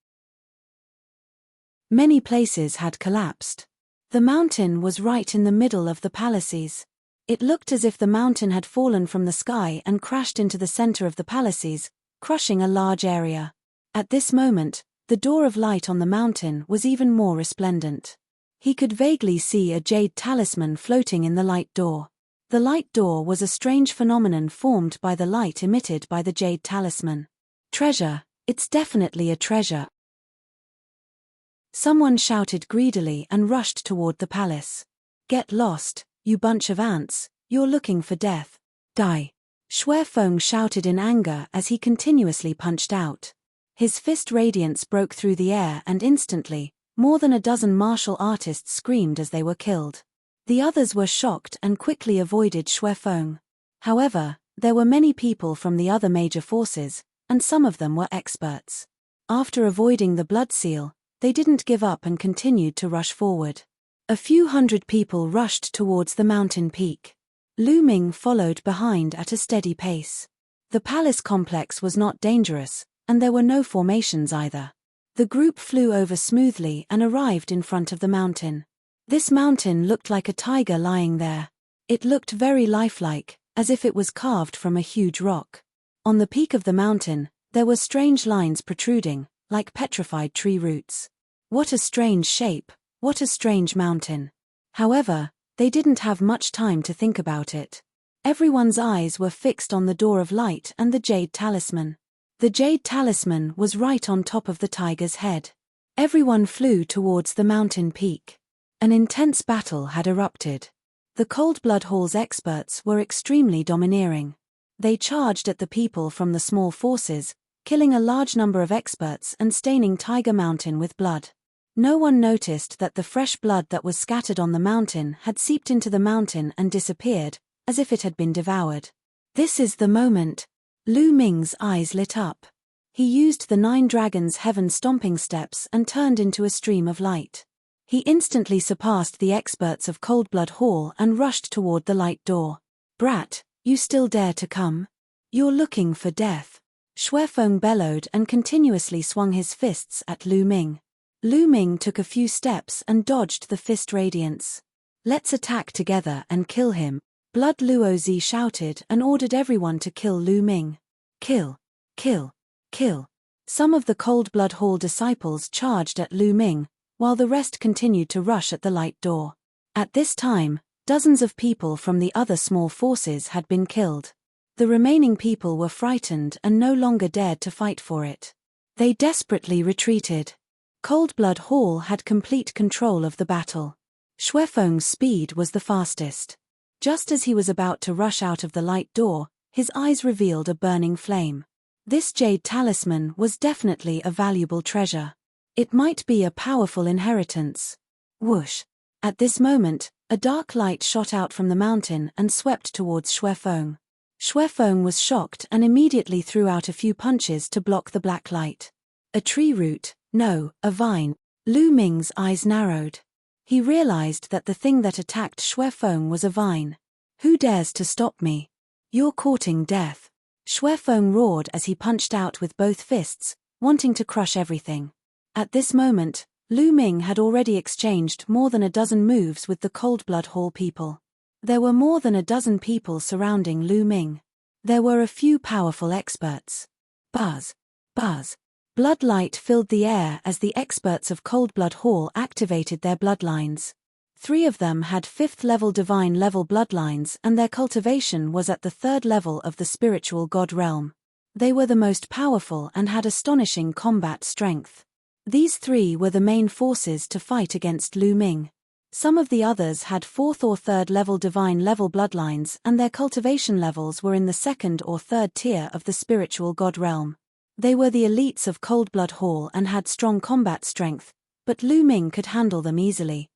A: Many places had collapsed. The mountain was right in the middle of the palaces. It looked as if the mountain had fallen from the sky and crashed into the center of the palaces, crushing a large area. At this moment, the door of light on the mountain was even more resplendent. He could vaguely see a jade talisman floating in the light door. The light door was a strange phenomenon formed by the light emitted by the jade talisman. Treasure, it's definitely a treasure. Someone shouted greedily and rushed toward the palace. Get lost, you bunch of ants, you're looking for death. Die. Xuefeng shouted in anger as he continuously punched out. His fist radiance broke through the air and instantly, more than a dozen martial artists screamed as they were killed. The others were shocked and quickly avoided Xuefeng. However, there were many people from the other major forces, and some of them were experts. After avoiding the blood seal, they didn't give up and continued to rush forward. A few hundred people rushed towards the mountain peak. Lu Ming followed behind at a steady pace. The palace complex was not dangerous, and there were no formations either. The group flew over smoothly and arrived in front of the mountain. This mountain looked like a tiger lying there. It looked very lifelike, as if it was carved from a huge rock. On the peak of the mountain, there were strange lines protruding, like petrified tree roots. What a strange shape, what a strange mountain. However, they didn't have much time to think about it. Everyone's eyes were fixed on the door of light and the jade talisman. The jade talisman was right on top of the tiger's head. Everyone flew towards the mountain peak. An intense battle had erupted. The Cold Blood Hall's experts were extremely domineering. They charged at the people from the small forces, killing a large number of experts and staining Tiger Mountain with blood. No one noticed that the fresh blood that was scattered on the mountain had seeped into the mountain and disappeared, as if it had been devoured. This is the moment. Lu Ming's eyes lit up. He used the 9 dragons' heaven stomping steps and turned into a stream of light. He instantly surpassed the experts of Cold Blood Hall and rushed toward the light door. "Brat, you still dare to come? You're looking for death." Xuefeng bellowed and continuously swung his fists at Lu Ming. Lu Ming took a few steps and dodged the fist radiance. "Let's attack together and kill him." Blood Luozi shouted and ordered everyone to kill Lu Ming. Kill, kill, kill. Some of the Cold Blood Hall disciples charged at Lu Ming, while the rest continued to rush at the light door. At this time, dozens of people from the other small forces had been killed. The remaining people were frightened and no longer dared to fight for it. They desperately retreated. Cold Blood Hall had complete control of the battle. Xuefeng's speed was the fastest. Just as he was about to rush out of the light door, his eyes revealed a burning flame. This jade talisman was definitely a valuable treasure. It might be a powerful inheritance. Whoosh! At this moment, a dark light shot out from the mountain and swept towards Xuefeng. Xuefeng was shocked and immediately threw out a few punches to block the black light. A tree root, no, a vine. Lu Ming's eyes narrowed. He realized that the thing that attacked Xuefeng was a vine. "Who dares to stop me? You're courting death." Xuefeng roared as he punched out with both fists, wanting to crush everything. At this moment, Lu Ming had already exchanged more than a dozen moves with the Cold Blood Hall people. There were more than a dozen people surrounding Lu Ming. There were a few powerful experts. Buzz, buzz. Blood light filled the air as the experts of Cold Blood Hall activated their bloodlines. 3 of them had 5th-level divine level bloodlines and their cultivation was at the 3rd level of the spiritual god realm. They were the most powerful and had astonishing combat strength. These 3 were the main forces to fight against Lu Ming. Some of the others had 4th or 3rd level divine level bloodlines and their cultivation levels were in the 2nd or 3rd tier of the spiritual god realm. They were the elites of Cold Blood Hall and had strong combat strength, but Lu Ming could handle them easily.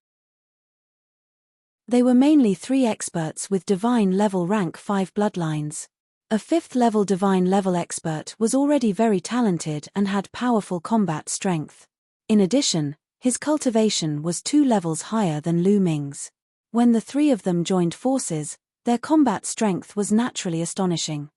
A: They were mainly 3 experts with divine level rank 5 bloodlines. A 5th level divine level expert was already very talented and had powerful combat strength. In addition, his cultivation was 2 levels higher than Lu Ming's. When the 3 of them joined forces, their combat strength was naturally astonishing.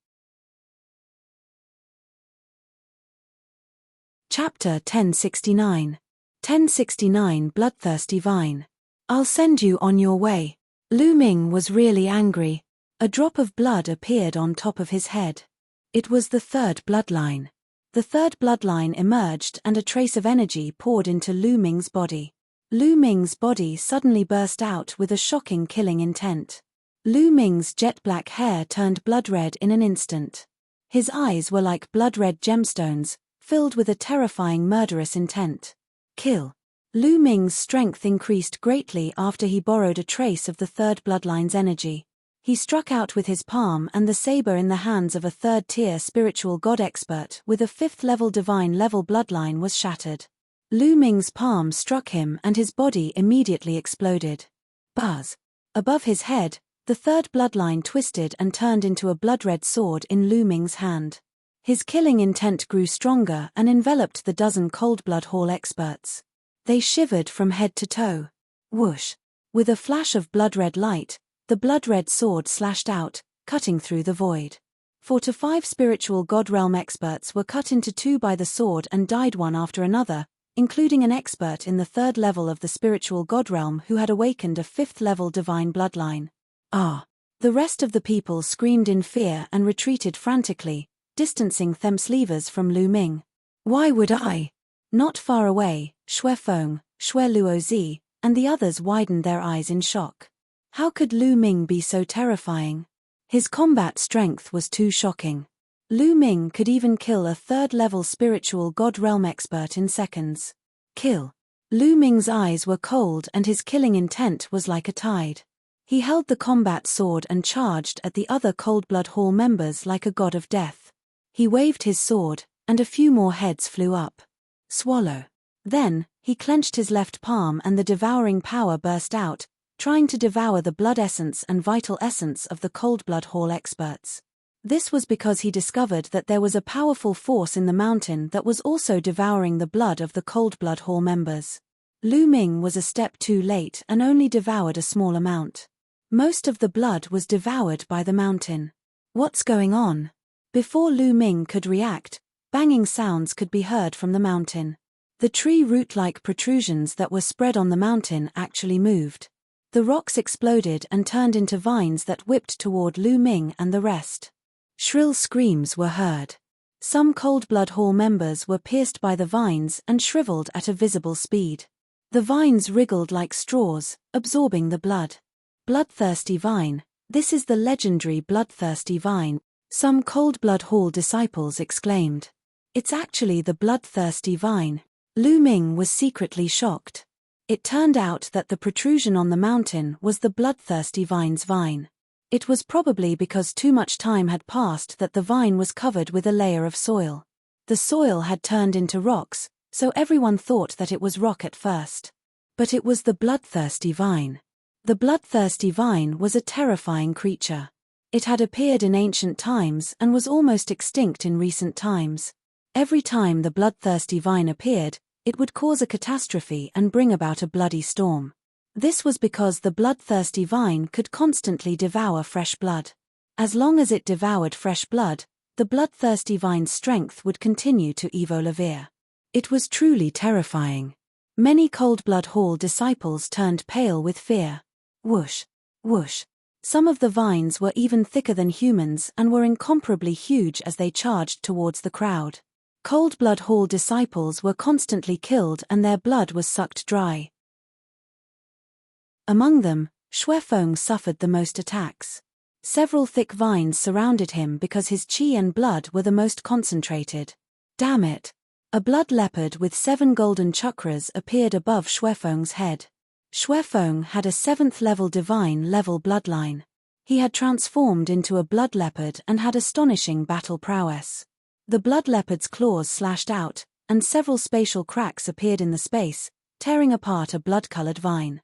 A: Chapter 1069. 1069 Bloodthirsty Vine. "I'll send you on your way." Lu Ming was really angry. A drop of blood appeared on top of his head. It was the 3rd bloodline. The 3rd bloodline emerged and a trace of energy poured into Lu Ming's body. Lu Ming's body suddenly burst out with a shocking killing intent. Lu Ming's jet-black hair turned blood-red in an instant. His eyes were like blood-red gemstones, filled with a terrifying murderous intent. Kill. Lu Ming's strength increased greatly after he borrowed a trace of the 3rd bloodline's energy. He struck out with his palm and the saber in the hands of a 3rd-tier spiritual god expert with a 5th-level divine level bloodline was shattered. Lu Ming's palm struck him and his body immediately exploded. Buzz. Above his head, the 3rd bloodline twisted and turned into a blood-red sword in Lu Ming's hand. His killing intent grew stronger and enveloped the dozen Cold Blood Hall experts. They shivered from head to toe. Whoosh. With a flash of blood-red light, the blood-red sword slashed out, cutting through the void. 4 to 5 spiritual god realm experts were cut into 2 by the sword and died one after another, including an expert in the 3rd level of the spiritual god realm who had awakened a 5th-level divine bloodline. Ah! The rest of the people screamed in fear and retreated frantically, distancing themselves from Lu Ming. Why would I? Not far away, Xue Feng, Xue Luozi, and the others widened their eyes in shock. How could Lu Ming be so terrifying? His combat strength was too shocking. Lu Ming could even kill a 3rd-level spiritual god realm expert in seconds. Kill. Lu Ming's eyes were cold and his killing intent was like a tide. He held the combat sword and charged at the other Cold Blood Hall members like a god of death. He waved his sword, and a few more heads flew up. Swallow. Then, he clenched his left palm and the devouring power burst out, trying to devour the blood essence and vital essence of the Cold Blood Hall experts. This was because he discovered that there was a powerful force in the mountain that was also devouring the blood of the Cold Blood Hall members. Lu Ming was a step too late and only devoured a small amount. Most of the blood was devoured by the mountain. What's going on? Before Lu Ming could react, banging sounds could be heard from the mountain. The tree root-like protrusions that were spread on the mountain actually moved. The rocks exploded and turned into vines that whipped toward Lu Ming and the rest. Shrill screams were heard. Some Cold Blood Hall members were pierced by the vines and shriveled at a visible speed. The vines wriggled like straws, absorbing the blood. Bloodthirsty vine, this is the legendary bloodthirsty vine, some Cold Blood Hall disciples exclaimed. It's actually the bloodthirsty vine. Lu Ming was secretly shocked. It turned out that the protrusion on the mountain was the bloodthirsty vine's vine. It was probably because too much time had passed that the vine was covered with a layer of soil. The soil had turned into rocks, so everyone thought that it was rock at first. But it was the bloodthirsty vine. The bloodthirsty vine was a terrifying creature. It had appeared in ancient times and was almost extinct in recent times. Every time the bloodthirsty vine appeared, it would cause a catastrophe and bring about a bloody storm. This was because the bloodthirsty vine could constantly devour fresh blood. As long as it devoured fresh blood, the bloodthirsty vine's strength would continue to evolve. It was truly terrifying. Many Cold Blood Hall disciples turned pale with fear. Whoosh, whoosh. Some of the vines were even thicker than humans and were incomparably huge as they charged towards the crowd. Cold Blood Hall disciples were constantly killed and their blood was sucked dry. Among them, Xue Feng suffered the most attacks. Several thick vines surrounded him because his qi and blood were the most concentrated. Damn it! A blood leopard with 7 golden chakras appeared above Xue Feng's head. Xue Feng had a 7th-level divine-level bloodline. He had transformed into a blood leopard and had astonishing battle prowess. The blood leopard's claws slashed out, and several spatial cracks appeared in the space, tearing apart a blood-colored vine.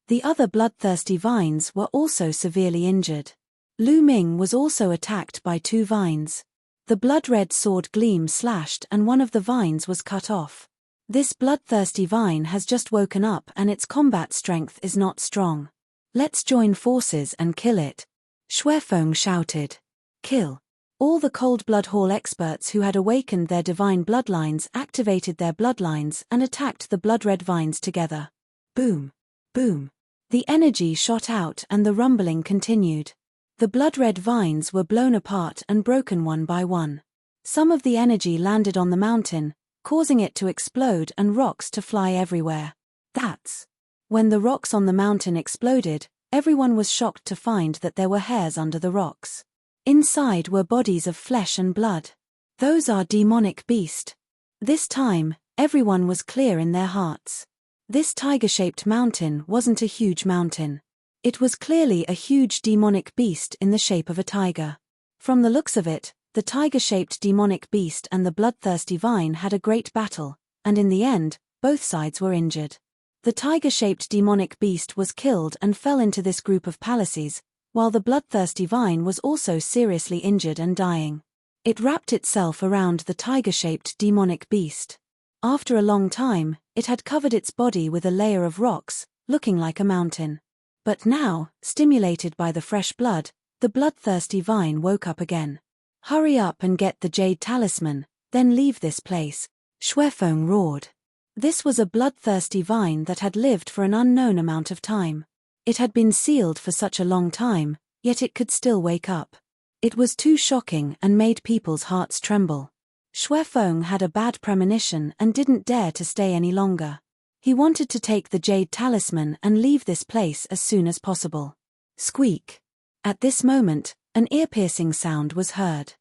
A: The other bloodthirsty vines were also severely injured. Lu Ming was also attacked by 2 vines. The blood-red sword gleam slashed and one of the vines was cut off. This bloodthirsty vine has just woken up and its combat strength is not strong. Let's join forces and kill it. Xue Feng shouted. Kill. All the Cold Blood Hall experts who had awakened their divine bloodlines activated their bloodlines and attacked the blood-red vines together. Boom. Boom. The energy shot out and the rumbling continued. The blood-red vines were blown apart and broken one by one. Some of the energy landed on the mountain, causing it to explode and rocks to fly everywhere. That's when the rocks on the mountain exploded, everyone was shocked to find that there were hairs under the rocks. Inside were bodies of flesh and blood. Those are demonic beasts. This time, everyone was clear in their hearts. This tiger-shaped mountain wasn't a huge mountain. It was clearly a huge demonic beast in the shape of a tiger. From the looks of it, the tiger-shaped demonic beast and the bloodthirsty vine had a great battle, and in the end, both sides were injured. The tiger-shaped demonic beast was killed and fell into this group of palaces, while the bloodthirsty vine was also seriously injured and dying. It wrapped itself around the tiger-shaped demonic beast. After a long time, it had covered its body with a layer of rocks, looking like a mountain. But now, stimulated by the fresh blood, the bloodthirsty vine woke up again. Hurry up and get the jade talisman, then leave this place, Xuefeng roared. This was a bloodthirsty vine that had lived for an unknown amount of time. It had been sealed for such a long time, yet it could still wake up. It was too shocking and made people's hearts tremble. Xuefeng had a bad premonition and didn't dare to stay any longer. He wanted to take the jade talisman and leave this place as soon as possible. Squeak! At this moment, an ear-piercing sound was heard.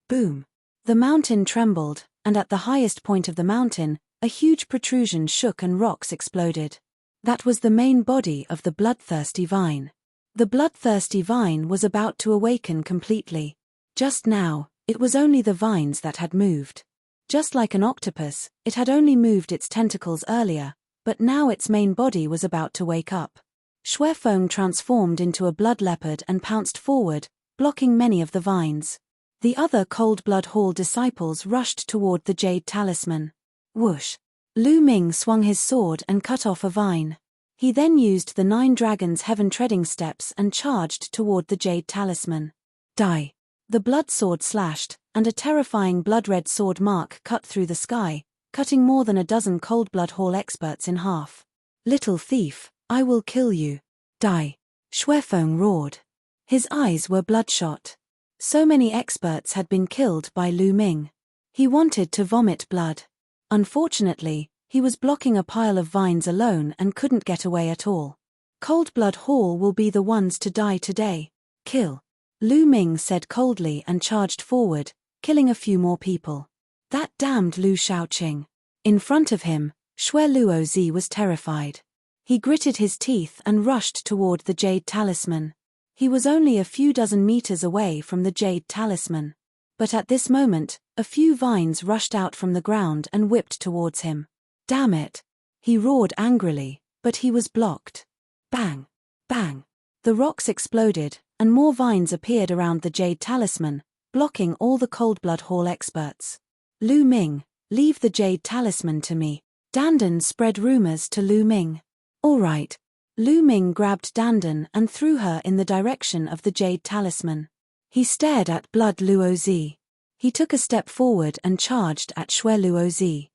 A: Boom! The mountain trembled, and at the highest point of the mountain, a huge protrusion shook and rocks exploded. That was the main body of the bloodthirsty vine. The bloodthirsty vine was about to awaken completely. Just now, it was only the vines that had moved. Just like an octopus, it had only moved its tentacles earlier, but now its main body was about to wake up. Xuefeng transformed into a blood leopard and pounced forward, blocking many of the vines. The other Cold Blood Hall disciples rushed toward the jade talisman. Whoosh! Lu Ming swung his sword and cut off a vine. He then used the 9 dragons' heaven-treading steps and charged toward the jade talisman. Die! The blood sword slashed, and a terrifying blood-red sword mark cut through the sky, cutting more than a dozen Cold Blood Hall experts in half. Little thief, I will kill you. Die! Xuefeng roared. His eyes were bloodshot. So many experts had been killed by Lu Ming. He wanted to vomit blood. Unfortunately, he was blocking a pile of vines alone and couldn't get away at all. Cold Blood Hall will be the ones to die today. Kill! Lu Ming said coldly and charged forward, killing a few more people. That damned Lu Shaoqing. In front of him, Xue Luozi was terrified. He gritted his teeth and rushed toward the jade talisman. He was only a few dozen meters away from the jade talisman. But at this moment, a few vines rushed out from the ground and whipped towards him. Damn it! He roared angrily, but he was blocked. Bang! Bang! The rocks exploded, and more vines appeared around the jade talisman, blocking all the Cold Blood Hall experts. Lu Ming, leave the jade talisman to me. Dandan spread rumors to Lu Ming. All right. Lu Ming grabbed Dandan and threw her in the direction of the jade talisman. He stared at Blood Luozi. He took a step forward and charged at Xue Luozi.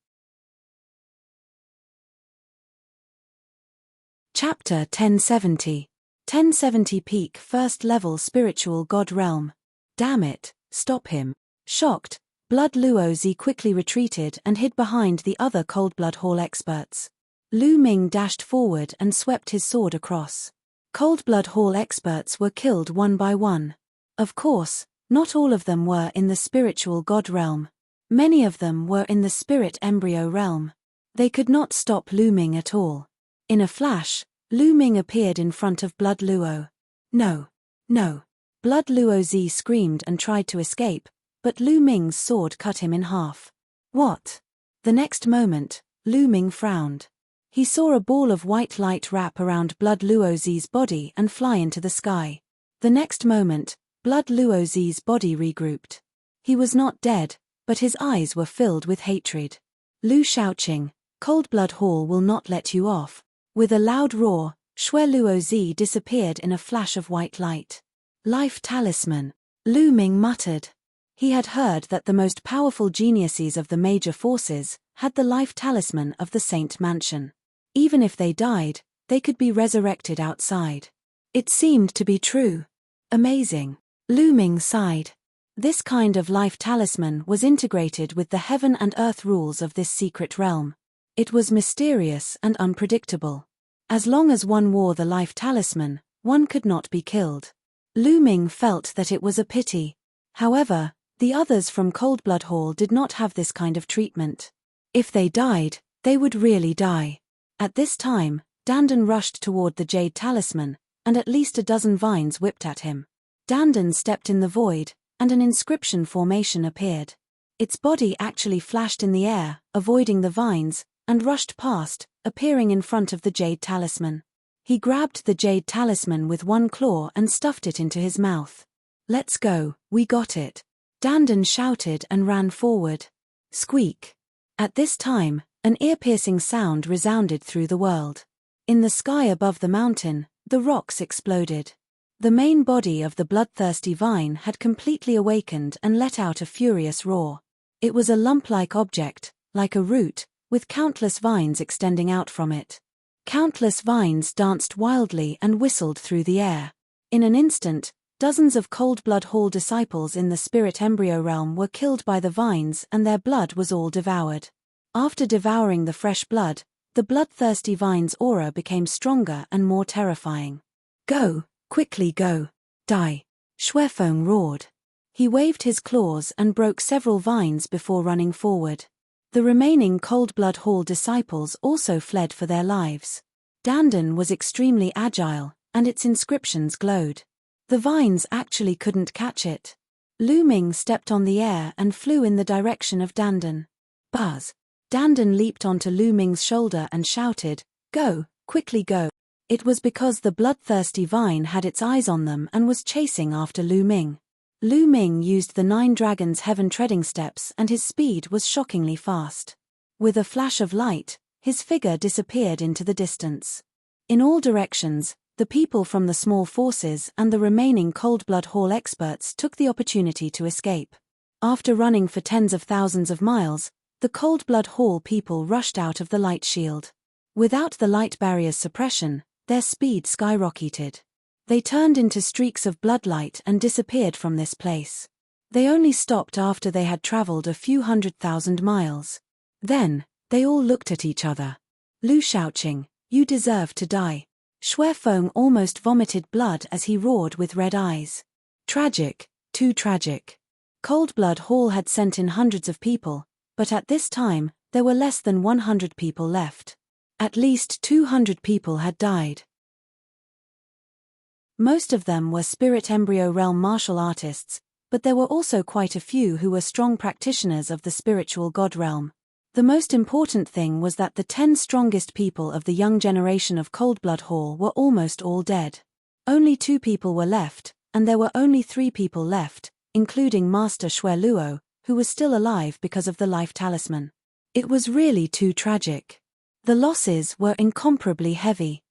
A: Chapter 1070. 1070 Peak First Level Spiritual God Realm. Damn it, stop him. Shocked, Blood Luozi quickly retreated and hid behind the other Cold Blood Hall experts. Lu Ming dashed forward and swept his sword across. Cold Blood Hall experts were killed one by one. Of course, not all of them were in the spiritual God realm. Many of them were in the spirit embryo realm. They could not stop Lu Ming at all. In a flash, Lu Ming appeared in front of Blood Luo. No. No. Blood Luozi screamed and tried to escape, but Lu Ming's sword cut him in half. What? The next moment, Lu Ming frowned. He saw a ball of white light wrap around Blood Luozi's body and fly into the sky. The next moment, Blood Luozi's body regrouped. He was not dead, but his eyes were filled with hatred. Lu Shaoqing, Cold Blood Hall will not let you off. With a loud roar, Xue Luozi disappeared in a flash of white light. Life talisman, Lu Ming muttered. He had heard that the most powerful geniuses of the major forces had the life talisman of the Saint Mansion. Even if they died, they could be resurrected outside. It seemed to be true. Amazing. Lu Ming sighed. This kind of life talisman was integrated with the heaven and earth rules of this secret realm. It was mysterious and unpredictable. As long as one wore the life talisman, one could not be killed. Lu Ming felt that it was a pity. However, the others from Cold Blood Hall did not have this kind of treatment. If they died, they would really die. At this time, Dandan rushed toward the jade talisman, and at least a dozen vines whipped at him. Dandan stepped in the void, and an inscription formation appeared. Its body actually flashed in the air, avoiding the vines, and rushed past, appearing in front of the jade talisman. He grabbed the jade talisman with one claw and stuffed it into his mouth. Let's go, we got it. Dandan shouted and ran forward. Squeak. At this time, an ear-piercing sound resounded through the world. In the sky above the mountain, the rocks exploded. The main body of the bloodthirsty vine had completely awakened and let out a furious roar. It was a lump-like object, like a root, with countless vines extending out from it. Countless vines danced wildly and whistled through the air. In an instant, dozens of Cold Blood Hall disciples in the spirit embryo realm were killed by the vines and their blood was all devoured. After devouring the fresh blood, the bloodthirsty vine's aura became stronger and more terrifying. "Go, quickly go, die," Xuefeng roared. He waved his claws and broke several vines before running forward. The remaining Cold Blood Hall disciples also fled for their lives. Dandan was extremely agile, and its inscriptions glowed. The vines actually couldn't catch it. Lu Ming stepped on the air and flew in the direction of Dandan. "Buzz!" Dandan leaped onto Lu Ming's shoulder and shouted, "Go, quickly go." It was because the bloodthirsty vine had its eyes on them and was chasing after Lu Ming. Lu Ming used the 9 dragons' heaven treading steps and his speed was shockingly fast. With a flash of light, his figure disappeared into the distance. In all directions, the people from the small forces and the remaining Cold Blood Hall experts took the opportunity to escape. After running for tens of thousands of miles, the Cold Blood Hall people rushed out of the light shield. Without the light barrier's suppression, their speed skyrocketed. They turned into streaks of bloodlight and disappeared from this place. They only stopped after they had traveled a few 100,000 miles. Then, they all looked at each other. "Lu Shaoqing, you deserve to die." Xuefeng almost vomited blood as he roared with red eyes. Tragic, too tragic. Cold Blood Hall had sent in hundreds of people, but at this time, there were less than 100 people left. At least 200 people had died. Most of them were spirit embryo realm martial artists, but there were also quite a few who were strong practitioners of the spiritual god realm. The most important thing was that the 10 strongest people of the young generation of Cold Blood Hall were almost all dead. Only 2 people were left, and there were only 3 people left, including Master Xue Luo, who was still alive because of the life talisman. It was really too tragic. The losses were incomparably heavy.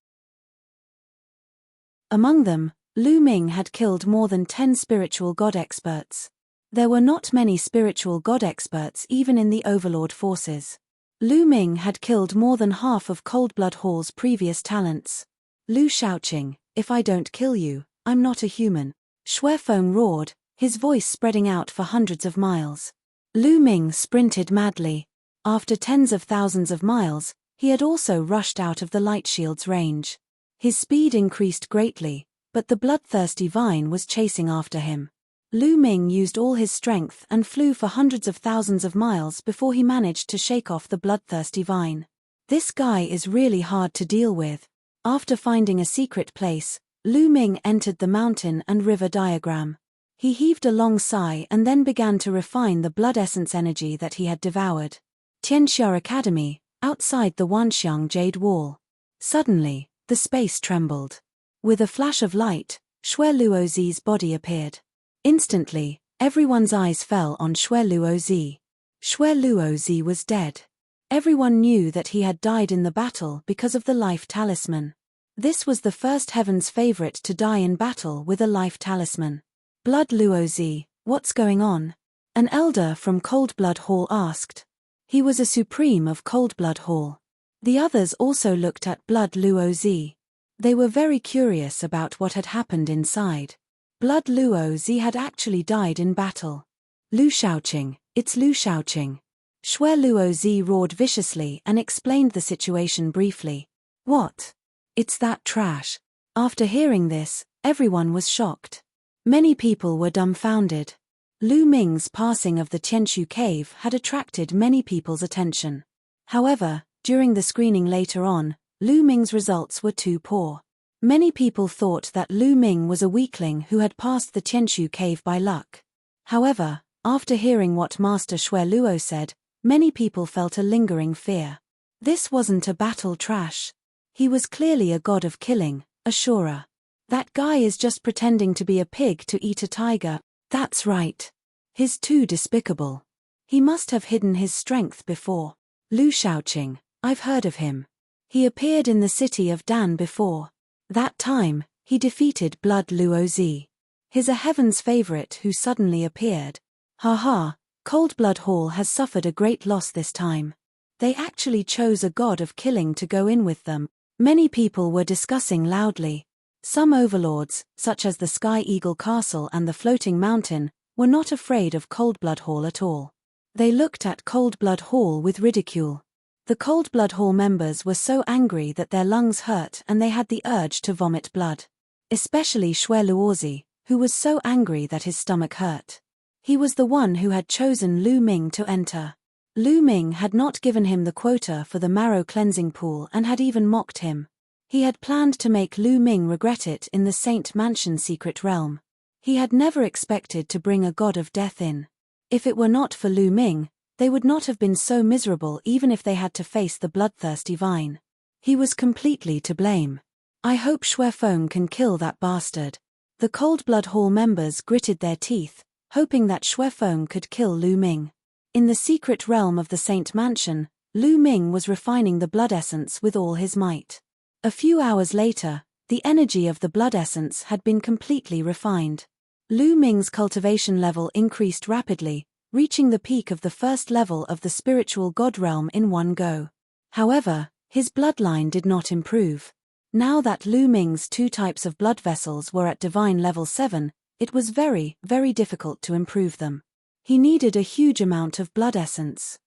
A: Among them, Lu Ming had killed more than 10 spiritual god experts. There were not many spiritual god experts even in the Overlord forces. Lu Ming had killed more than half of Cold Blood Hall's previous talents. "Lu Shaoqing, if I don't kill you, I'm not a human," Xuefeng roared, his voice spreading out for hundreds of miles. Lu Ming sprinted madly. After tens of thousands of miles, he had also rushed out of the light shield's range. His speed increased greatly, but the bloodthirsty vine was chasing after him. Lu Ming used all his strength and flew for hundreds of thousands of miles before he managed to shake off the bloodthirsty vine. This guy is really hard to deal with. After finding a secret place, Lu Ming entered the mountain and river diagram. He heaved a long sigh and then began to refine the blood essence energy that he had devoured. Tianxia Academy, outside the Wanxiang Jade Wall. Suddenly, the space trembled. With a flash of light, Xue Luozi's body appeared. Instantly, everyone's eyes fell on Xue Luozi. Xue Luozi was dead. Everyone knew that he had died in the battle because of the life talisman. This was the first heaven's favorite to die in battle with a life talisman. "Blood Luozi, what's going on?" an elder from Cold Blood Hall asked. He was a supreme of Cold Blood Hall. The others also looked at Blood Luozi. They were very curious about what had happened inside. Blood Luozi had actually died in battle. "Lu Shaoqing, it's Lu Shaoqing." Xue Luozi roared viciously and explained the situation briefly. "What? It's that trash." After hearing this, everyone was shocked. Many people were dumbfounded. Lu Ming's passing of the Tianshu cave had attracted many people's attention. However, during the screening later on, Lu Ming's results were too poor. Many people thought that Lu Ming was a weakling who had passed the Tianshu cave by luck. However, after hearing what Master Xue Luo said, many people felt a lingering fear. This wasn't a battle trash. He was clearly a god of killing, a Shura. That guy is just pretending to be a pig to eat a tiger. That's right. He's too despicable. He must have hidden his strength before. Lu Shaoqing, I've heard of him. He appeared in the city of Dan before. That time, he defeated Blood Luozi. He's a heaven's favorite who suddenly appeared. Haha, Cold Blood Hall has suffered a great loss this time. They actually chose a god of killing to go in with them. Many people were discussing loudly. Some overlords, such as the Sky Eagle Castle and the Floating Mountain, were not afraid of Cold Blood Hall at all. They looked at Cold Blood Hall with ridicule. The Cold Blood Hall members were so angry that their lungs hurt and they had the urge to vomit blood. Especially Xue Luozi, who was so angry that his stomach hurt. He was the one who had chosen Lu Ming to enter. Lu Ming had not given him the quota for the marrow cleansing pool and had even mocked him. He had planned to make Lu Ming regret it in the Saint Mansion secret realm. He had never expected to bring a god of death in. If it were not for Lu Ming, they would not have been so miserable even if they had to face the bloodthirsty vine. He was completely to blame. I hope Xue Feng can kill that bastard. The Cold Blood Hall members gritted their teeth, hoping that Xue Feng could kill Lu Ming. In the secret realm of the Saint Mansion, Lu Ming was refining the blood essence with all his might. A few hours later, the energy of the blood essence had been completely refined. Lu Ming's cultivation level increased rapidly, reaching the peak of the first level of the spiritual god realm in one go. However, his bloodline did not improve. Now that Lu Ming's two types of blood vessels were at divine level 7, it was very, very difficult to improve them. He needed a huge amount of blood essence.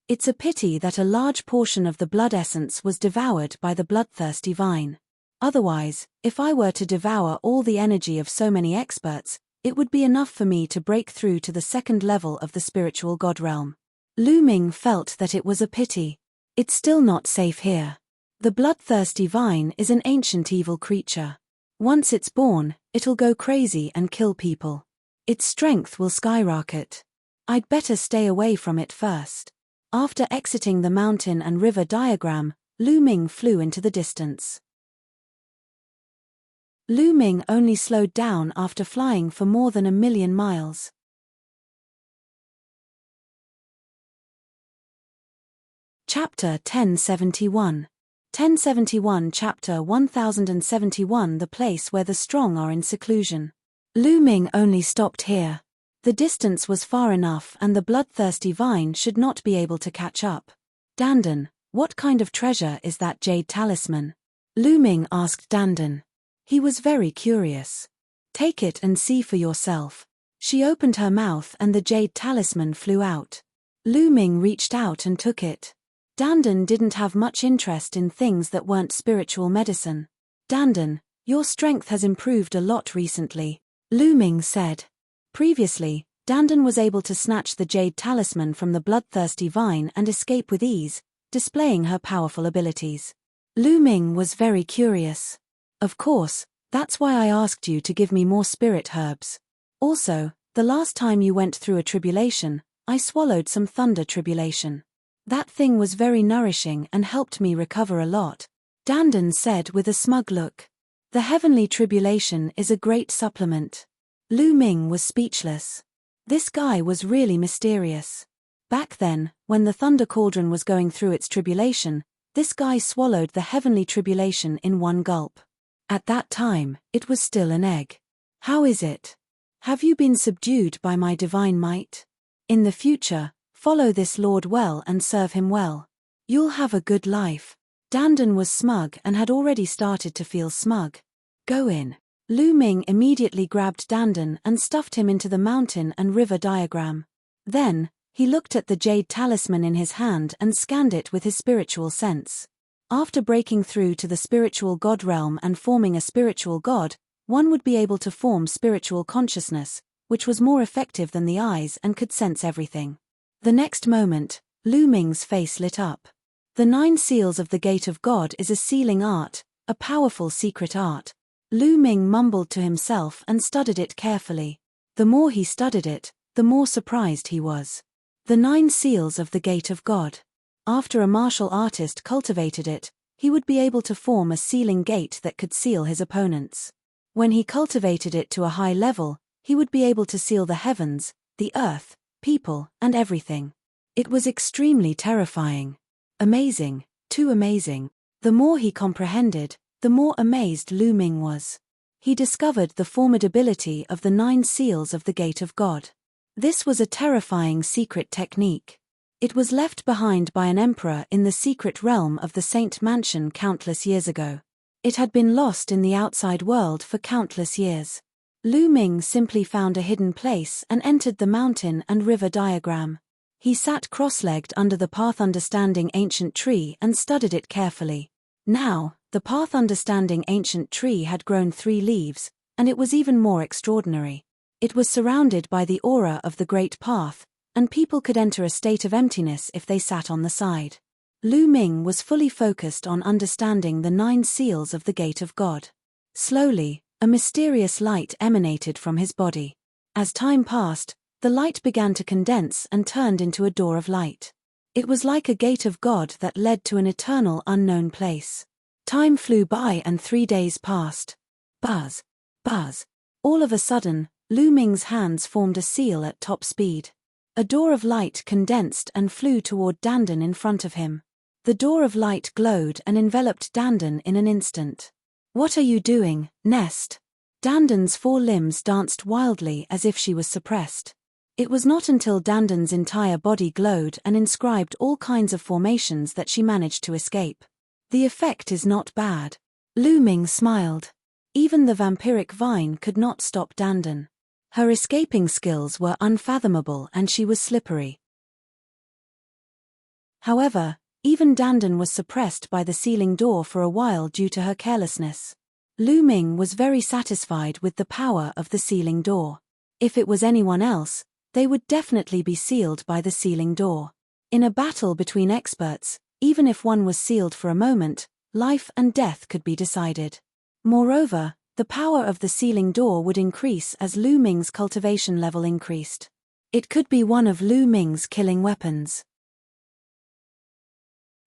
A: It's a pity that a large portion of the blood essence was devoured by the bloodthirsty vine. Otherwise, if I were to devour all the energy of so many experts, it would be enough for me to break through to the second level of the spiritual god realm. Lu Ming felt that it was a pity. It's still not safe here. The bloodthirsty vine is an ancient evil creature. Once it's born, it'll go crazy and kill people. Its strength will skyrocket. I'd better stay away from it first. After exiting the mountain and river diagram, Lu Ming flew into the distance. Lu Ming only slowed down after flying for more than 1,000,000 miles. Chapter 1071. 1071 Chapter 1071 The place where the strong are in seclusion. Lu Ming only stopped here. The distance was far enough and the bloodthirsty vine should not be able to catch up. Dandan, what kind of treasure is that jade talisman? Lu Ming asked Dandan. He was very curious. Take it and see for yourself. She opened her mouth and the jade talisman flew out. Lu Ming reached out and took it. Dandan didn't have much interest in things that weren't spiritual medicine. Dandan, your strength has improved a lot recently, Lu Ming said. Previously, Dandan was able to snatch the jade talisman from the bloodthirsty vine and escape with ease, displaying her powerful abilities. Lu Ming was very curious. Of course, that's why I asked you to give me more spirit herbs. Also, the last time you went through a tribulation, I swallowed some thunder tribulation. That thing was very nourishing and helped me recover a lot, Dandan said with a smug look. The heavenly tribulation is a great supplement. Lu Ming was speechless. This guy was really mysterious. Back then, when the Thunder Cauldron was going through its tribulation, this guy swallowed the heavenly tribulation in one gulp. At that time, it was still an egg. How is it? Have you been subdued by my divine might? In the future, follow this Lord well and serve him well. You'll have a good life. Dandan was smug and had already started to feel smug. Go in. Lu Ming immediately grabbed Dandan and stuffed him into the mountain and river diagram. Then, he looked at the jade talisman in his hand and scanned it with his spiritual sense. After breaking through to the spiritual god realm and forming a spiritual god, one would be able to form spiritual consciousness, which was more effective than the eyes and could sense everything. The next moment, Lu Ming's face lit up. The 9 seals of the Gate of God is a sealing art, a powerful secret art. Lu Ming mumbled to himself and studied it carefully. The more he studied it, the more surprised he was. The 9 seals of the Gate of God. After a martial artist cultivated it, he would be able to form a sealing gate that could seal his opponents. When he cultivated it to a high level, he would be able to seal the heavens, the earth, people, and everything. It was extremely terrifying. Amazing, too amazing. The more he comprehended, the more amazed Lu Ming was. He discovered the formidability of the 9 seals of the Gate of God. This was a terrifying secret technique. It was left behind by an emperor in the secret realm of the Saint Mansion countless years ago. It had been lost in the outside world for countless years. Lu Ming simply found a hidden place and entered the mountain and river diagram. He sat cross-legged under the path understanding ancient tree and studied it carefully. Now, the path understanding ancient tree had grown 3 leaves, and it was even more extraordinary. It was surrounded by the aura of the great path, and people could enter a state of emptiness if they sat on the side. Lu Ming was fully focused on understanding the 9 seals of the Gate of God. Slowly, a mysterious light emanated from his body. As time passed, the light began to condense and turned into a door of light. It was like a gate of God that led to an eternal unknown place. Time flew by and 3 days passed. Buzz. Buzz. All of a sudden, Lu Ming's hands formed a seal at top speed. A door of light condensed and flew toward Dandan in front of him. The door of light glowed and enveloped Dandan in an instant. "What are you doing, Nest?" Dandan's 4 limbs danced wildly as if she was suppressed. It was not until Dandan's entire body glowed and inscribed all kinds of formations that she managed to escape. "The effect is not bad." Lu Ming smiled. Even the vampiric vine could not stop Dandan. Her escaping skills were unfathomable and she was slippery. However, even Dandan was suppressed by the sealing door for a while due to her carelessness. Lu Ming was very satisfied with the power of the sealing door. If it was anyone else, they would definitely be sealed by the sealing door. In a battle between experts, even if one was sealed for a moment, life and death could be decided. Moreover, the power of the sealing door would increase as Lu Ming's cultivation level increased. It could be one of Lu Ming's killing weapons.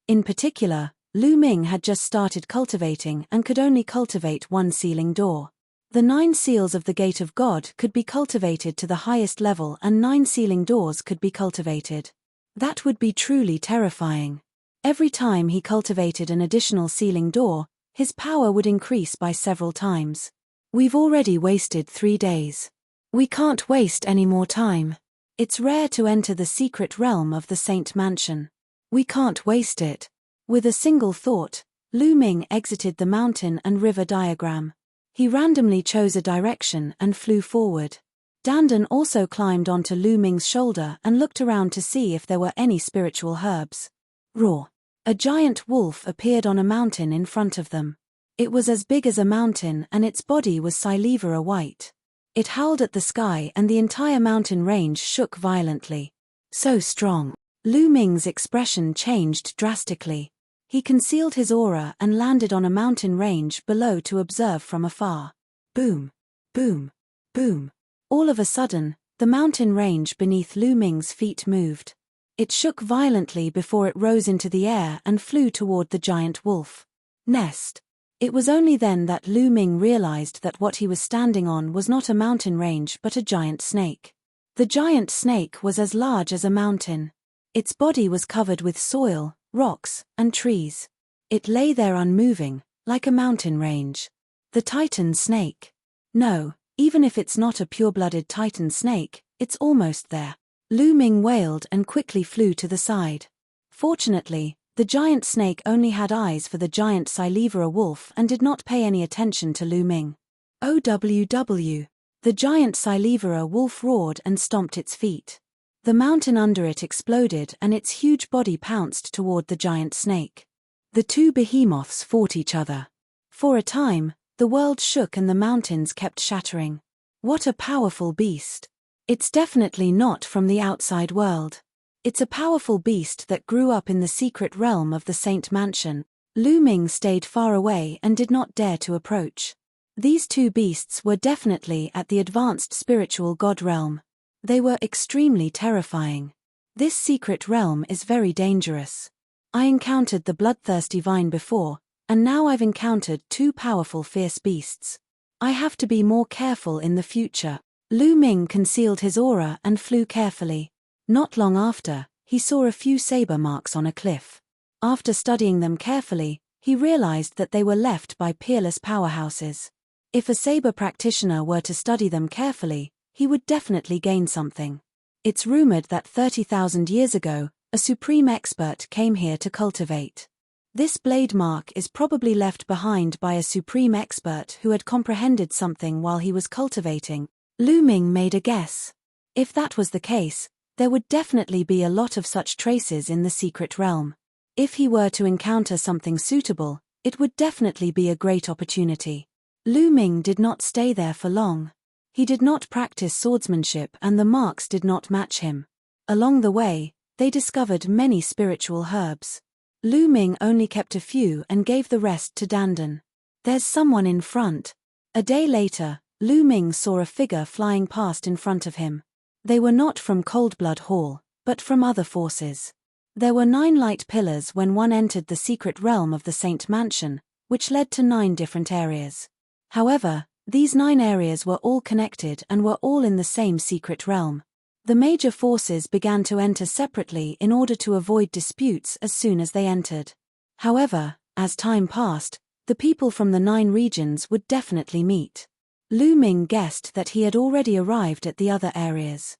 A: In particular, Lu Ming had just started cultivating and could only cultivate 1 sealing door. The 9 seals of the Gate of God could be cultivated to the highest level and 9 sealing doors could be cultivated. That would be truly terrifying. Every time he cultivated an additional sealing door, his power would increase by several times. "We've already wasted 3 days. We can't waste any more time. It's rare to enter the secret realm of the Saint Mansion. We can't waste it." With a single thought, Lu Ming exited the mountain and river diagram. He randomly chose a direction and flew forward. Dandan also climbed onto Lu Ming's shoulder and looked around to see if there were any spiritual herbs. Roar! A giant wolf appeared on a mountain in front of them. It was as big as a mountain and its body was silivera white. It howled at the sky and the entire mountain range shook violently. So strong. Lu Ming's expression changed drastically. He concealed his aura and landed on a mountain range below to observe from afar. Boom! Boom! Boom! All of a sudden, the mountain range beneath Lu Ming's feet moved. It shook violently before it rose into the air and flew toward the giant wolf. Nest. It was only then that Lu Ming realized that what he was standing on was not a mountain range but a giant snake. The giant snake was as large as a mountain. Its body was covered with soil, rocks, and trees. It lay there unmoving, like a mountain range. The Titan snake. No, even if it's not a pure-blooded Titan snake, it's almost there. Lu Ming wailed and quickly flew to the side. Fortunately, the giant snake only had eyes for the giant silivera wolf and did not pay any attention to Lu Ming. OWW. The giant silivera wolf roared and stomped its feet. The mountain under it exploded and its huge body pounced toward the giant snake. The 2 behemoths fought each other. For a time, the world shook and the mountains kept shattering. What a powerful beast. It's definitely not from the outside world. It's a powerful beast that grew up in the secret realm of the Saint Mansion. Lu Ming stayed far away and did not dare to approach. These 2 beasts were definitely at the advanced spiritual god realm. They were extremely terrifying. This secret realm is very dangerous. I encountered the bloodthirsty vine before, and now I've encountered 2 powerful fierce beasts. I have to be more careful in the future. Lu Ming concealed his aura and flew carefully. Not long after, he saw a few saber marks on a cliff. After studying them carefully, he realized that they were left by peerless powerhouses. If a saber practitioner were to study them carefully, he would definitely gain something. It's rumored that 30,000 years ago, a supreme expert came here to cultivate. This blade mark is probably left behind by a supreme expert who had comprehended something while he was cultivating. Lu Ming made a guess. If that was the case, there would definitely be a lot of such traces in the secret realm. If he were to encounter something suitable, it would definitely be a great opportunity. Lu Ming did not stay there for long. He did not practice swordsmanship and the marks did not match him. Along the way, they discovered many spiritual herbs. Lu Ming only kept a few and gave the rest to Dandan. There's someone in front. A day later, Lu Ming saw a figure flying past in front of him. They were not from Coldblood Hall, but from other forces. There were 9 light pillars when one entered the secret realm of the Saint Mansion, which led to 9 different areas. However, these 9 areas were all connected and were all in the same secret realm. The major forces began to enter separately in order to avoid disputes as soon as they entered. However, as time passed, the people from the 9 regions would definitely meet. Lu Ming guessed that he had already arrived at the other areas.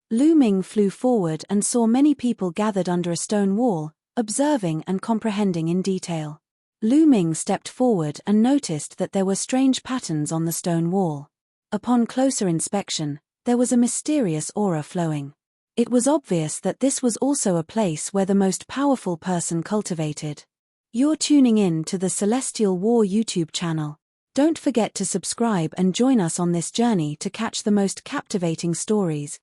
A: Lu Ming flew forward and saw many people gathered under a stone wall, observing and comprehending in detail. Lu Ming stepped forward and noticed that there were strange patterns on the stone wall. Upon closer inspection, there was a mysterious aura flowing. It was obvious that this was also a place where the most powerful person cultivated. You're tuning in to the Celestial War YouTube channel. Don't forget to subscribe and join us on this journey to catch the most captivating stories,